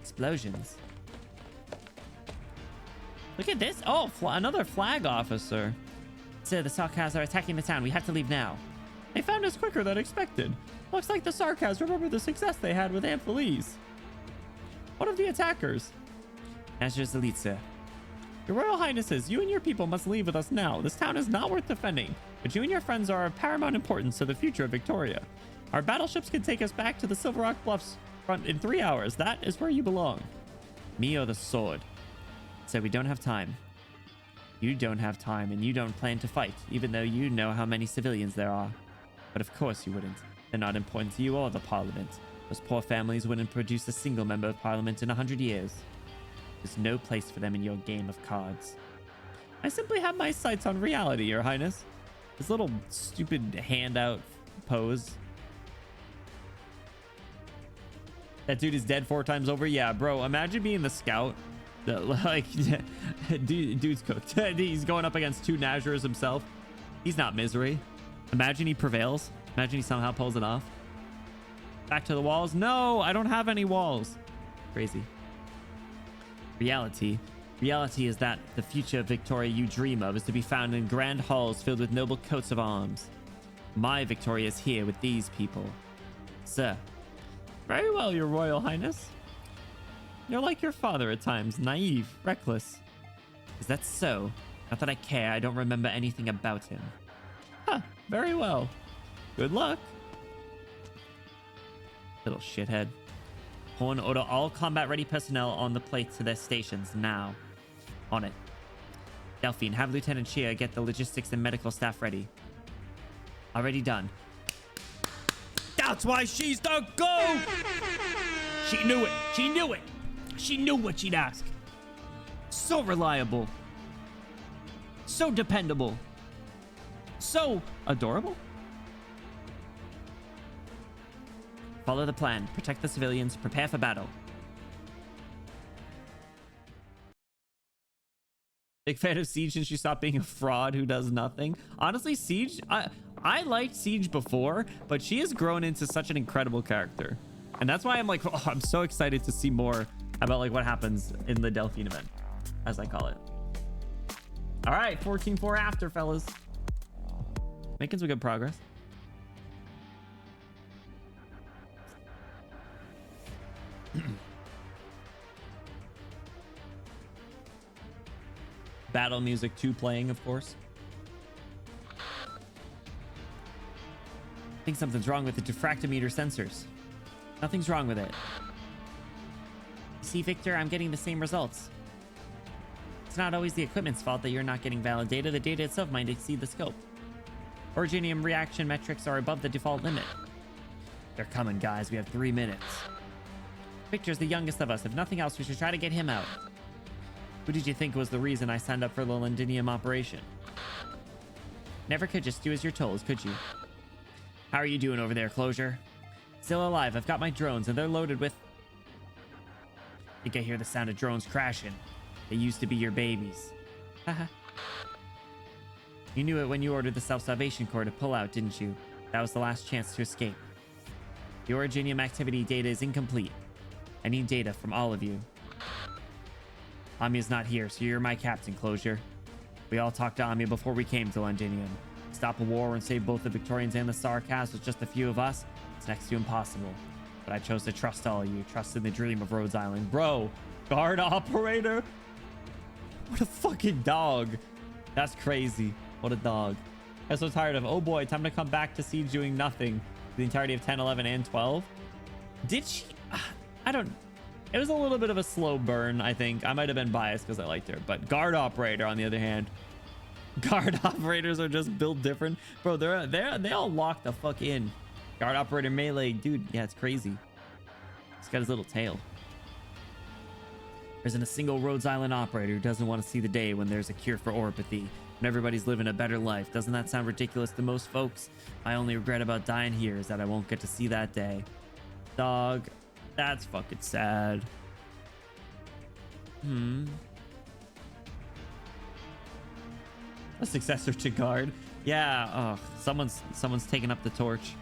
Explosions. Look at this. Oh, another flag officer. Sir, the Sarkaz are attacking the town. We have to leave now. They found us quicker than expected. Looks like the Sarkaz remember the success they had with Amphiles. What of the attackers? Nazir's elite, sir. Your Royal Highnesses, you and your people must leave with us now. This town is not worth defending, but you and your friends are of paramount importance to the future of Victoria. Our battleships can take us back to the Silver Rock Bluffs front in 3 hours. That is where you belong. Me or the sword? So we don't have time. You don't have time, and you don't plan to fight, even though you know how many civilians there are. But of course you wouldn't. They're not important to you or the Parliament. Those poor families wouldn't produce a single member of Parliament in 100 years. There's no place for them in your game of cards. I simply have my sights on reality, Your Highness. This little stupid handout pose. That dude is dead 4 times over. Yeah, bro, imagine being the scout. Like, dude's cooked. He's going up against 2 Nazirs himself. He's not Misery. Imagine he prevails. Imagine he somehow pulls it off. Back to the walls. No, I don't have any walls. Crazy. Reality. Reality is that the future Victoria you dream of is to be found in grand halls filled with noble coats of arms. My Victoria is here with these people. Sir. Very well, your royal highness. You're like your father at times, naive, reckless. Is that so? Not that I care, I don't remember anything about him. Huh, very well. Good luck. Little shithead. Horn, order all combat-ready personnel on the plate to their stations now. On it. Delphine, have Lieutenant Shea get the logistics and medical staff ready. Already done. That's why she's the GOAT! She knew it. She knew it. She knew what she'd ask. So reliable. So dependable. So adorable. Follow the plan. Protect the civilians. Prepare for battle. Big fan of Siege since you stopped being a fraud who does nothing. Honestly, Siege, I liked Siege before, but she has grown into such an incredible character. And that's why I'm like, oh, I'm so excited to see more about like what happens in the Delphine event, as I call it. All right, 14-4 after, fellas. Making some good progress. Battle music 2 playing, of course. I think something's wrong with the diffractometer sensors. Nothing's wrong with it. See, Victor, I'm getting the same results. It's not always the equipment's fault that you're not getting valid data. The data itself might exceed the scope. Originium reaction metrics are above the default limit. They're coming, guys. We have 3 minutes. Victor's the youngest of us. If nothing else, we should try to get him out. Who did you think was the reason I signed up for the Londinium operation? Never could just do as you're told, could you? How are you doing over there, Closure? Still alive. I've got my drones, and they're loaded with... I think I hear the sound of drones crashing. They used to be your babies. Haha. You knew it when you ordered the self-salvation core to pull out, didn't you? That was the last chance to escape. The Originium activity data is incomplete. I need data from all of you. Amia's not here, so you're my captain, Closure. We all talked to Amia before we came to Londinium. Stop a war and save both the Victorians and the Sarkas with just a few of us? It's next to impossible. But I chose to trust all of you. Trust in the dream of Rhodes Island. Bro, guard operator? What a fucking dog. That's crazy. What a dog. I'm so tired of, oh boy, time to come back to Siege doing nothing. The entirety of 10, 11, and 12. Did she? I don't... It was a little bit of a slow burn, I think. I might have been biased because I liked her. But guard operator, on the other hand. Guard operators are just built different. Bro, they all lock the fuck in. Guard operator melee. Dude, yeah, it's crazy. He's got his little tail. There isn't a single Rhodes Island operator who doesn't want to see the day when there's a cure for oropathy. When everybody's living a better life. Doesn't that sound ridiculous to most folks? My only regret about dying here is that I won't get to see that day. Dog. That's fucking sad. A successor to guard. Yeah, oh, someone's taking up the torch.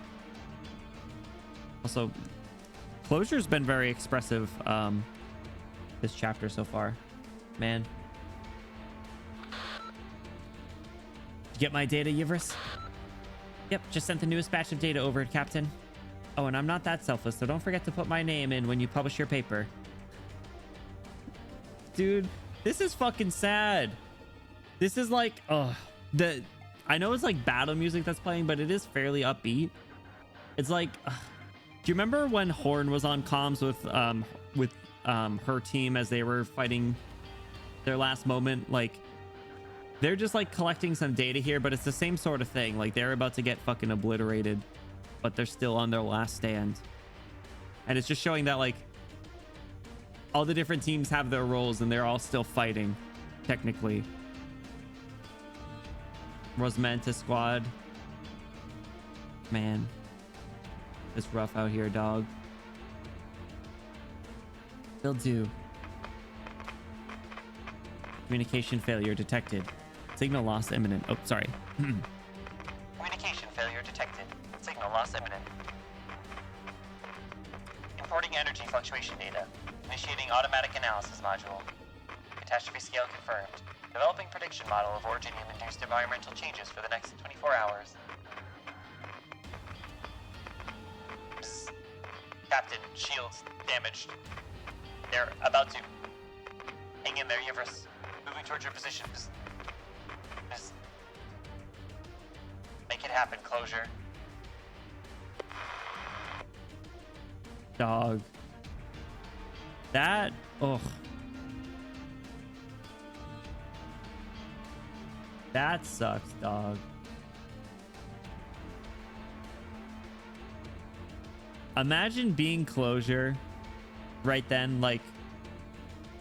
Also, Closure's been very expressive this chapter so far. Man. Did you get my data, Yivris? Yep, just sent the newest batch of data over, Captain. Oh, and I'm not that selfless, so don't forget to put my name in when you publish your paper. Dude, this is fucking sad. This is like, I know it's like battle music that's playing, but it is fairly upbeat. It's like, do you remember when Horn was on comms with her team as they were fighting their last moment? Like, they're just like collecting some data here, but it's the same sort of thing. Like, they're about to get fucking obliterated, but they're still on their last stand. And it's just showing that like all the different teams have their roles and they're all still fighting technically. Rosmanta squad. Man, it's rough out here, dog. They'll do. Communication failure detected. Signal loss imminent. Oh, sorry. Communication failure detected. Signal loss imminent. Importing energy fluctuation data. Initiating automatic analysis module. Catastrophe scale confirmed. Developing prediction model of originium-induced environmental changes for the next 24 hours. Psst. Captain, shields damaged. They're about to. Hang in there, Yivers. Moving towards your position. Just make it happen, Closure. Dog. That. Ugh. That sucks, dog. Imagine being Closure right then, like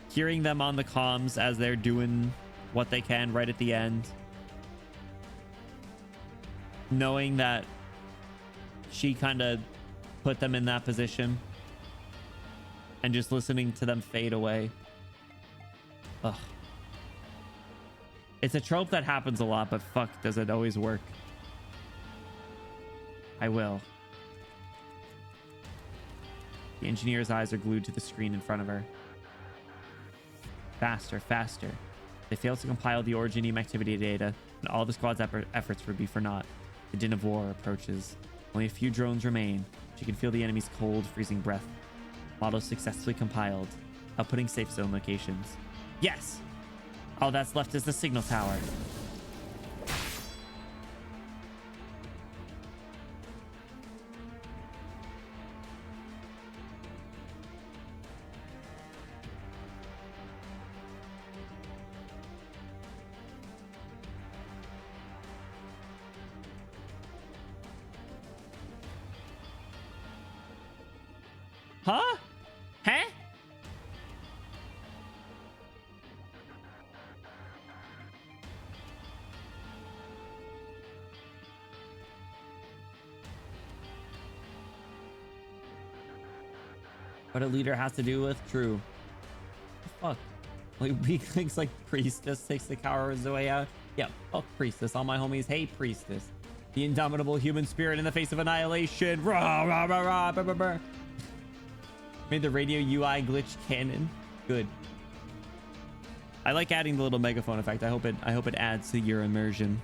hearing them on the comms as they're doing what they can right at the end, knowing that she kind of put them in that position, and just listening to them fade away. Ugh. It's a trope that happens a lot, but fuck, does it always work? I will. The engineer's eyes are glued to the screen in front of her. Faster, faster. They failed to compile the originium activity data, and all the squad's efforts would be for naught. The din of war approaches. Only a few drones remain. She can feel the enemy's cold, freezing breath. Model successfully compiled. Outputting safe zone locations. Yes! All that's left is the signal tower. Huh? Huh? What a leader has to do with true. Fuck. Like weak links like Priestess takes the cowards away out. Yeah, fuck Priestess. All my homies hate Priestess. The indomitable human spirit in the face of annihilation. Rah, rah, rah, rah, brr, brr, brr. Made the radio UI glitch canon. Good. I like adding the little megaphone effect. I hope it adds to your immersion.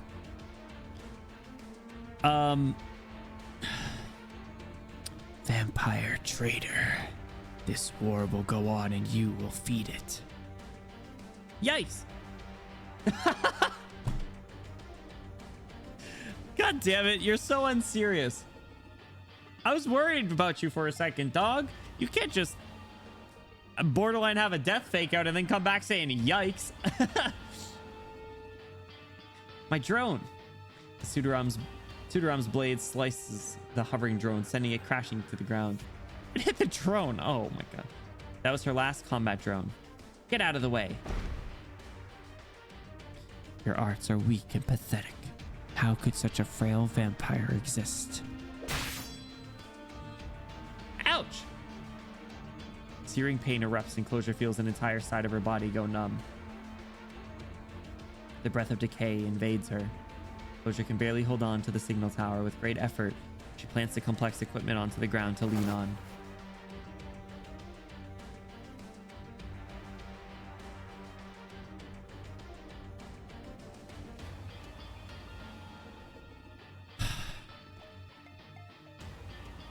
Vampire traitor. This war will go on and you will feed it. Yikes. God damn it. You're so unserious. I was worried about you for a second, dog. You can't just borderline have a death fake out and then come back saying yikes. My drone. The Pseudoram's blade slices the hovering drone, sending it crashing to the ground. It hit the drone. Oh my god. That was her last combat drone. Get out of the way. Your arts are weak and pathetic. How could such a frail vampire exist? Ouch! Searing pain erupts and Closure feels an entire side of her body go numb. The breath of decay invades her. Closure can barely hold on to the signal tower. With great effort, she plants the complex equipment onto the ground to lean on.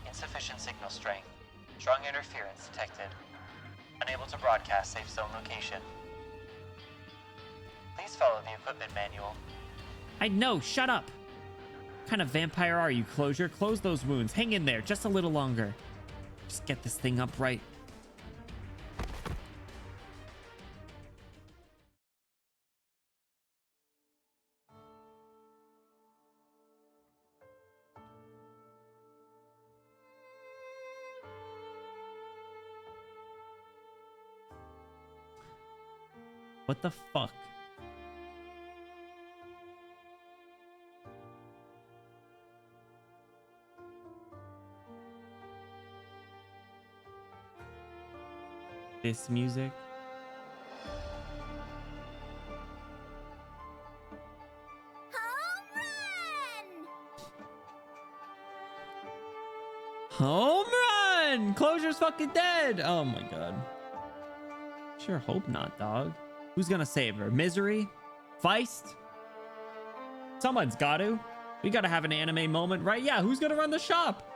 Insufficient signal strength. Strong interference detected. Unable to broadcast safe zone location. Please follow the equipment manual. I know, shut up! What kind of vampire are you, Closure? Close those wounds. Hang in there just a little longer. Just get this thing up right. What the fuck? This music? Home run! Closure's fucking dead! Oh my god. Sure hope not, dog. Who's gonna save her? Misery? Feist? Someone's got to. We gotta have an anime moment, right? Yeah, who's gonna run the shop?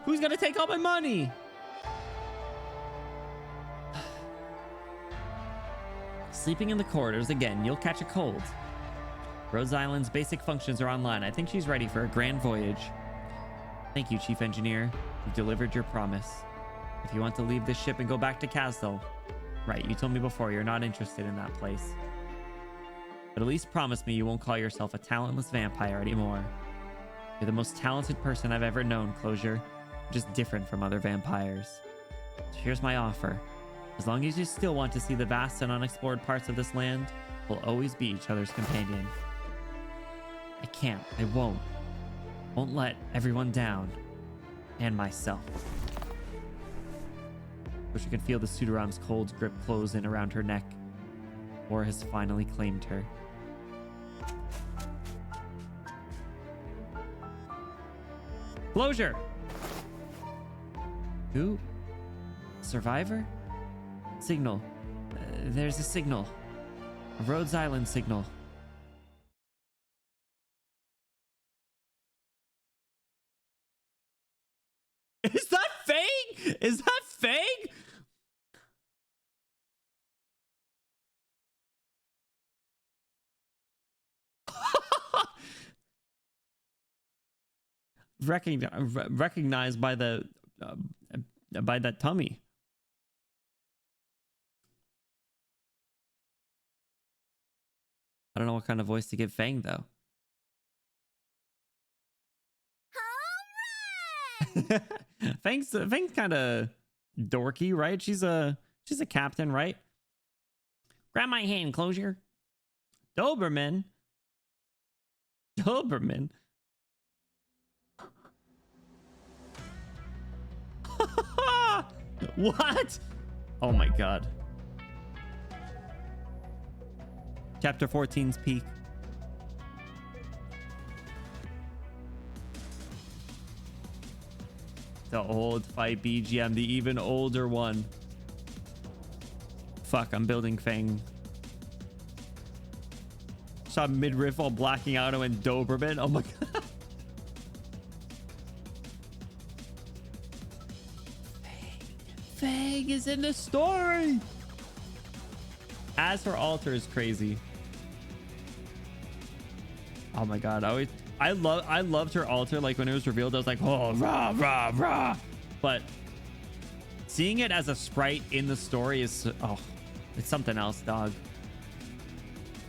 Who's gonna take all my money? Sleeping in the corridors again, you'll catch a cold. Rose Island's basic functions are online. I think she's ready for a grand voyage. Thank you, Chief Engineer. You delivered your promise. If you want to leave this ship and go back to KAL'TSIT, right, you told me before you're not interested in that place. But at least promise me you won't call yourself a talentless vampire anymore. You're the most talented person I've ever known, Closure. Just different from other vampires. So here's my offer. As long as you still want to see the vast and unexplored parts of this land, we'll always be each other's companion. I can't. I won't. Won't let everyone down. And myself. But you can feel the Pseudoram's cold grip close in around her neck. War has finally claimed her. Closure! Who? Survivor? Signal. There's a signal. A Rhodes Island signal. Is that Fang? Is that Fang? Recognized by the by that tummy. I don't know what kind of voice to give Fang though. Fang's kind of dorky, right? She's a captain, right? Grab my hand, Closure. Doberman. What? Oh my god. Chapter 14's peak. The old fight BGM, the even older one. Fuck, I'm building Fang. Saw midriff while blacking out and Doberman. Oh my god. Fang is in the story. As her altar is crazy. Oh my god. I loved her altar. Like when it was revealed, I was like, oh, rah, rah, rah. But seeing it as a sprite in the story is, oh, it's something else, dog.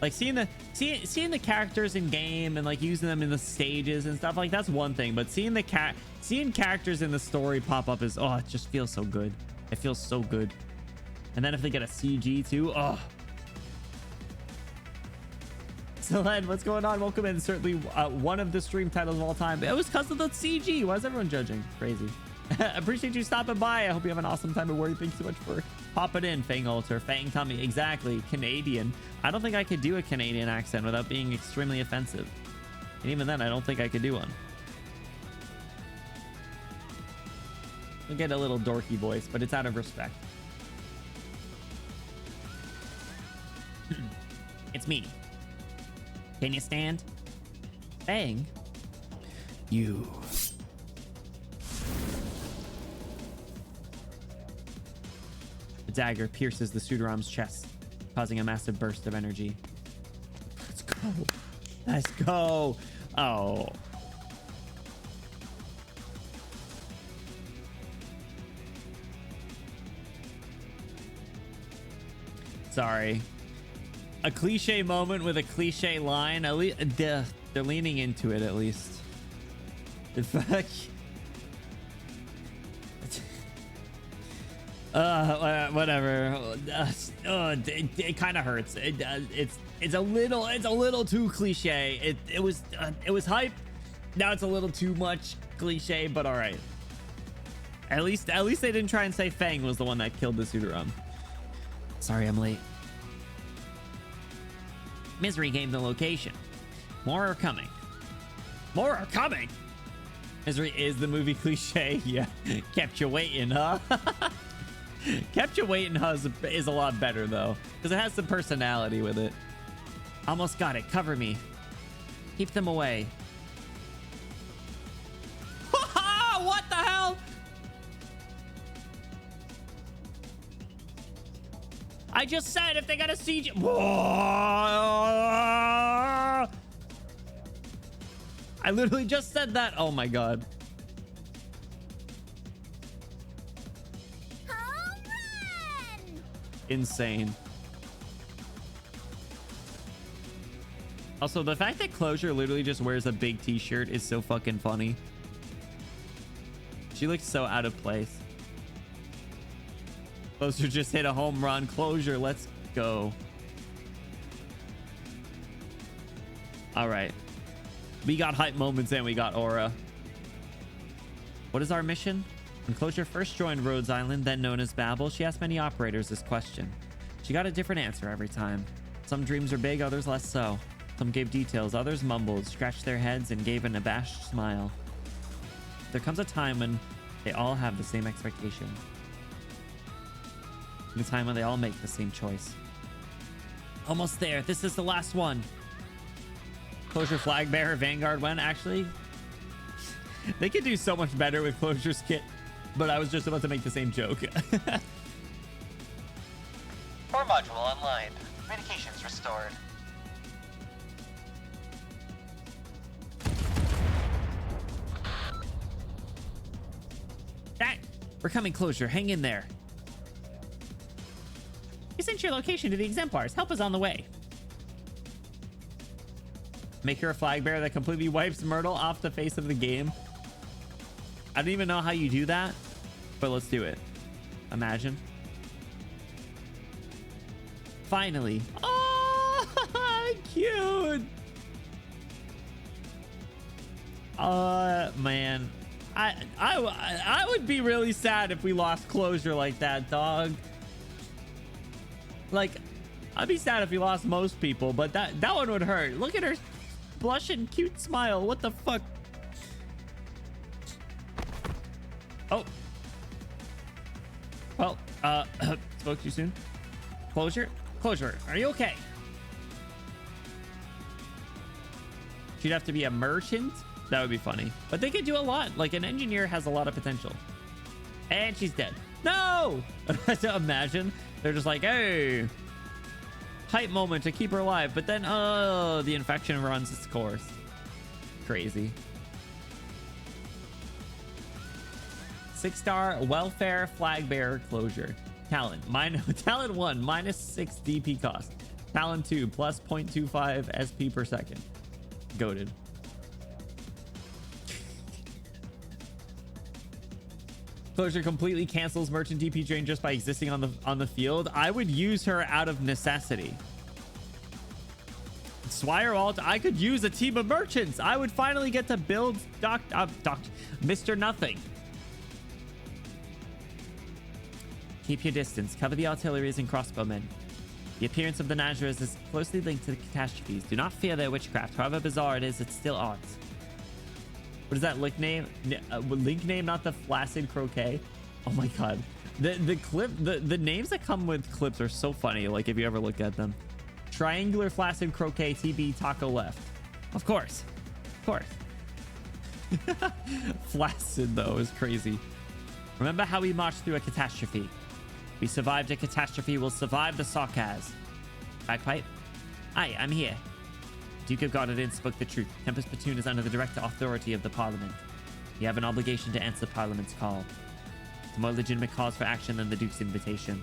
Like seeing the characters in game and like using them in the stages and stuff, like that's one thing. But seeing characters in the story pop up is, oh, it just feels so good. It feels so good. And then if they get a CG too, oh. Len, what's going on? Welcome in. Certainly one of the stream titles of all time. It was because of the CG. Why is everyone judging? Crazy. Appreciate you stopping by. I hope you have an awesome time at work. Thanks so much for popping in. Fang Altar, Fang Tummy. Exactly. Canadian. I don't think I could do a Canadian accent without being extremely offensive. And even then, I don't think I could do one. I'll get a little dorky voice, but it's out of respect. It's me. Can you stand? Fang? You. The dagger pierces the Pseudoram's chest, causing a massive burst of energy. Let's go. Let's go. Oh. Sorry. A cliche moment with a cliche line. At least they're leaning into it at least. The fuck. Whatever. It kind of hurts. It's a little too cliche. It was hype. Now it's a little too much cliche, but all right. At least they didn't try and say Fang was the one that killed the Pseudoram. Sorry, I'm late. Misery gave the location. More are coming. More are coming. Misery is the movie cliche. Yeah, kept you waiting, huh? Capture Weight and Huzz is a lot better though, because it has some personality with it. Almost got it. Cover me. Keep them away. What the hell? I just said if they got a siege. I literally just said that. Oh my god. Home run! Insane. Also, the fact that Closure literally just wears a big t-shirt is so fucking funny. She looks so out of place. Closure just hit a home run. Closure, let's go. All right. We got hype moments and we got aura. What is our mission? When Closure first joined Rhodes Island, then known as Babel, she asked many operators this question. She got a different answer every time. Some dreams are big, others less so. Some gave details, others mumbled, scratched their heads, and gave an abashed smile. There comes a time when they all have the same expectation. And a time when they all make the same choice. Almost there. This is the last one. Closure Flag Bearer, Vanguard when actually they could do so much better with Closure's kit, but I was just about to make the same joke. Core module online. Communications restored. We're coming. Closure. Hang in there. You sent your location to the exemplars. Help is on the way. Make her a flag bearer that completely wipes Myrtle off the face of the game. I don't even know how you do that, but let's do it. Imagine. Finally. Oh, cute. Man. I would be really sad if we lost Closure like that, dog. Like, I'd be sad if we lost most people, but that one would hurt. Look at her blushing cute smile. What the fuck? Oh. Well, spoke too soon. Closure, are you okay? She'd have to be a merchant. That would be funny, but they could do a lot. Like, an engineer has a lot of potential. And she's dead. No! Imagine they're just like, hey, hype moment to keep her alive, but then oh, the infection runs its course. Crazy. 6-star welfare flag bearer Closure. Talent talent 1 minus 6 DP cost. Talent 2 plus 0.25 SP per second. Goated. Closure completely cancels merchant DP drain just by existing on the field. I would use her out of necessity. Swire Alt, I could use a team of merchants. I would finally get to build Mr. Nothing. Keep your distance. Cover the artilleries and crossbowmen. The appearance of the Nazras is closely linked to the catastrophes. Do not fear their witchcraft. However bizarre it is, it's still art. What is that link name? Link name, not the flaccid croquet. Oh my god. The clip, the names that come with clips are so funny. Like, if you ever look at them. Triangular flaccid croquet TB taco left. Of course. Flaccid though is crazy. Remember how we marched through a catastrophe. We survived a catastrophe. We'll survive the sarcasm. Bagpipe? Aye, I'm here. Duke of Gododin spoke the truth. Tempest Platoon is under the direct authority of the Parliament. You have an obligation to answer Parliament's call. It's a more legitimate cause for action than the Duke's invitation.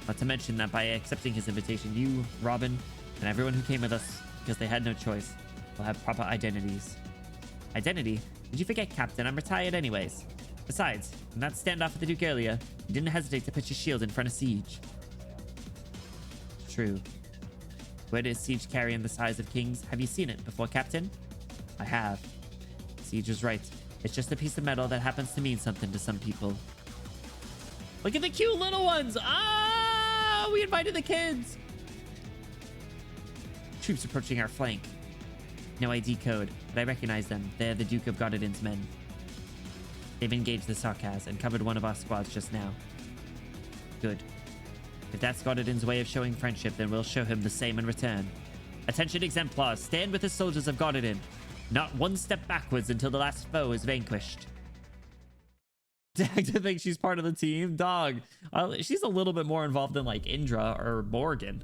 Not to mention that by accepting his invitation, you, Robin, and everyone who came with us, because they had no choice, will have proper identities. Identity? Did you forget, Captain? I'm retired anyways. Besides, in that standoff with the Duke earlier, you didn't hesitate to pitch your shield in front of Siege. True. Where is Siege carrying the size of kings? Have you seen it before, Captain? I have. Siege is right. It's just a piece of metal that happens to mean something to some people. Look at the cute little ones! Ah! We invited the kids! Troops approaching our flank. No ID code, but I recognize them. They're the Duke of Gododin's men. They've engaged the Sarkaz and covered one of our squads just now. Good. If that's Gododin's way of showing friendship, then we'll show him the same in return. Attention exemplars, stand with the soldiers of Gododin. Not one step backwards until the last foe is vanquished. Dagda thinks she's part of the team. Dog. She's a little bit more involved than like Indra or Morgan.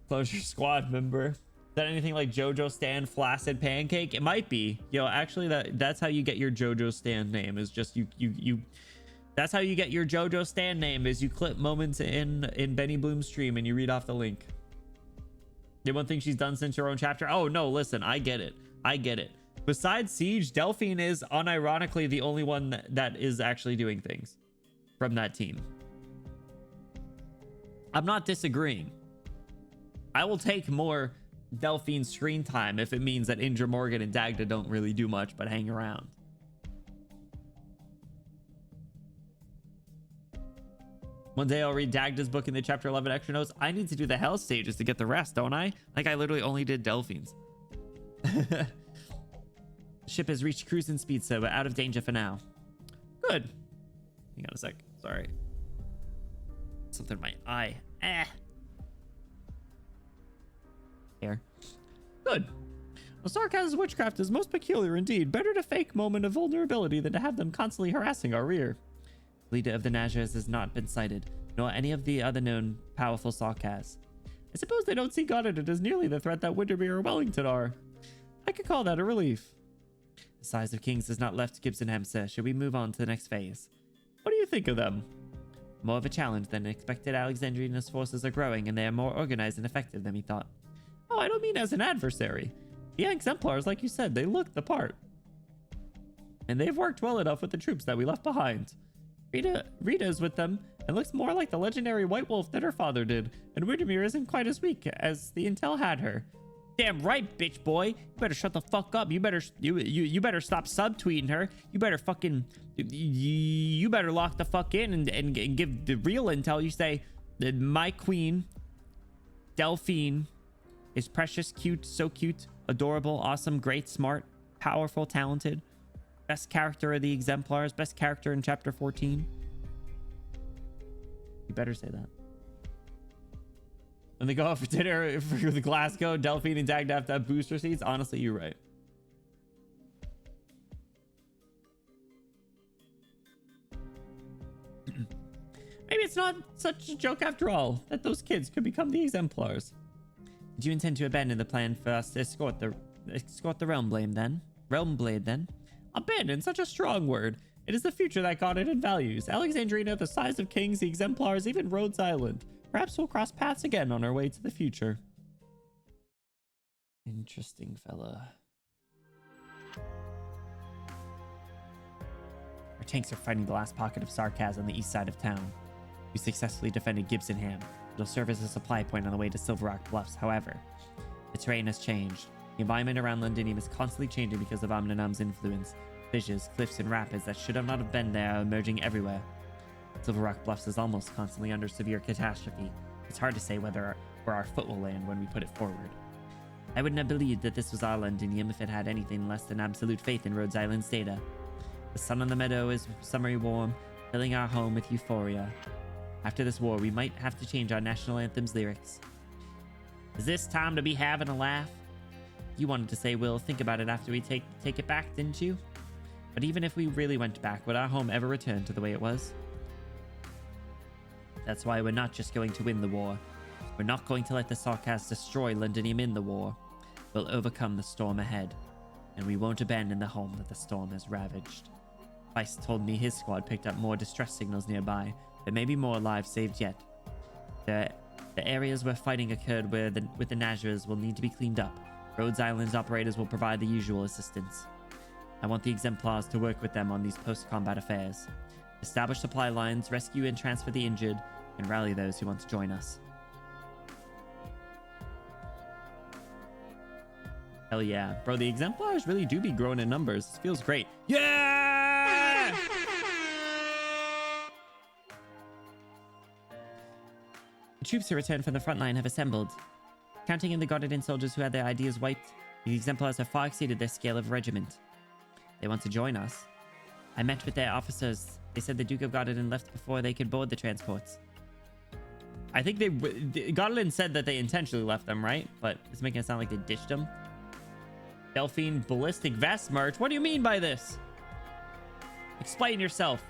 Closure squad member. Is that anything like JoJo Stand Flaccid Pancake? It might be. Yo, actually that's how you get your JoJo Stand name, is just you that's how you get your JoJo Stand name, is you clip moments in Benny Bloom's stream and you read off the link. Anyone think she's done since her own chapter? Oh no, listen, I get it. I get it. Besides Siege, Delphine is unironically the only one that is actually doing things from that team. I'm not disagreeing. I will take more Delphine screen time if it means that Indra, Morgan, and Dagda don't really do much but hang around. One day I'll read Dagda's book in the chapter 11 extra notes. I need to do the hell stages to get the rest, don't I? Like I literally only did Delphine's. The ship has reached cruising speed, so we're out of danger for now. Good. Hang on a sec. Sorry. Something in my eye. Here. Good. Well, Sarkaz's witchcraft is most peculiar indeed. Better to fake moment of vulnerability than to have them constantly harassing our rear. Leader of the Nazars has not been sighted, nor any of the other known powerful Sarkaz. I suppose they don't see Gododin as nearly the threat that Windermere or Wellington are. I could call that a relief. The size of kings has not left Gibsonham, sir. Should we move on to the next phase? What do you think of them? More of a challenge than expected. Alexandrian's forces are growing, and they are more organized and effective than we thought. Oh, I don't mean as an adversary. The exemplars, like you said, they look the part. And they've worked well enough with the troops that we left behind. Rita's with them, and looks more like the legendary White Wolf that her father did, and Windermere isn't quite as weak as the intel had her. Damn right, bitch boy. You better shut the fuck up. You better stop subtweeting her. You better fucking you better lock the fuck in and give the real intel. You say that my queen, Delphine, is precious, cute, so cute, adorable, awesome, great, smart, powerful, talented. Best character of the exemplars. Best character in chapter 14. You better say that. When they go out for dinner for the Glasgow, Delphine and Dagda have to have booster seats. Honestly, you're right. Maybe it's not such a joke after all, that those kids could become the exemplars. Did you intend to abandon the plan for us to escort the Realm Blade then? Abandon, such a strong word. It is the future that Gododin values. Alexandrina, the size of kings, the exemplars, even Rhodes Island. Perhaps we'll cross paths again on our way to the future. Interesting fella. Our tanks are fighting the last pocket of Sarkaz on the east side of town. We successfully defended Gibsonham. It'll serve as a supply point on the way to Silver Rock Bluffs. However, the terrain has changed. The environment around Londinium is constantly changing because of Omninum's influence. Fissures, cliffs, and rapids that should have not have been there are emerging everywhere. Silver Rock Bluffs is almost constantly under severe catastrophe. It's hard to say where our foot will land when we put it forward. I wouldn't have believed that this was our Londinium if it had anything less than absolute faith in Rhodes Island's data. The sun on the meadow is summery warm, filling our home with euphoria. After this war, we might have to change our national anthem's lyrics. Is this time to be having a laugh? You wanted to say, Will, think about it after we take it back, didn't you? But even if we really went back, would our home ever return to the way it was? That's why we're not just going to win the war. We're not going to let the Sarkaz destroy Londinium in the war. We'll overcome the storm ahead, and we won't abandon the home that the storm has ravaged. Feist told me his squad picked up more distress signals nearby. There may be more lives saved yet. The areas where fighting occurred with the Nazars will need to be cleaned up. Rhodes Island's operators will provide the usual assistance. I want the exemplars to work with them on these post-combat affairs. Establish supply lines, rescue and transfer the injured, and rally those who want to join us. Hell yeah. Bro, the exemplars really do be growing in numbers. This feels great. Yeah! The troops who returned from the front line have assembled. Counting in the Gododin soldiers who had their ideas wiped, the exemplars have far exceeded their scale of regiment. They want to join us. I met with their officers They said the Duke of Godalin left before they could board the transports. I think Godalin said that they intentionally left them, right? But it's making it sound like they ditched them. Delphine ballistic vest merch. What do you mean by this? Explain yourself.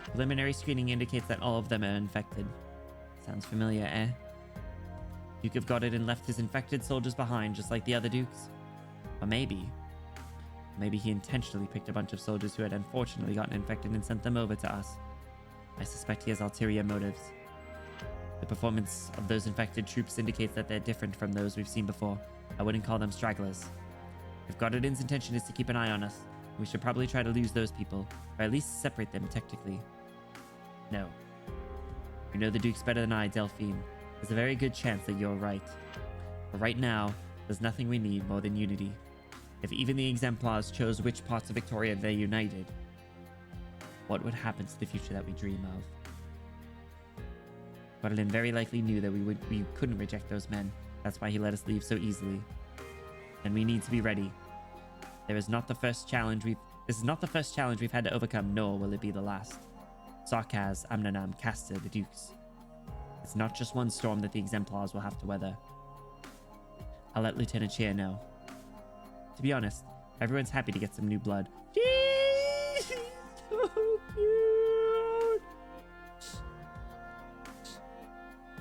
Preliminary screening indicates that all of them are infected. Sounds familiar, eh? Duke of Godalin left his infected soldiers behind, just like the other dukes. Or maybe he intentionally picked a bunch of soldiers who had unfortunately gotten infected and sent them over to us. I suspect he has ulterior motives. The performance of those infected troops indicates that they're different from those we've seen before. I wouldn't call them stragglers. If Godalin's intention is to keep an eye on us, we should probably try to lose those people, or at least separate them technically. No. You know the Dukes better than I, Delphine. There's a very good chance that you're right. But right now, there's nothing we need more than unity. If even the exemplars chose which parts of Victoria they united, what would happen to the future that we dream of? Godalin very likely knew that we couldn't reject those men. That's why he let us leave so easily. And we need to be ready. This is not the first challenge we've had to overcome, nor will it be the last. Sarkaz, Amnanam, Castor, the Dukes. It's not just one storm that the exemplars will have to weather. I'll let Lieutenant Cheer know. To be honest, everyone's happy to get some new blood. Jeez, so cute.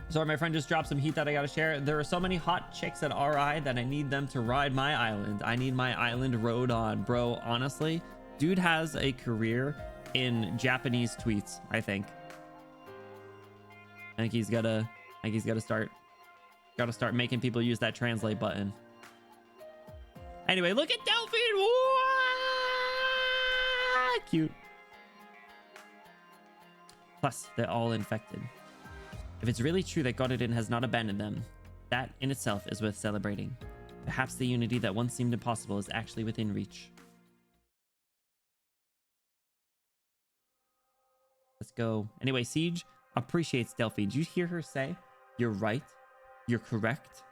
Sorry, my friend just dropped some heat that I gotta share. There are so many hot chicks at RI that I need them to ride my island. I need my island rode on. Bro, honestly, dude has a career in Japanese tweets, I think. I think he's gotta start making people use that translate button. Anyway, look at Delphine. Whoa! Cute. Plus, they're all infected. If it's really true that Godalin has not abandoned them, that in itself is worth celebrating. Perhaps the unity that once seemed impossible is actually within reach. Let's go. Anyway, Siege appreciates Delphine. Did you hear her say, "You're right. You're correct."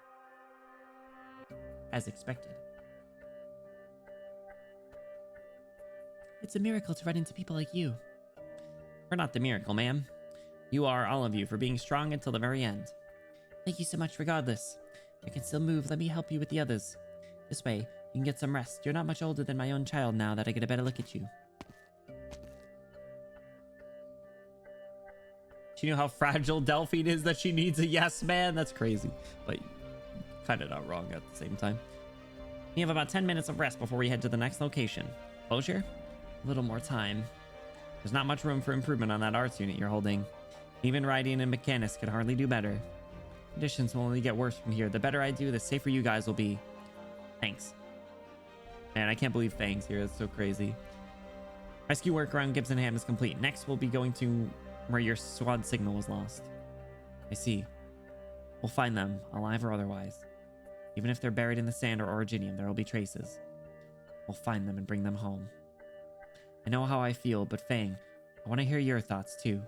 As expected. It's a miracle to run into people like you. We're not the miracle, ma'am. You are, all of you, for being strong until the very end. Thank you so much regardless. I can still move. Let me help you with the others. This way, you can get some rest. You're not much older than my own child now that I get a better look at you. She knew how fragile Delphine is that she needs a yes man. That's crazy, but kind of not wrong at the same time. We have about 10 minutes of rest before we head to the next location. Closure? A little more time. There's not much room for improvement on that arts unit you're holding. Even Rydian and Mechanus could hardly do better. Conditions will only get worse from here. The better I do, the safer you guys will be. Thanks. Man, I can't believe Fang's here. It's so crazy. Rescue work around Gibsonham is complete. Next, we'll be going to where your squad signal was lost. I see. We'll find them, alive or otherwise. Even if they're buried in the sand or originium, there will be traces. We'll find them and bring them home. I know how I feel, but Fang, I want to hear your thoughts too.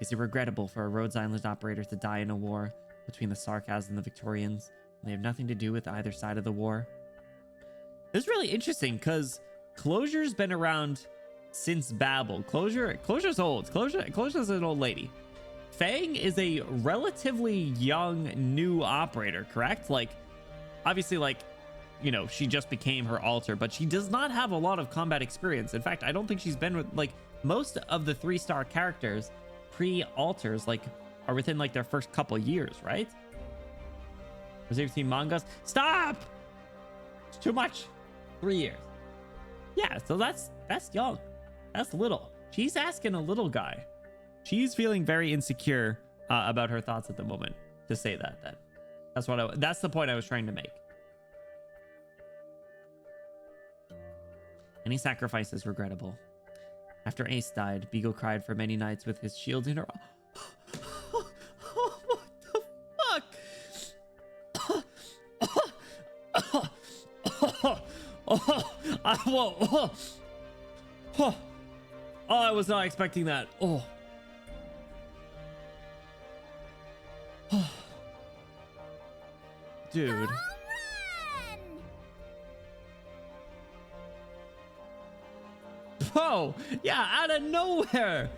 Is it regrettable for a Rhodes Island operator to die in a war between the Sarkaz and the Victorians? They have nothing to do with either side of the war. It's really interesting because Closure's been around since Babel. Closure's old. Closure's an old lady. Fang is a relatively young new operator, correct? Like, obviously, like, you know, she just became her alter, but she does not have a lot of combat experience. In fact, I don't think she's been with, like, most of the 3-star characters pre-alters, like, are within, like, their first couple years, right? Reserve team mangas. Stop! It's too much. 3 years. Yeah, so that's young. That's little. She's asking a little guy. She's feeling very insecure about her thoughts at the moment to say that. That's the point I was trying to make. Any sacrifice is regrettable. After Ace died, Beagle cried for many nights with his shield in her. What the fuck? I was not expecting that. Dude. Bro, yeah, out of nowhere.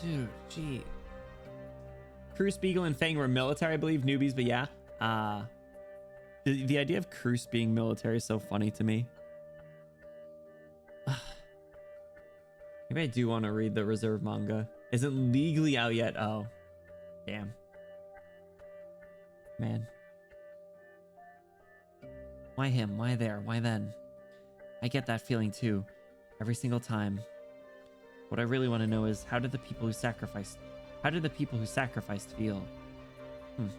Dude, gee. Crew Spiegel and Fang were military, I believe, newbies, but yeah. The idea of Cruz being military is so funny to me. Maybe I do want to read the reserve manga. Isn't legally out yet. Oh, damn. Man. Why him? Why there? Why then? I get that feeling too. Every single time. What I really want to know is how did the people who sacrificed feel? I'm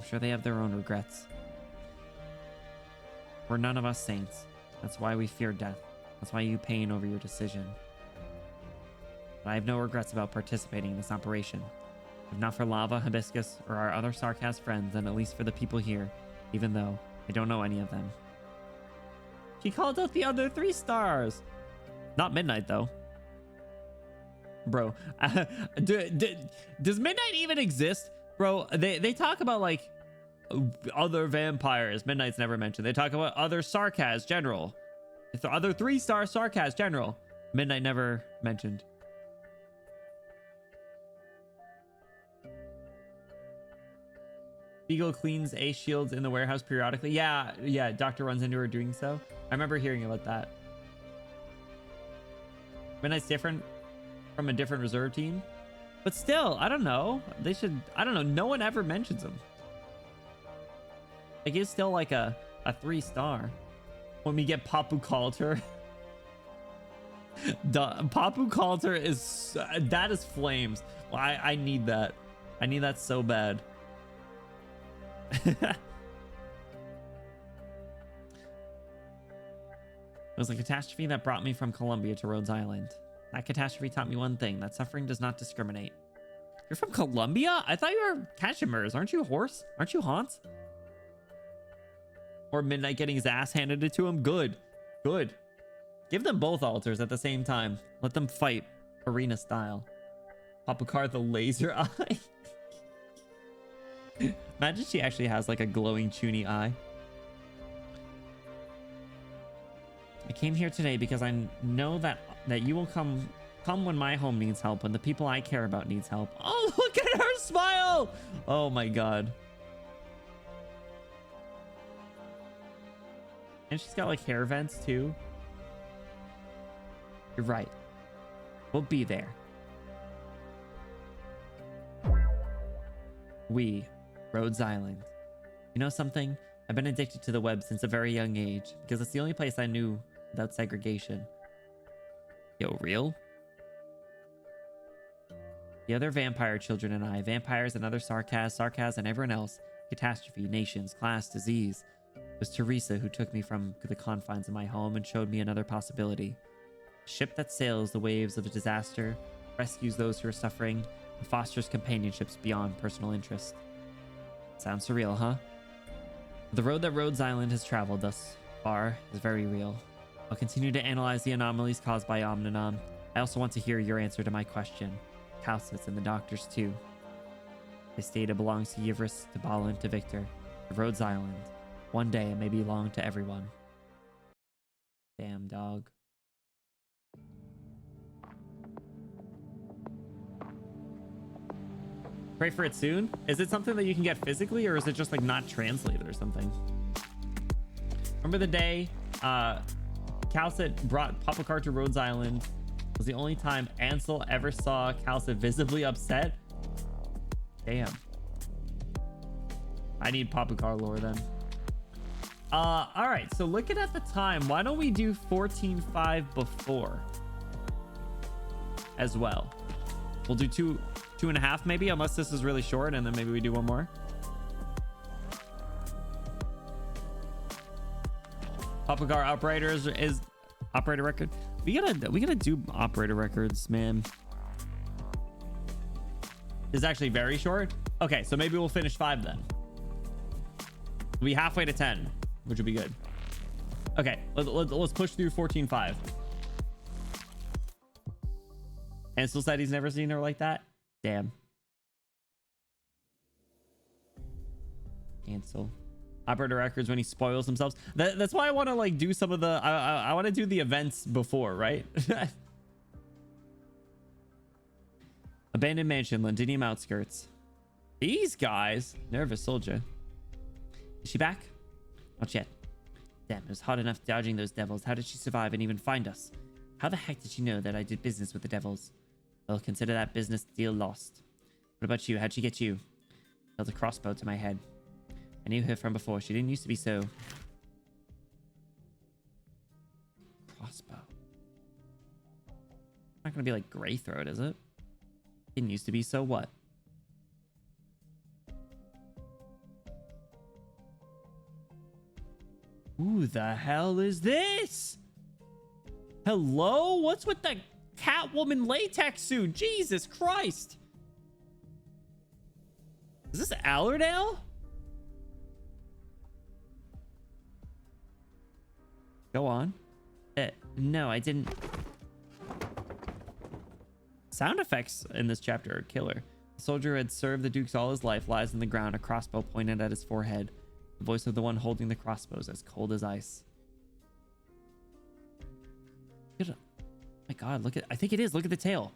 sure they have their own regrets. We're none of us saints. That's why we fear death. That's why you pain over your decision. But I have no regrets about participating in this operation. If not for Lava, Hibiscus, or our other Sarkaz friends, then at least for the people here, even though I don't know any of them. She called out the other 3 stars. Not Midnight, though. Bro, does Midnight even exist? Bro, they talk about, like, other vampires. Midnight's never mentioned. They talk about other Sarkaz general. It's the other 3-star Sarkaz general. Midnight never mentioned. Beagle cleans ace shields in the warehouse periodically. Yeah, Doctor runs into her doing so. I remember hearing about that. Midnight's different from a different reserve team. But still, I don't know. They should, I don't know. No one ever mentions him. Like, he's still like a 3-star. When we get Papu Kalter. Papu Kalter is, that is flames. Well, I need that. I need that so bad. It was a catastrophe that brought me from Colombia to Rhodes Island. That catastrophe taught me one thing, that suffering does not discriminate. You're from Colombia? I thought you were Cashmere's. Aren't you a horse? Aren't you Hans? Or Midnight getting his ass handed to him? Good. Good. Give them both altars at the same time. Let them fight arena style. Papukar the laser eye. Imagine she actually has like a glowing chuny eye. I came here today because I know that you will come when my home needs help, when the people I care about needs help. Oh, look at her smile! Oh my god. And she's got like hair vents too. You're right. We'll be there. Rhodes Island. You know something? I've been addicted to the web since a very young age because it's the only place I knew without segregation. Yo, real? The other vampire children and I, vampires and other Sarkaz and everyone else, catastrophe, nations, class, disease. It was Teresa who took me from the confines of my home and showed me another possibility. A ship that sails the waves of a disaster, rescues those who are suffering, and fosters companionships beyond personal interest. Sounds surreal, huh? The road that Rhodes Island has traveled thus far is very real. I'll continue to analyze the anomalies caused by Omninom. I also want to hear your answer to my question. KAL'TSIT and the doctors too. This data belongs to Yivris, to Balin, to Victor, to Rhodes Island. One day it may belong to everyone. Damn, dog. Pray for it soon? Is it something that you can get physically, or is it just like not translated or something? Remember the day KAL'TSIT brought Papukar to Rhodes Island? It was the only time Ansel ever saw KAL'TSIT visibly upset. Damn. I need Papukar lore then. All right, so looking at the time, why don't we do 14:05 before as well? We'll do two and a half maybe, unless this is really short, and then maybe we do one more. Papukar operator is operator record. We gotta do operator records, man. This is actually very short. Okay, so maybe we'll finish 5 then. We'll be halfway to 10, which would be good. Okay, let's push through 14:05. Ansel said he's never seen her like that. Damn. Ansel. Operator records when he spoils themselves. That's why I want to like do some of the I want to do the events before, right? Abandoned mansion, Londinium outskirts. These guys. Nervous soldier. Is she back? Not yet. Damn, it was hard enough dodging those devils. How did she survive and even find us? How the heck did she know that I did business with the devils? Well, consider that business deal lost. What about you? How'd she get you? Held a crossbow to my head. I knew her from before. She didn't used to be so... Crossbow. Not gonna be like Greythroat, is it? Didn't used to be so what? Who the hell is this? Hello? What's with the Catwoman latex suit? Jesus Christ. Is this Allerdale? Go on. No, I didn't. Sound effects in this chapter are killer. The soldier who had served the Dukes all his life lies on the ground, a crossbow pointed at his forehead. The voice of the one holding the crossbow is as cold as ice. Look at, oh my god, look at, I think it is. Look at the tail.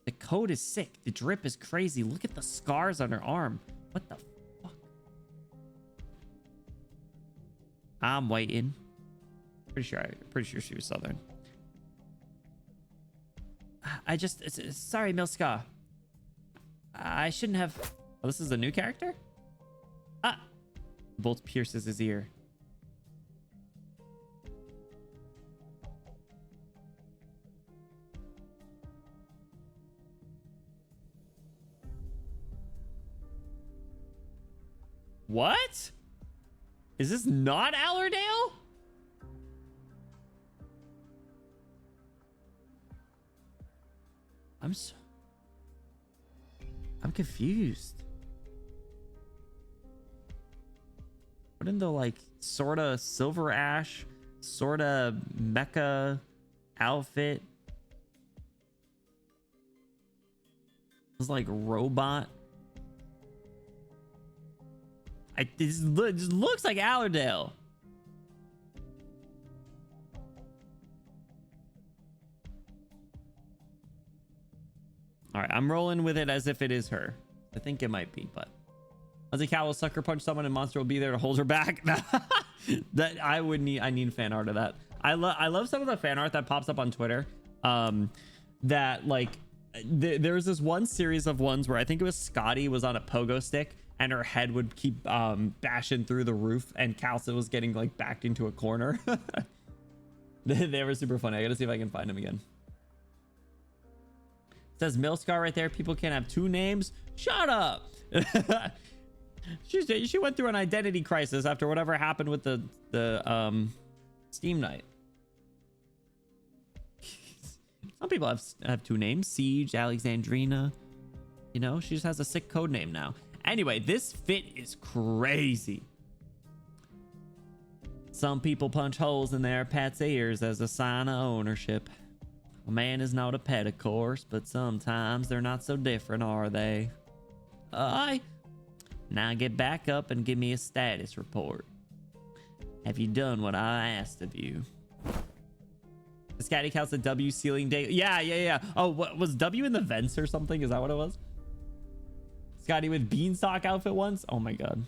The coat is sick. The drip is crazy. Look at the scars on her arm. What the fuck? I'm waiting. Pretty sure she was Southern. I just, sorry, Milska. I shouldn't have. Oh, this is a new character? Ah! Bolt pierces his ear. What? Is this not Allerdale? I'm confused. Wouldn't the like sorta Silver Ash, sorta mecha outfit? It's like robot. This just looks like Allerdale. All right, I'm rolling with it as if it is her. I think it might be, but Ozzy Cow will sucker punch someone and Monster will be there to hold her back. That I need fan art of that. I love some of the fan art that pops up on Twitter. That like there's this one series of ones where I think it was Scotty was on a pogo stick and her head would keep bashing through the roof and KAL'TSIT was getting like backed into a corner. They were super funny. I gotta see if I can find them again. It says Milscar right there. People can't have two names. Shut up. She went through an identity crisis after whatever happened with the Steam Night. Some people have two names. Siege, Alexandrina. You know, she just has a sick code name now. Anyway, this fit is crazy. Some people punch holes in their pets' ears as a sign of ownership. A man is not a pet, of course, but sometimes they're not so different, are they? Aye. Now get back up and give me a status report. Have you done what I asked of you? The Scatty counts the W ceiling day. Yeah. Oh, what was W in the vents or something? Is that what it was? Scotty with beanstalk outfit once. Oh my god.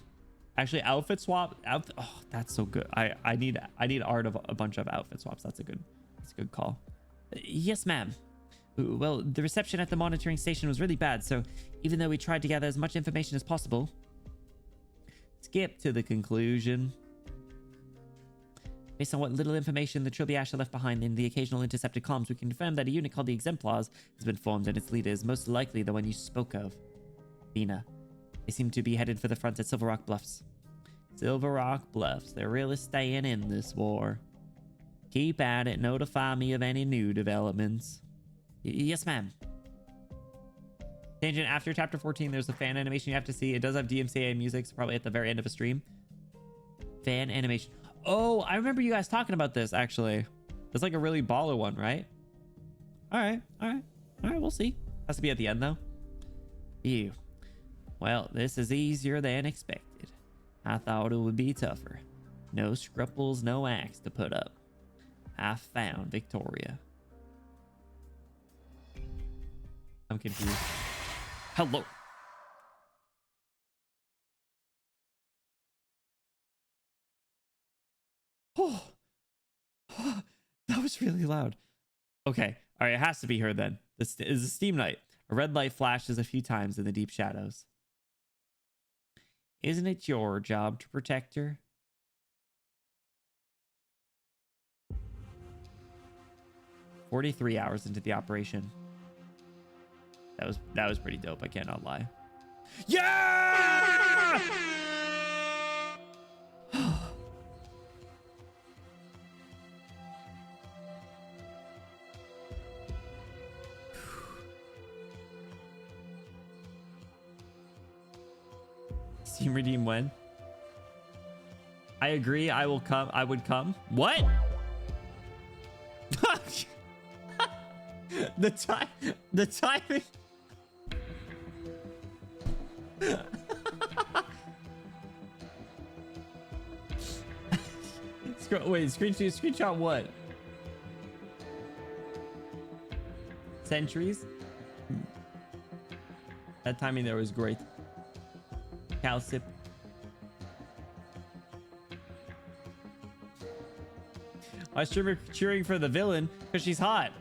Actually, outfit swap. Oh, that's so good. I need art of a bunch of outfit swaps. That's a good call. Yes, ma'am. Well, the reception at the monitoring station was really bad, so even though we tried to gather as much information as possible, skip to the conclusion. Based on what little information the Trilby Asher left behind in the occasional intercepted comms, we can confirm that a unit called the Exemplars has been formed and its leader is most likely the one you spoke of, Vina. They seem to be headed for the front at Silver Rock Bluffs. Silver Rock Bluffs. They're really staying in this war. Keep at it. Notify me of any new developments. Yes, ma'am. Tangent, after chapter 14, there's a fan animation you have to see. It does have DMCA music, so probably at the very end of a stream. Fan animation. Oh, I remember you guys talking about this, actually. It's like a really baller one, right? All right, we'll see. Has to be at the end, though. Ew. Well, this is easier than expected. I thought it would be tougher. No scruples, no axe to put up. I found Victoria. I'm confused. Hello. Oh, that was really loud. Okay. All right. It has to be her then. This is a steam night. A red light flashes a few times in the deep shadows. Isn't it your job to protect her? "43 hours into the operation." That was pretty dope. I cannot lie. Yeah! Steam redeem when? I agree. I will come. I would come. What? The timing. Wait, screenshot what? Centuries? That timing there was great. KAL'TSIT. I was cheering for the villain because she's hot.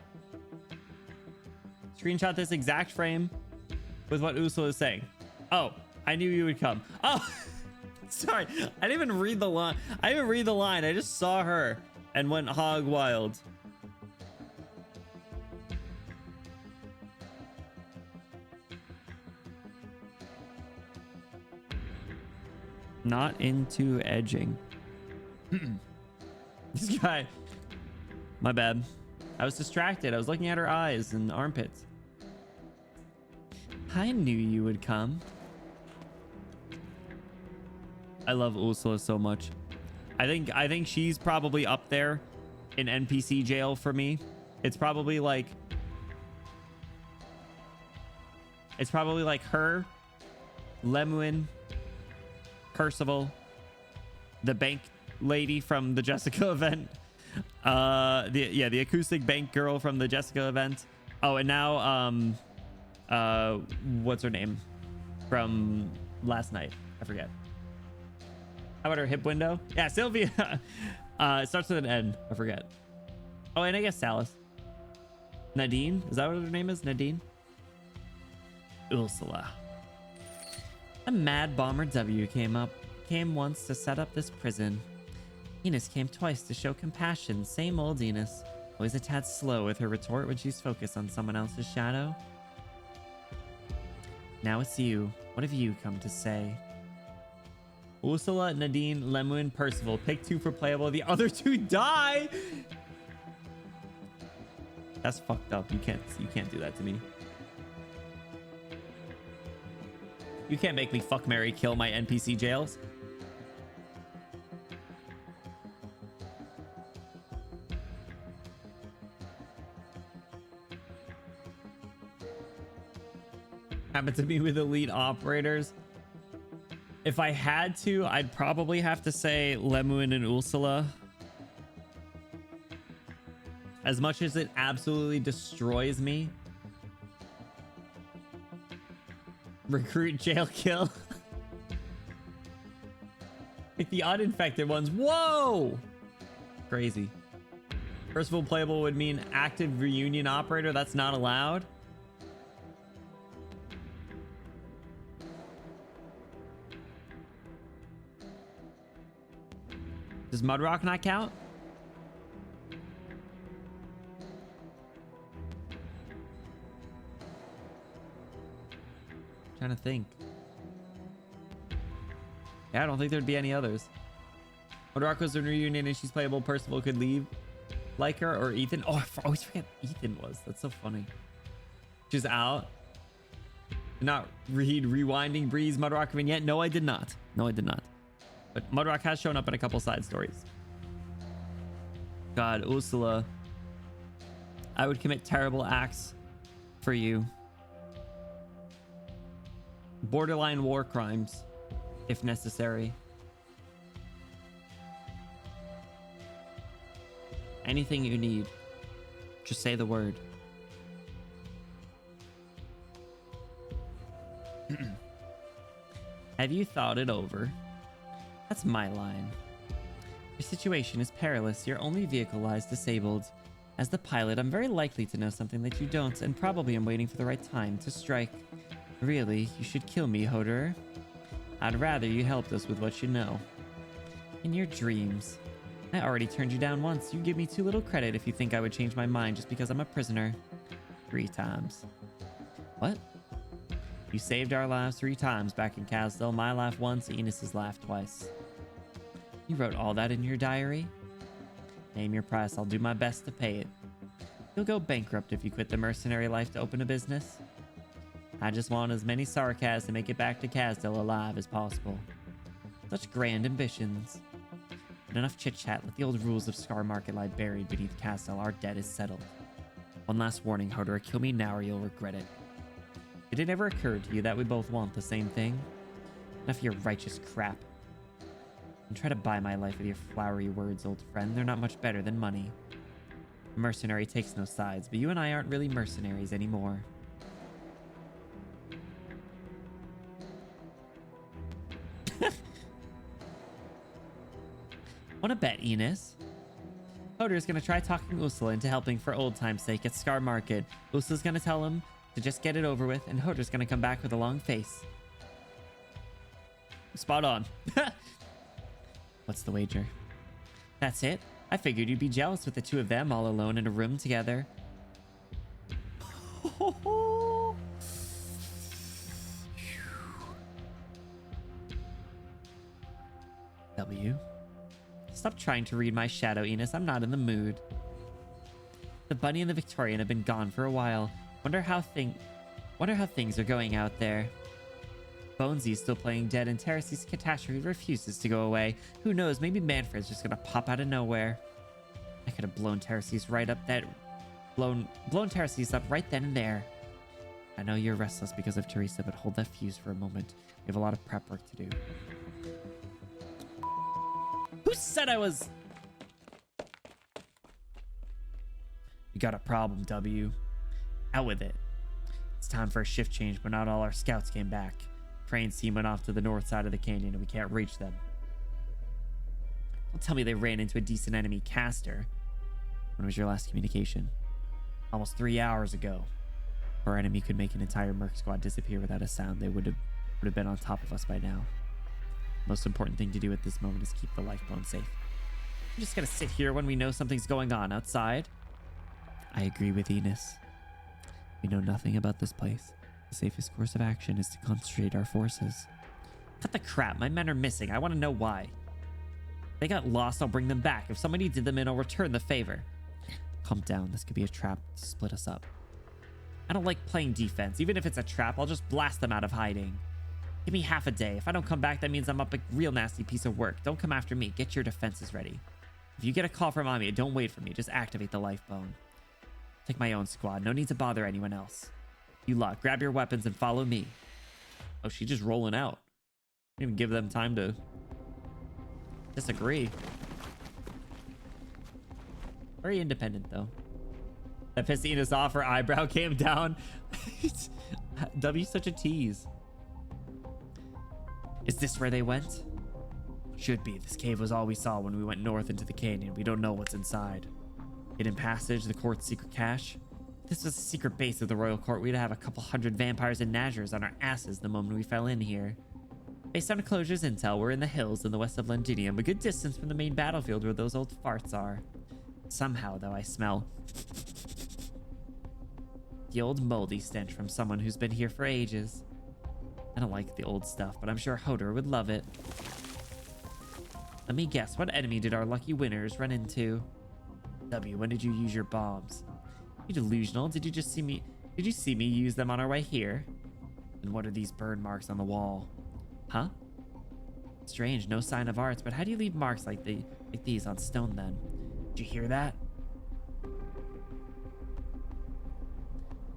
Screenshot this exact frame with what Ursula is saying. Oh, I knew you would come. Oh, sorry. I didn't even read the line. I just saw her and went hog wild. Not into edging. This guy. My bad. I was distracted. I was looking at her eyes and armpits. I knew you would come. I love Ursula so much. I think she's probably up there in NPC jail for me. It's probably like her, Lemuin, Percival, the bank lady from the Jessica event, the acoustic bank girl from the Jessica event. Oh, and now what's her name from last night? I forget. How about her hip window? Yeah, Sylvia. It starts with an N. I forget. Oh, and I guess Salis. Nadine? Is that what her name is? Nadine? Ursula. A mad bomber W came once to set up this prison. Enos came twice to show compassion. Same old Enos. Always a tad slow with her retort when she's focused on someone else's shadow. Now it's you. What have you come to say? Ursula, Nadine, Lemuin, Percival. Pick 2 for playable. The other 2 die. That's fucked up. You can't do that to me. You can't make me fuck, marry, kill my NPC jails. Happened to me with elite operators. If I had to, I'd probably have to say Lemuin and Ursula. As much as it absolutely destroys me. Recruit, jail, kill. Like the uninfected ones. Whoa! Crazy. Percival playable would mean active reunion operator. That's not allowed. Does Mudrock not count? Trying to think. Yeah, I don't think there'd be any others. Mudrock was in reunion and she's playable. Percival could leave like her, or Ethan. Oh, I always forget Ethan was. That's so funny. She's out. Did not read Rewinding Breeze Mudrock vignette. No, I did not. No, I did not. But Mudrock has shown up in a couple side stories. God, Ursula. I would commit terrible acts for you. Borderline war crimes, if necessary. Anything you need. Just say the word. Have you thought it over? That's my line. Your situation is perilous. Your only vehicle lies disabled. As the pilot, I'm very likely to know something that you don't, and probably am waiting for the right time to strike. Really, you should kill me, Hodor. I'd rather you helped us with what you know. In your dreams. I already turned you down once. You give me too little credit if you think I would change my mind just because I'm a prisoner. 3 times. What? You saved our lives 3 times back in KAL'TSIT. My life once, Enos's laugh twice. You wrote all that in your diary? Name your price. I'll do my best to pay it. You'll go bankrupt if you quit the mercenary life to open a business. I just want as many Sarkaz to make it back to KAL'TSIT alive as possible. Such grand ambitions. But enough chit-chat. Let the old rules of Scar Market lie buried beneath KAL'TSIT. Our debt is settled. One last warning, Hodor. Kill me now or you'll regret it. Did it ever occur to you that we both want the same thing? Enough of your righteous crap. And try to buy my life with your flowery words, old friend. They're not much better than money. A mercenary takes no sides, but you and I aren't really mercenaries anymore. Wanna bet, Enos? Hodor's gonna try talking Ursula into helping for old time's sake at Scar Market. Ursula's gonna tell him to just get it over with, and Hodor's gonna come back with a long face. Spot on. What's the wager? That's it? I figured you'd be jealous with the 2 of them all alone in a room together. W. Stop trying to read my shadow, Enos. I'm not in the mood. The bunny and the Victorian have been gone for a while. Wonder how things are going out there. Bonesy's still playing dead, and Terrace's catastrophe refuses to go away. Who knows? Maybe Manfred's just gonna pop out of nowhere. I could have blown Terrace's right up that... Blown Terrace's up right then and there. I know you're restless because of Teresa, but hold that fuse for a moment. We have a lot of prep work to do. Who said I was... We got a problem, W. Out with it. It's time for a shift change, but not all our scouts came back. Crane's team went off to the north side of the canyon, and we can't reach them. Don't tell me they ran into a decent enemy caster. When was your last communication? Almost 3 hours ago. If our enemy could make an entire merc squad disappear without a sound, they would have been on top of us by now. Most important thing to do at this moment is keep the lifebone safe. I'm just gonna sit here when we know something's going on outside. I agree with Enos. We know nothing about this place. The safest course of action is to concentrate our forces. Cut the crap. My men are missing. I want to know why. If they got lost, I'll bring them back. If somebody did them in, I'll return the favor. Calm down. This could be a trap to split us up. I don't like playing defense. Even if it's a trap, I'll just blast them out of hiding. Give me half a day. If I don't come back, that means I'm up a real nasty piece of work. Don't come after me. Get your defenses ready. If you get a call from Amia, don't wait for me. Just activate the lifebone. Take my own squad. No need to bother anyone else. You lot, grab your weapons and follow me. Oh, she's just rolling out. Didn't even give them time to disagree. Very independent, though. That pissed Enos off. Her eyebrow came down. W's such a tease. Is this where they went? Should be. This cave was all we saw when we went north into the canyon. We don't know what's inside. Hidden passage, the court's secret cache. If this was a secret base of the royal court, we'd have a couple hundred vampires and Nazers on our asses the moment we fell in here. Based on Closure's intel, we're in the hills in the west of Londinium, a good distance from the main battlefield where those old farts are. Somehow, though, I smell the old moldy stench from someone who's been here for ages. I don't like the old stuff, but I'm sure Hodor would love it. Let me guess, what enemy did our lucky winners run into? W, when did you use your bombs? You delusional. Did you just see me? Did you see me use them on our way here? And what are these burn marks on the wall? Huh? Strange, no sign of arts, but how do you leave marks like these on stone then? Did you hear that?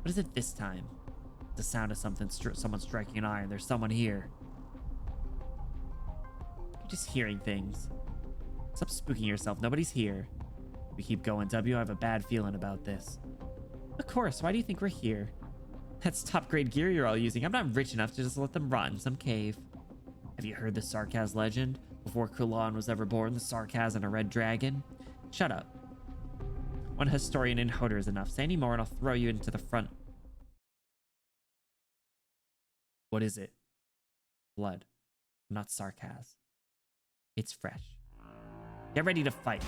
What is it this time? The sound of someone striking an iron. There's someone here. You're just hearing things. Stop spooking yourself. Nobody's here. We keep going, W. I have a bad feeling about this. Of course, why do you think we're here? That's top grade gear you're all using. I'm not rich enough to just let them rot in some cave. Have you heard the Sarkaz legend? Before Kulan was ever born, the Sarkaz and a red dragon? Shut up. One historian in Hodor is enough. Say any more and I'll throw you into the front. What is it? Blood. Not Sarkaz. It's fresh. Get ready to fight.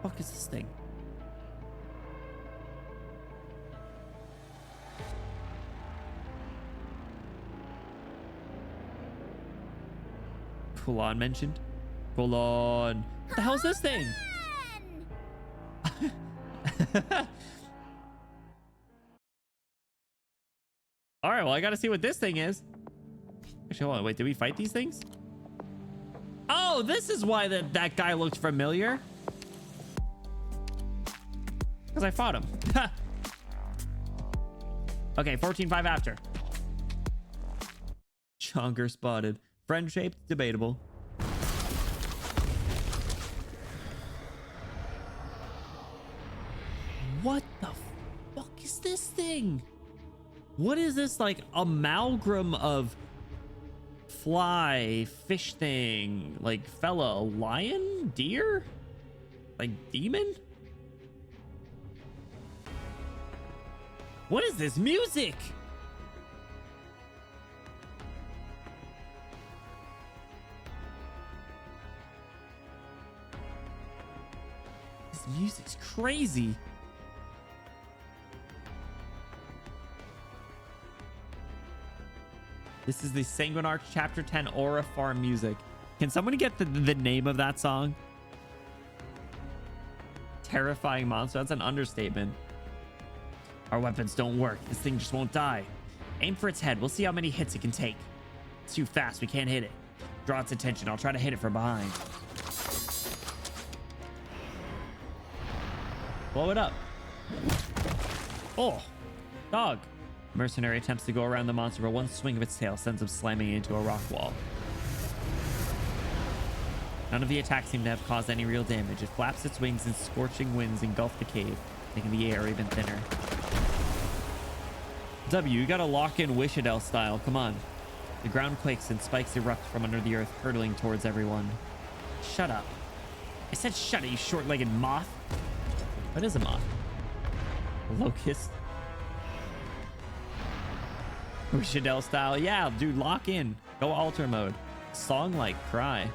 What is this thing? Kulan mentioned. Kulan. What the hell's this thing? All right, well, I gotta see what this thing is. Actually, hold on. Wait, did we fight these things? Oh, this is why that guy looked familiar. Because I fought him. Okay, 14-5 after. Chonker spotted. Friend shaped, debatable. What the fuck is this thing? What is this, like, amalgam of fly, fish thing, like fella, lion, deer, like demon? What is this music? This music's crazy. This is the Sanguine Arch Chapter 10 Aura Farm music. Can someone get the name of that song? Terrifying monster. That's an understatement. Our weapons don't work. This thing just won't die. Aim for its head. We'll see how many hits it can take. It's too fast. We can't hit it. Draw its attention. I'll try to hit it from behind. Blow it up. Oh, dog. Mercenary attempts to go around the monster, but one swing of its tail sends him slamming into a rock wall. None of the attacks seem to have caused any real damage. It flaps its wings and scorching winds engulf the cave, making the air even thinner. W, you gotta lock in Wishadel style. Come on. The ground quakes and spikes erupt from under the earth, hurtling towards everyone. Shut up. I said shut it, you short-legged moth. What is a moth? A locust? Wishadel style. Yeah, dude, lock in. Go altar mode. Song like cry.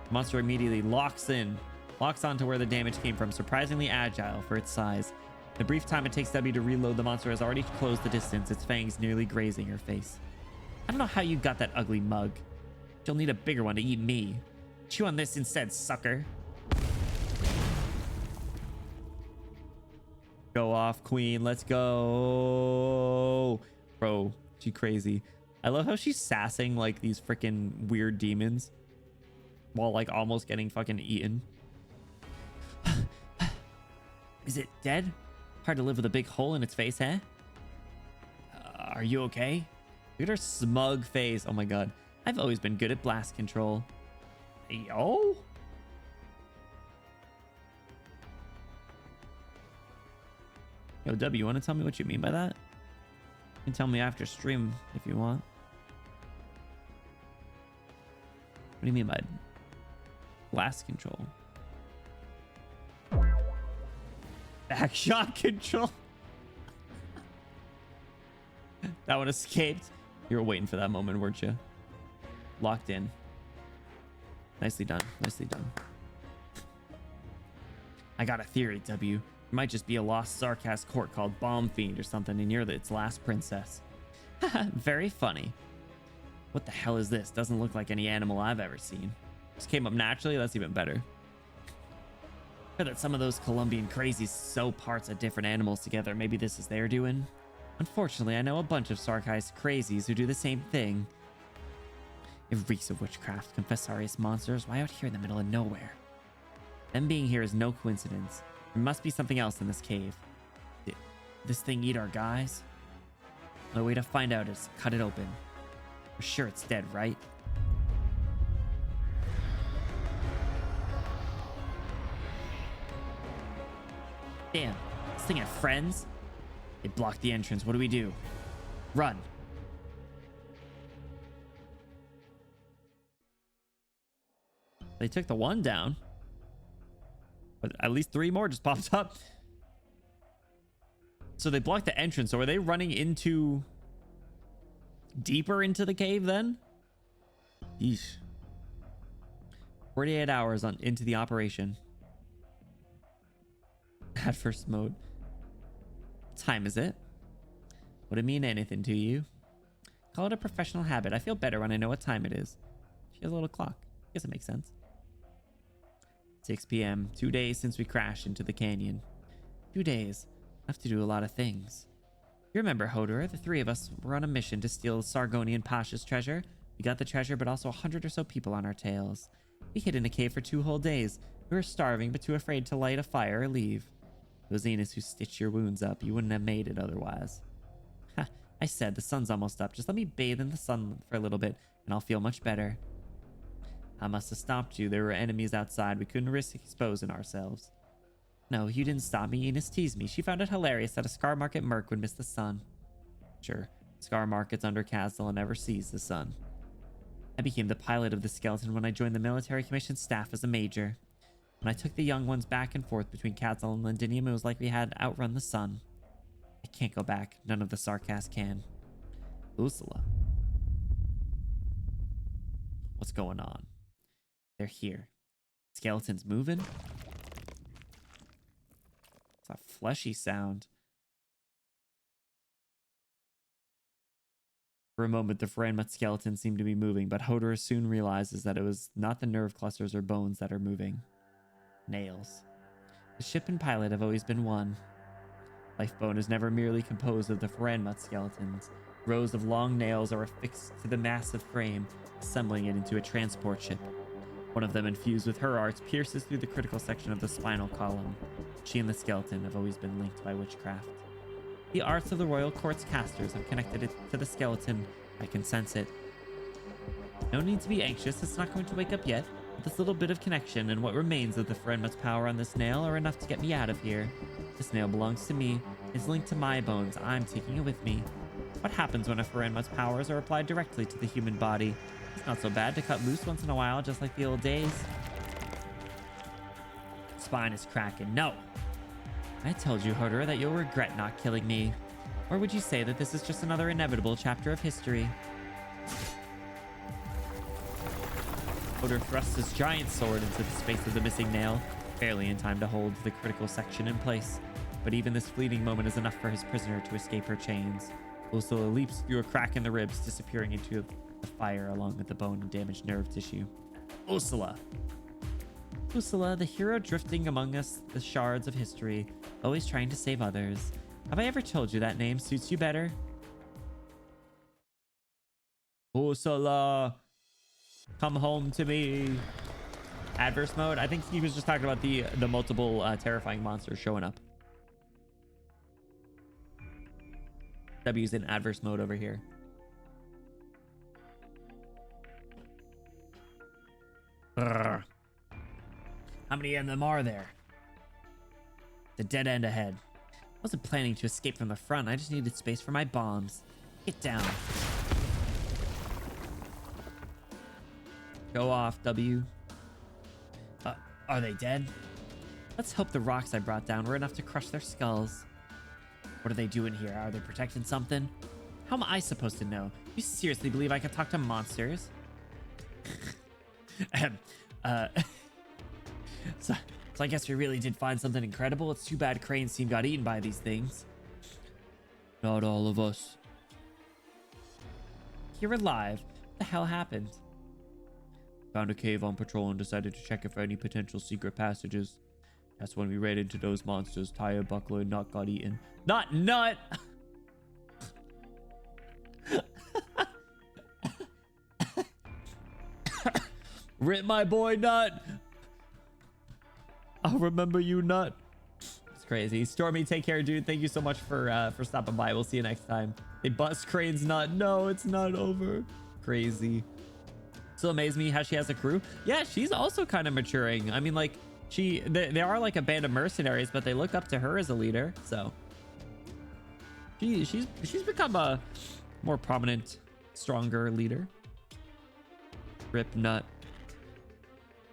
The monster immediately locks in. Locks onto where the damage came from. Surprisingly agile for its size. In the brief time it takes W to reload, the monster has already closed the distance, its fangs nearly grazing her face. I don't know how you got that ugly mug. You'll need a bigger one to eat me. Chew on this instead, sucker. Go off, queen. Let's go. Bro, she crazy. I love how she's sassing like these freaking weird demons while like almost getting fucking eaten. Is it dead? Hard to live with a big hole in its face, eh? Are you okay? Look at her smug face. Oh my god. I've always been good at blast control. Yo? Yo, W, you want to tell me what you mean by that? You can tell me after stream if you want. What do you mean by blast control? Backshot control? That one escaped. You were waiting for that moment, weren't you? Locked in. Nicely done. Nicely done. I got a theory, W. It might just be a lost Sarkaz court called Bomb Fiend or something, and you're its last princess. Very funny. What the hell is this? Doesn't look like any animal I've ever seen. Just came up naturally. That's even better. I heard that some of those Colombian crazies sew parts of different animals together. Maybe this is their doing. Unfortunately, I know a bunch of Sarkaz crazies who do the same thing. It reeks of witchcraft, confessorious monsters. Why out here in the middle of nowhere? Them being here is no coincidence. There must be something else in this cave. Did this thing eat our guys? The way to find out is cut it open. For sure it's dead, right? Damn, this thing had friends? It blocked the entrance. What do we do? Run. They took the one down. But at least 3 more just popped up. So they blocked the entrance. So are they running into... deeper into the cave then? Yeesh. 48 hours into the operation. At first mode. What time is it? Would it mean anything to you? Call it a professional habit. I feel better when I know what time it is. She has a little clock. Guess it makes sense. 6 p.m. 2 days since we crashed into the canyon. 2 days. I have to do a lot of things. You remember, Hodor, the 3 of us were on a mission to steal Sargonian Pasha's treasure. We got the treasure, but also 100 or so people on our tails. We hid in a cave for 2 whole days. We were starving, but too afraid to light a fire or leave. It was Enos who stitched your wounds up. You wouldn't have made it otherwise. Ha, I said, the sun's almost up. Just let me bathe in the sun for a little bit, and I'll feel much better. I must have stopped you. There were enemies outside. We couldn't risk exposing ourselves. No, you didn't stop me. Enos teased me. She found it hilarious that a Scar Market merc would miss the sun. Sure, Scar Market's under Castle and never sees the sun. I became the pilot of the skeleton when I joined the military commission staff as a major. When I took the young ones back and forth between Castle and Londinium, it was like we had outrun the sun. I can't go back. None of the Sarcast can. Ursula. What's going on? They're here. Skeleton's moving? It's a fleshy sound. For a moment, the Ferranmut skeleton seemed to be moving, but Hodor soon realizes that it was not the nerve clusters or bones that are moving. Nails. The ship and pilot have always been one. Lifebone is never merely composed of the Ferranmut skeletons. Rows of long nails are affixed to the massive frame, assembling it into a transport ship. One of them, infused with her arts, pierces through the critical section of the spinal column. She and the skeleton have always been linked by witchcraft. The arts of the royal court's casters have connected it to the skeleton. I can sense it. No need to be anxious, it's not going to wake up yet. But this little bit of connection and what remains of the Ferranmut's power on this nail are enough to get me out of here. This nail belongs to me. It's linked to my bones. I'm taking it with me. What happens when a Ferranmut's powers are applied directly to the human body? It's not so bad to cut loose once in a while, just like the old days. Spine is cracking. No. I told you, Hodor, that you'll regret not killing me. Or would you say that this is just another inevitable chapter of history? Hodor thrusts his giant sword into the space of the missing nail, barely in time to hold the critical section in place. But even this fleeting moment is enough for his prisoner to escape her chains. Ursula leaps through a crack in the ribs, disappearing into the fire along with the bone and damaged nerve tissue. Ursula! Ursula, the hero drifting among us, the shards of history, always trying to save others. Have I ever told you that name suits you better? Ursula! Come home to me. Adverse mode? I think he was just talking about the multiple terrifying monsters showing up. W's in adverse mode over here. Brrr. How many of them are there? The dead end ahead. I wasn't planning to escape from the front. I just needed space for my bombs. Get down. Go off, W. Are they dead? Let's hope the rocks I brought down were enough to crush their skulls. What are they doing here? Are they protecting something? How am I supposed to know? You seriously believe I can talk to monsters? So I guess we really did find something incredible. It's too bad Crane's team got eaten by these things. Not all of us. You're alive. What the hell happened? Found a cave on patrol and decided to check for any potential secret passages. That's when we ran into those monsters. Tire, Buckler, and Nut got eaten. Not Nut! Rip my boy Nut! I'll remember you, Nut. crazy. Stormy, take care, dude. Thank you so much for stopping by. We'll see you next time. They bust Crane's nut. No, it's not over. Crazy. Still amazes me how she has a crew. Yeah, she's also kind of maturing. I mean, like, they are like a band of mercenaries, but they look up to her as a leader. So she's become a more prominent, stronger leader. Rip nut.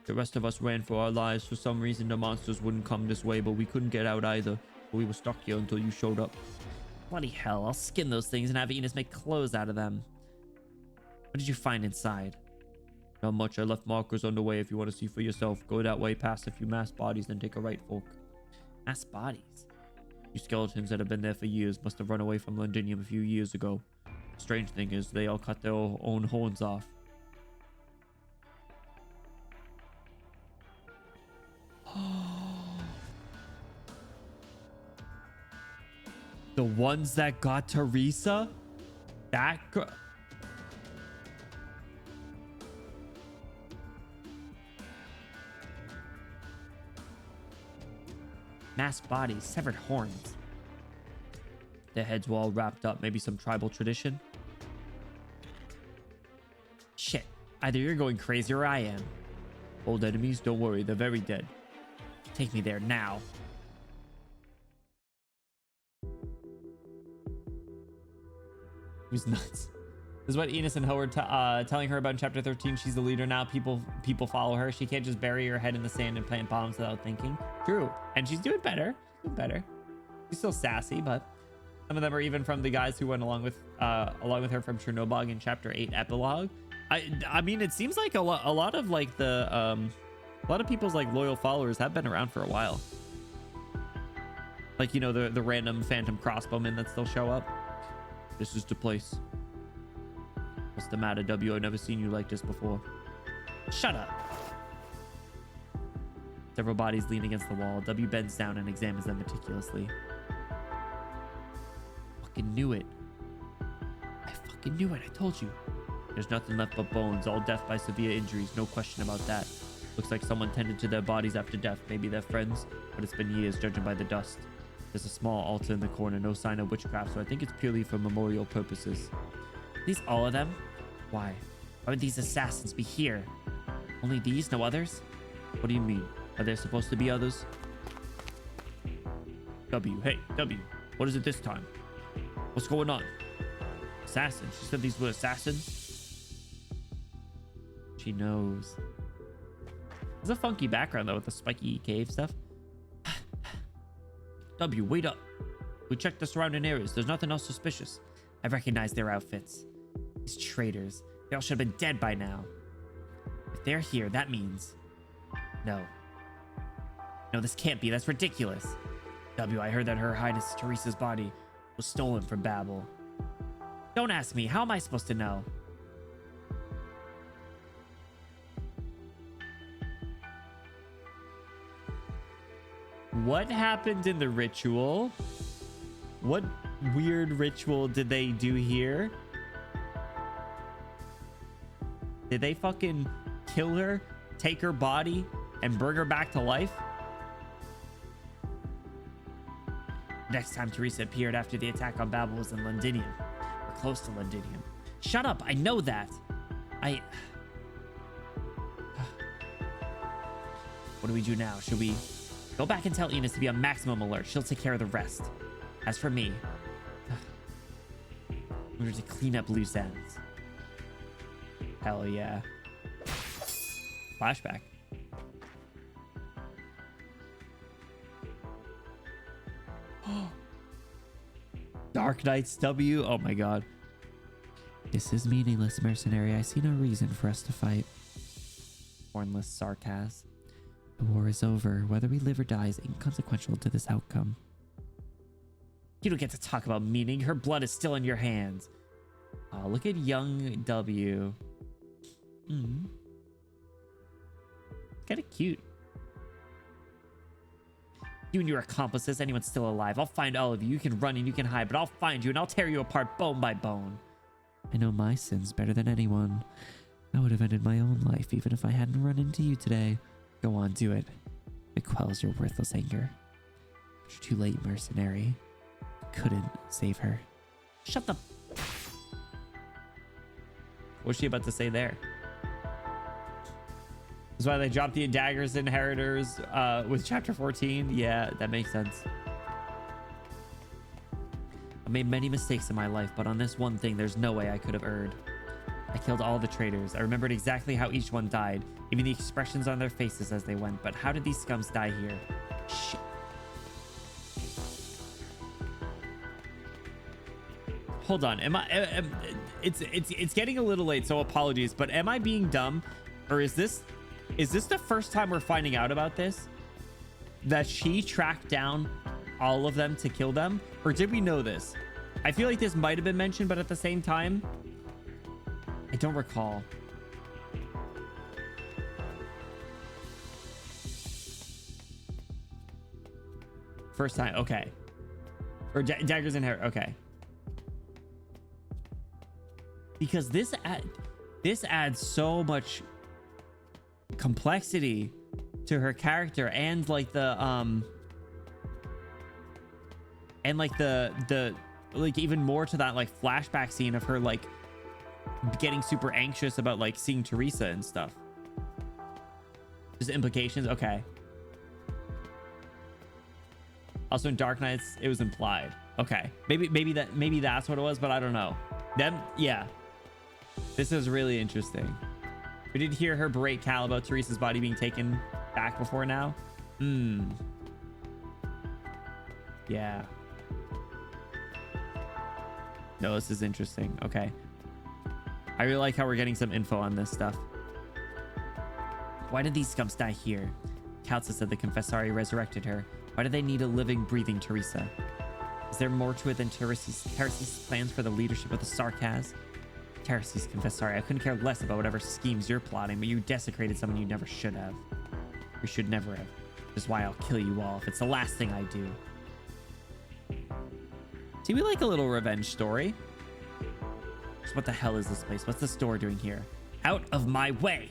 The rest of us ran for our lives. For some reason, the monsters wouldn't come this way, but we couldn't get out either. So we were stuck here until you showed up. Bloody hell, I'll skin those things and have Enos make clothes out of them. What did you find inside? Not much. I left markers on the way if you want to see for yourself. Go that way past a few mass bodies, then take a right fork. Mass bodies? You skeletons that have been there for years must have run away from Londinium a few years ago. The strange thing is, they all cut their own horns off. The ones that got Teresa? That girl. Masked bodies, severed horns. Their heads were all wrapped up. Maybe some tribal tradition? Shit. Either you're going crazy or I am. Old enemies, don't worry. They're very dead. Take me there now. Who's nuts? This is what Enos and Ho were telling her about in chapter 13. She's the leader now. People follow her. She can't just bury her head in the sand and plant bombs without thinking. True. And she's doing better. She's still sassy, but some of them are even from the guys who went along with her from Chernobyl in chapter 8 epilogue. I mean, it seems like a lot of like a lot of people's like loyal followers have been around for a while. Like, you know, the random phantom crossbowmen that still show up. This is the place. What's the matter, W? I've never seen you like this before. Shut up. Several bodies lean against the wall. W bends down and examines them meticulously. Fucking knew it. I fucking knew it. I told you. There's nothing left but bones. All death by severe injuries. No question about that. Looks like someone tended to their bodies after death. Maybe they're friends, but it's been years judging by the dust. There's a small altar in the corner. No sign of witchcraft, so I think it's purely for memorial purposes. These all of them? Why? Why would these assassins be here? Only these? No others? What do you mean? Are there supposed to be others? W. Hey, W. What is it this time? What's going on? Assassins? She said these were assassins? She knows. There's a funky background, though, with the spiky cave stuff. W, wait up. We checked the surrounding areas. There's nothing else suspicious. I recognize their outfits. These traitors. They all should have been dead by now. If they're here, that means... No. No, this can't be. That's ridiculous. W, I heard that Her Highness Teresa's body was stolen from Babel. Don't ask me. How am I supposed to know? What happened in the ritual? What weird ritual did they do here? Did they fucking kill her, take her body, and bring her back to life? Next time Teresa appeared after the attack on Babel was in Londinium. Or close to Londinium. Shut up, I know that. What do we do now? Should we go back and tell Enos to be on maximum alert? She'll take care of the rest. As for me, I'm going to clean up loose ends. Hell yeah. Flashback. Arknights W. Oh my god. This is meaningless, mercenary. I see no reason for us to fight. Hornless sarcasm. The war is over. Whether we live or die is inconsequential to this outcome. You don't get to talk about meaning. Her blood is still in your hands. Oh, look at young W. Kind of cute. You and your accomplices, anyone's still alive. I'll find all of you. You can run and you can hide, but I'll find you and I'll tear you apart bone by bone. I know my sins better than anyone. I would have ended my own life even if I hadn't run into you today. Go on, do it. It quells your worthless anger. You're too late, mercenary. Couldn't save her. Shut the... What's she about to say there? That's why they dropped the daggers inheritors with chapter 14. Yeah, that makes sense. I made many mistakes in my life, but on this one thing, there's no way I could have erred. I killed all the traitors. I remembered exactly how each one died, even the expressions on their faces as they went. But how did these scums die here? Shit. Hold on. It's getting a little late, so apologies. But am I being dumb, or is this the first time we're finding out about this? That she tracked down all of them to kill them, or did we know this? I feel like this might have been mentioned, but at the same time, I don't recall. First time, okay. Or daggers in hair, okay. Because this adds so much complexity to her character, and like the like even more to that like flashback scene of her like getting super anxious about like seeing Teresa and stuff. Just implications. Okay. Also in Dark Knights, it was implied. Okay. Maybe that's what it was, but I don't know. Them, yeah. This is really interesting. We did hear her berate Cal about Teresa's body being taken back before now. Yeah. No, this is interesting. Okay. I really like how we're getting some info on this stuff. Why did these scums die here? KAL'TSIT said the Confessori resurrected her. Why do they need a living, breathing Teresa? Is there more to it than Teresi's plans for the leadership of the Sarkaz? Teresi's Confessori, I couldn't care less about whatever schemes you're plotting, but you desecrated someone you never should have. You should never have. Which is why I'll kill you all if it's the last thing I do. See, we like a little revenge story. Just what the hell is this place? What's the store doing here? Out of my way!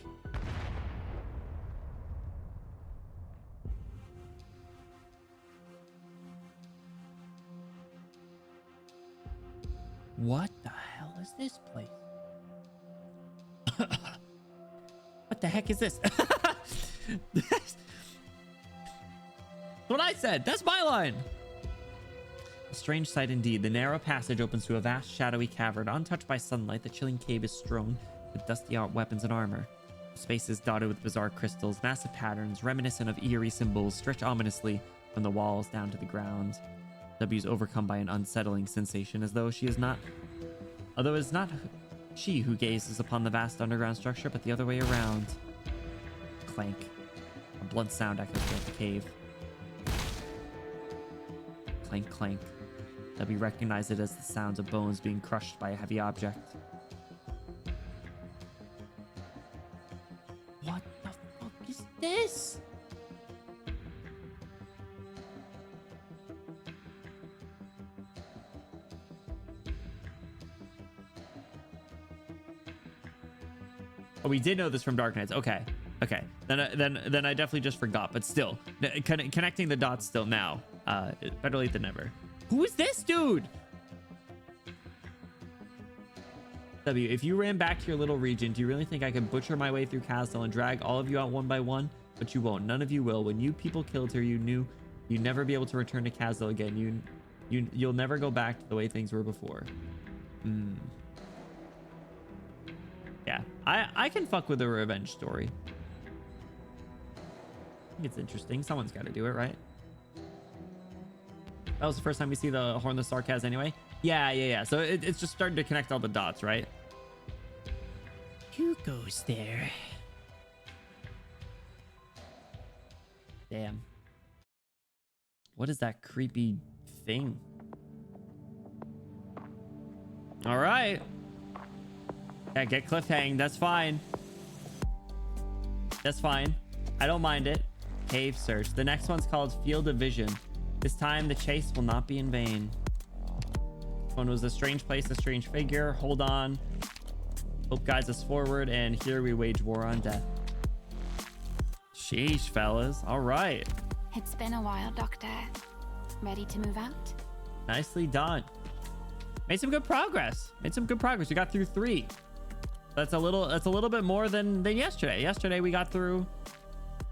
What the hell is this place? What the heck is this? That's what I said. That's my line. A strange sight indeed. The narrow passage opens to a vast shadowy cavern. Untouched by sunlight, the chilling cave is strewn with dusty weapons and armor. The space is dotted with bizarre crystals. Massive patterns, reminiscent of eerie symbols, stretch ominously from the walls down to the ground. W is overcome by an unsettling sensation, as though she is not... Although it's not she who gazes upon the vast underground structure, but the other way around. Clank. A blunt sound echoes throughout the cave. Clank, clank. W recognized it as the sounds of bones being crushed by a heavy object. What the fuck is this? Oh, we did know this from Dark Knights. Okay. Okay. Then I definitely just forgot, but still connecting the dots still now. Better late than never. Who is this dude? W, if you ran back to your little region, do you really think I could butcher my way through Castle and drag all of you out one by one? But you won't. None of you will. When you people killed her, you knew you'd never be able to return to Castle again. You'll never go back to the way things were before. Yeah, I can fuck with a revenge story. I think it's interesting. Someone's got to do it, right? That was the first time we see the Horn of the Sarkaz anyway. Yeah. So it's just starting to connect all the dots, right? Who goes there? Damn. What is that creepy thing? All right. Yeah, get cliffhang. That's fine. That's fine. I don't mind it. Cave search. The next one's called Field of Vision. This time, the chase will not be in vain. This one was a strange place, a strange figure. Hold on. Hope guides us forward, and here we wage war on death. Sheesh, fellas. All right. It's been a while, Doctor. Ready to move out? Nicely done. Made some good progress. Made some good progress. We got through 3. That's a little bit more than yesterday. Yesterday we got through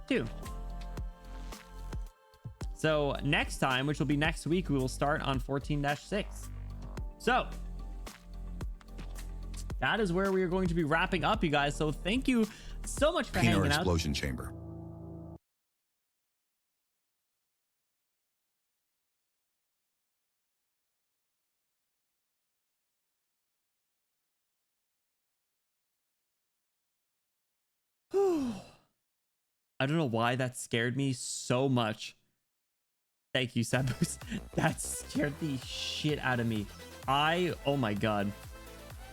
2. So next time, which will be next week, we will start on 14-6. So that is where we are going to be wrapping up, you guys. So thank you so much for Peanut hanging out. explosion chamber. I don't know why that scared me so much. Thank you, Sebus. That scared the shit out of me. Oh my god.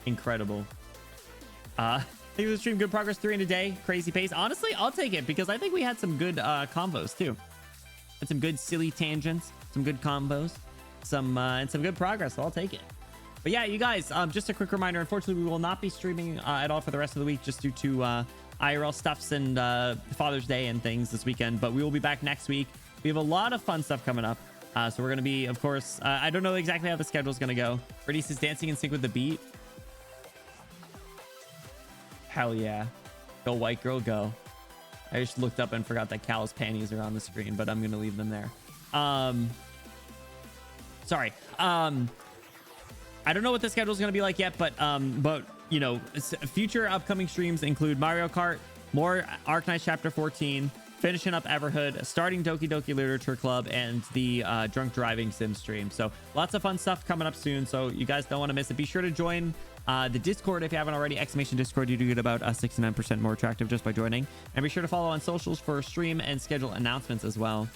Incredible. Thank you for the stream. Good progress. 3 in a day. Crazy pace. Honestly, I'll take it because I think we had some good combos too. Had some good silly tangents, some good combos, and some good progress. So I'll take it. But yeah, you guys, just a quick reminder. Unfortunately, we will not be streaming at all for the rest of the week just due to IRL stuffs and Father's Day and things this weekend. But we will be back next week. We have a lot of fun stuff coming up. So we're going to be, of course, I don't know exactly how the schedule is going to go. Bernice is dancing in sync with the beat. Hell yeah. Go white girl, go. I just looked up and forgot that Cal's panties are on the screen, but I'm going to leave them there. Sorry. I don't know what the schedule is going to be like yet, but you know, future upcoming streams include Mario Kart, more Arknights Chapter 14, finishing up Everhood, starting Doki Doki Literature Club, and the drunk driving sim stream. So lots of fun stuff coming up soon. So you guys don't want to miss it. Be sure to join the Discord if you haven't already. !Discord. You do get about 69% more attractive just by joining. And be sure to follow on socials for stream and schedule announcements as well.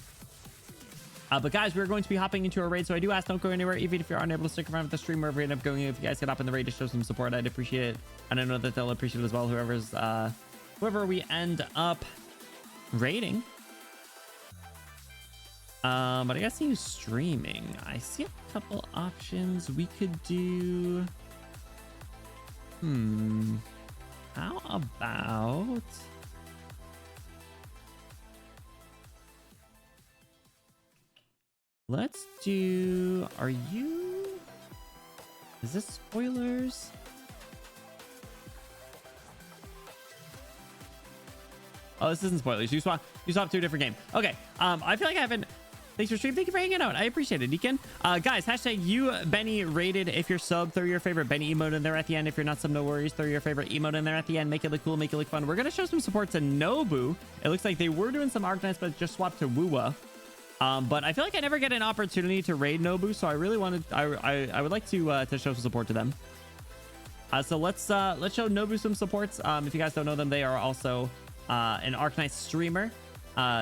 But guys, we're going to be hopping into a raid, so I do ask don't go anywhere, even if you're unable to stick around with the stream, wherever you end up going. If you guys get up in the raid to show some support, I'd appreciate it. And I know that they'll appreciate it as well, whoever we end up raiding. But I guess he's streaming. I see a couple options we could do. How about... Let's do... Is this spoilers? Oh, this isn't spoilers. You swap to a different game. Okay. I feel like I haven't... Thanks for stream. Thank you for hanging out. I appreciate it, Deacon. Guys, hashtag you Benny rated. If you're sub, throw your favorite Benny emote in there at the end. If you're not sub, no worries. Throw your favorite emote in there at the end. Make it look cool. Make it look fun. We're going to show some support to Nobu. It looks like they were doing some Arknights, but just swapped to Wuwa. But I feel like I never get an opportunity to raid Nobu, so I really wanted... I would like to show some support to them. So let's show Nobu some supports. If you guys don't know them, they are also an Arknights streamer.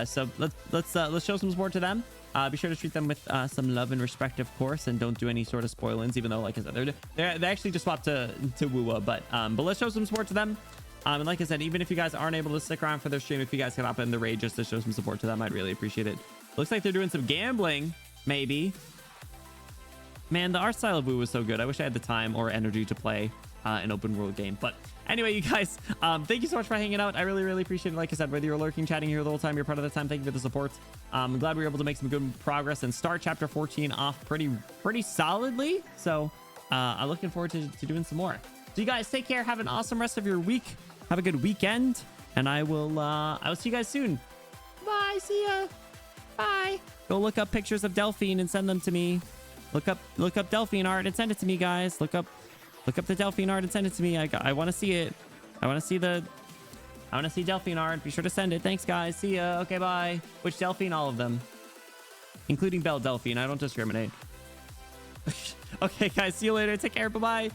So let's show some support to them. Be sure to treat them with some love and respect, of course, and don't do any sort of spoilings, even though, like I said, they actually just swapped to Wuwa. But let's show some support to them. And like I said, even if you guys aren't able to stick around for their stream, if you guys can hop in the raid just to show some support to them, I'd really appreciate it. Looks like they're doing some gambling, maybe. Man, the art style of Wu was so good. I wish I had the time or energy to play an open world game. But anyway, you guys, thank you so much for hanging out. I really, really appreciate it. Like I said, whether you're lurking, chatting here the whole time, you're part of the time, thank you for the support. I'm glad we were able to make some good progress and start chapter 14 off pretty solidly. So I'm looking forward to doing some more. So you guys take care. Have an awesome rest of your week. Have a good weekend. And I will see you guys soon. Bye. See ya. Bye. Go look up pictures of Delphine and send them to me. Look up Delphine art and send it to me, guys. Look up the Delphine art and send it to me. I want to see it. I want to see Delphine art. Be sure to send it. Thanks, guys. See ya. Okay, bye. Which Delphine? All of them, including Belle Delphine. I don't discriminate. Okay, guys. See you later. Take care. Bye bye.